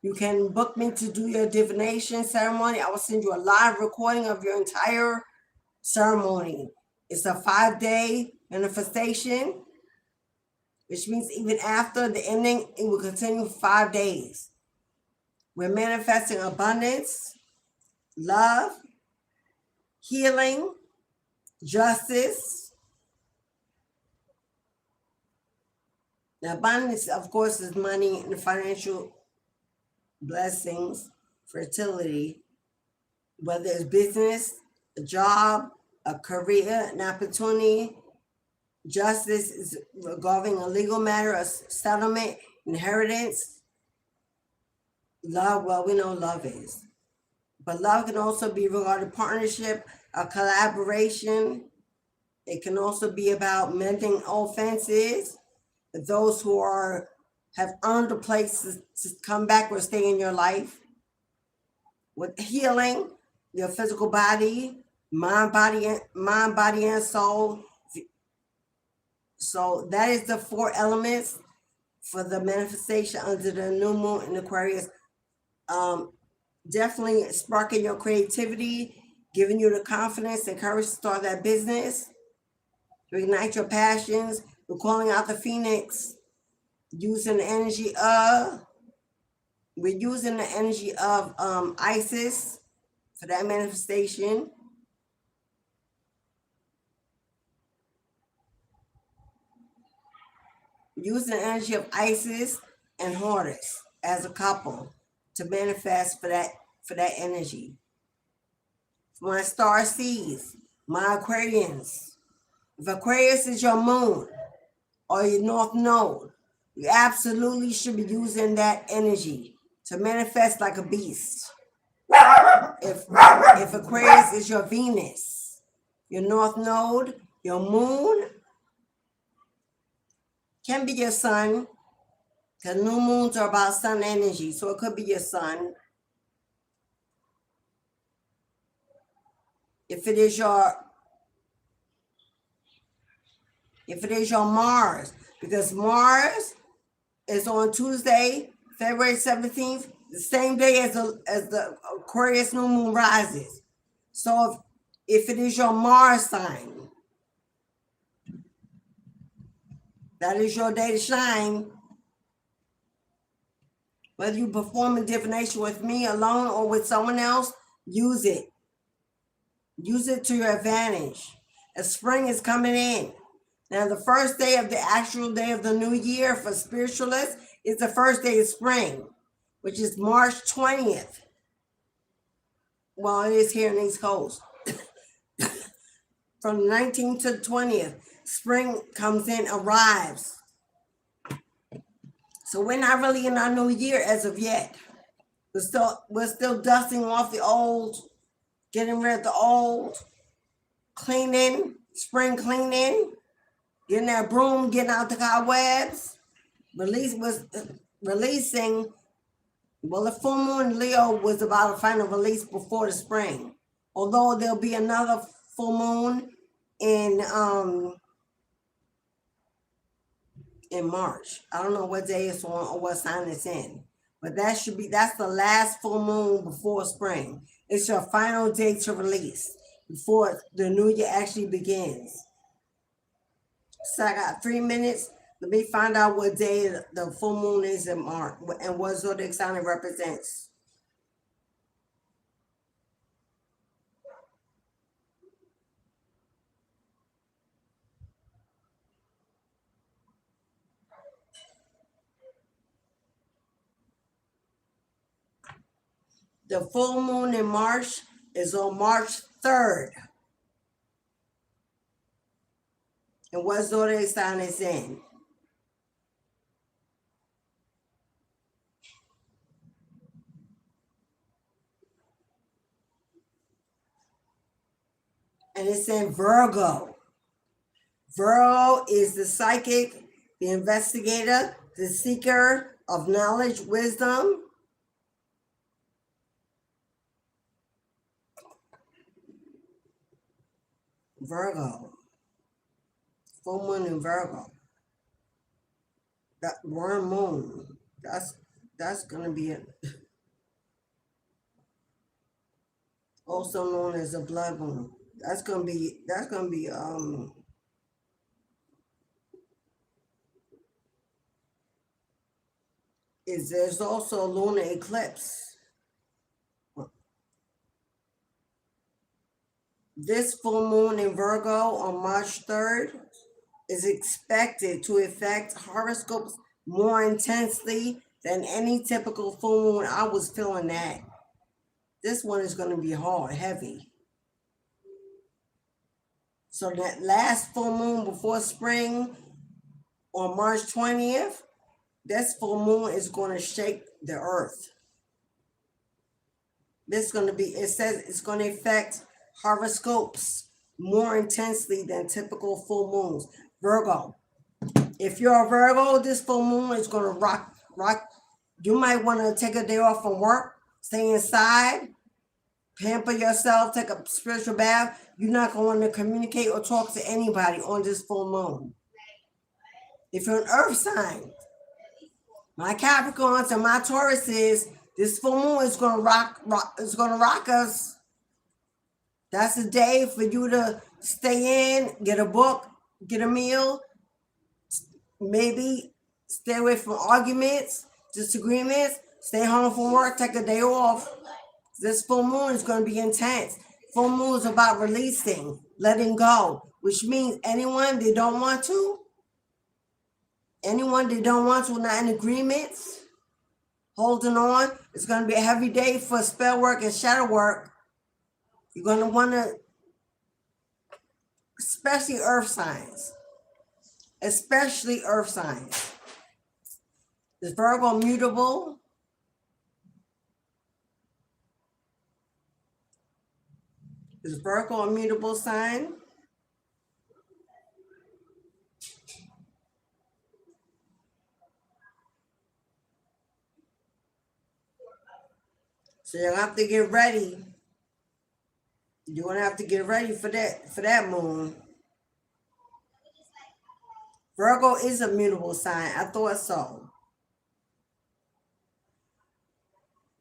you can book me to do your divination ceremony. I will send you a live recording of your entire ceremony. It's a 5-day manifestation, which means even after the ending, it will continue 5 days. We're manifesting abundance, love, healing, justice. The abundance, of course, is money and financial blessings, fertility, whether it's business, a job, a career, an opportunity. Justice is regarding a legal matter, a settlement, inheritance. Love, well, we know love is. But love can also be regarding partnership, a collaboration. It can also be about mending offenses. Those who have earned a place to come back or stay in your life. With healing, your physical body, mind, body, and soul. So that is the 4 elements for the manifestation under the new moon in Aquarius. Definitely sparking your creativity, giving you the confidence and courage to start that business, to ignite your passions. We're calling out the phoenix, using the energy of, Isis for that manifestation. Using the energy of Isis and Horus as a couple to manifest for that energy. For my star seeds, my Aquarians. If Aquarius is your moon or your north node, you absolutely should be using that energy to manifest like a beast. If Aquarius is your Venus, your north node, your moon can be your sun, because new moons are about sun energy, so it could be your sun. If it is your Mars, because Mars is on Tuesday, February 17th, the same day as the Aquarius new moon rises. So if it is your Mars sign, that is your day to shine. Whether you perform a divination with me alone or with someone else, use it. Use it to your advantage. As spring is coming in. Now, the first day of the actual day of the new year for spiritualists is the first day of spring, which is March 20th. Well, it is here in the East Coast. From the 19th to the 20th, spring comes in, arrives. So we're not really in our new year as of yet. We're still dusting off the old, getting rid of the old, cleaning, spring cleaning, getting that broom, getting out the cobwebs. Releasing. Well, the full moon Leo was about a final release before the spring. Although there'll be another full moon in March. I don't know what day it's on or what sign it's in. But that's the last full moon before spring. It's your final day to release before the new year actually begins. So I got 3 minutes. Let me find out what day the full moon is in March and what zodiac sign it represents. The full moon in March is on March 3rd. And what zodiac sign is in? And it's in Virgo. Virgo is the psychic, the investigator, the seeker of knowledge, wisdom. Virgo. Full moon in Virgo. That worm moon. That's gonna be it. Also known as a blood moon. That's gonna be there's also a lunar eclipse. This full moon in Virgo on March 3rd is expected to affect horoscopes more intensely than any typical full moon. I was feeling that. This one is going to be hard, heavy. So that last full moon before spring on March 20th, this full moon is going to shake the earth. This is going to be, it says it's going to affect horoscopes more intensely than typical full moons. Virgo. If you're a Virgo, this full moon is going to rock. You might want to take a day off from work, stay inside, pamper yourself, take a spiritual bath. You're not going to communicate or talk to anybody on this full moon. If you're an earth sign, my Capricorns and my Tauruses, this full moon is going to rock us. That's a day for you to stay in, get a book, get a meal, maybe stay away from arguments, disagreements, stay home from work, take a day off. This full moon is going to be intense. Full moon is about releasing, letting go, which means anyone they don't want to, not in agreements, holding on. It's going to be a heavy day for spell work and shadow work. You're going to want to, especially earth signs. Is Virgo mutable? Is Virgo a mutable sign? So you'll have to get ready. You're going to have to get ready for that moon. Virgo is a mutable sign. I thought so.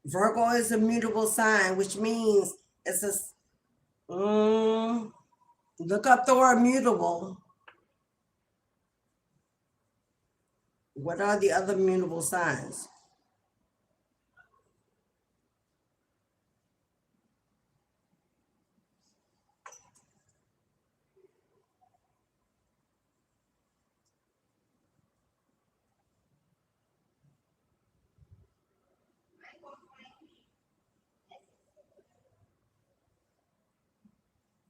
Virgo is a mutable sign, which means it's a look up the word mutable. What are the other mutable signs?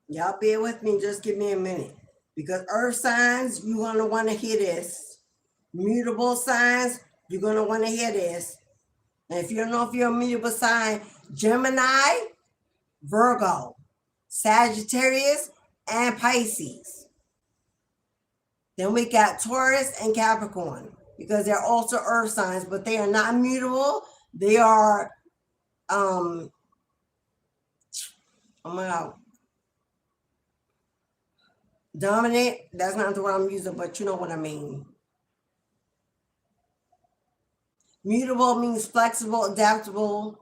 Y'all bear with me, just give me a minute. Because earth signs, you're going to want to hear this. Mutable signs, you're going to want to hear this. And if you don't know if you're a mutable sign, Gemini, Virgo, Sagittarius, and Pisces. Then we got Taurus and Capricorn, because they're also earth signs, but they are not mutable. They are, oh my God. Dominant, that's not the word I'm using, but you know what I mean. Mutable means flexible, adaptable,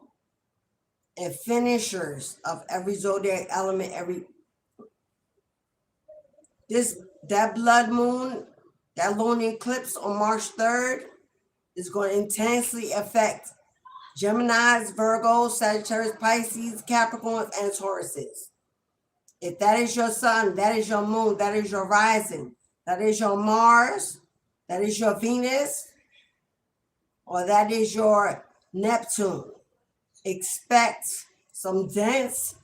and finishers of every zodiac element. That blood moon, that lunar eclipse on March 3rd is going to intensely affect Geminis, Virgos, Sagittarius, Pisces, Capricorns, and Tauruses. If that is your sun, that is your moon, that is your rising, that is your Mars, that is your Venus, or that is your Neptune. expect some dense,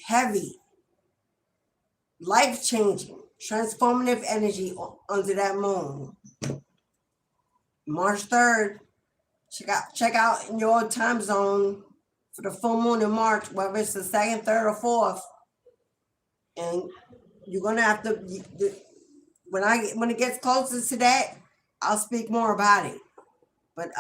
heavy, life-changing, transformative energy under that moon. March 3rd, check out in your time zone for the full moon in March, whether it's the 2nd, 3rd, or 4th. And you're gonna have to, when it gets closer to that, I'll speak more about it. But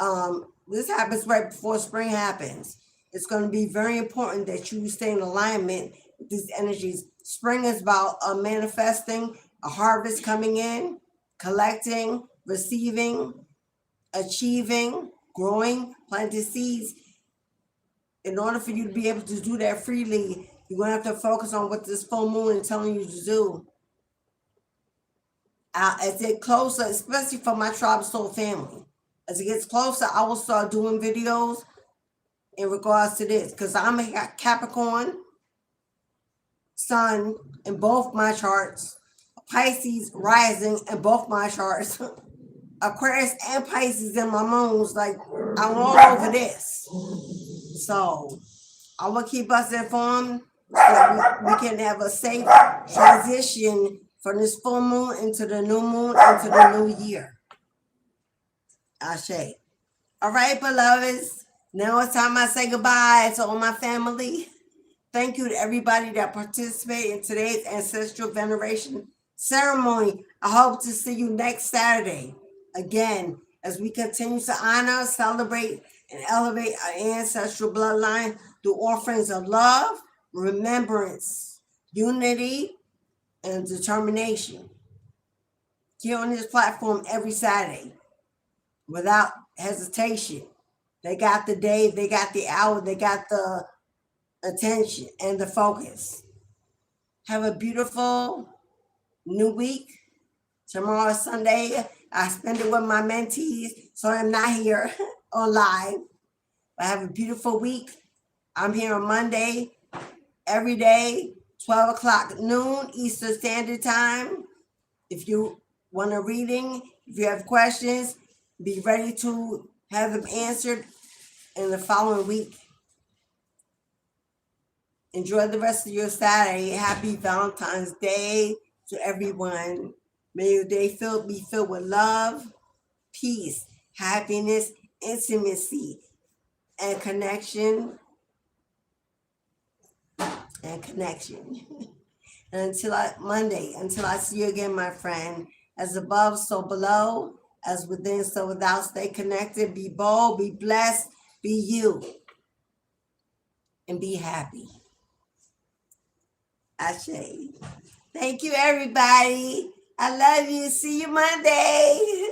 this happens right before spring happens. It's going to be very important that you stay in alignment with these energies. Spring is about manifesting, a harvest coming in, collecting, receiving, achieving, growing, planting seeds. In order for you to be able to do that freely, you're going to have to focus on what this full moon is telling you to do. As it closer, especially for my tribe soul family, as it gets closer, I will start doing videos in regards to this, because I'm a Capricorn sun in both my charts, Pisces rising in both my charts, Aquarius and Pisces in my moons. Like, I'm all over this. So I will keep us informed so we can have a safe transition from this full moon into the new moon, into the new year. Ashe. All right, beloveds. Now it's time I say goodbye to all my family. Thank you to everybody that participated in today's Ancestral Veneration ceremony. I hope to see you next Saturday. Again, as we continue to honor, celebrate, and elevate our ancestral bloodline through offerings of love, remembrance, unity, and determination. Here on this platform every Saturday, without hesitation. They got the day, they got the hour, they got the attention and the focus. Have a beautiful new week. Tomorrow, Sunday, I spend it with my mentees, so I'm not here on live. But have a beautiful week. I'm here on Monday, every day, 12 o'clock noon, Eastern Standard Time. If you want a reading, if you have questions, be ready to have them answered in the following week. Enjoy the rest of your Saturday. Happy Valentine's Day to everyone. May your day be filled with love, peace, happiness, intimacy, and connection. And until Monday, until I see you again, my friend, as above, so below, as within, so without. Stay connected, be bold, be blessed, be you, and be happy. Ashe. Thank you, everybody. I love you. See you Monday.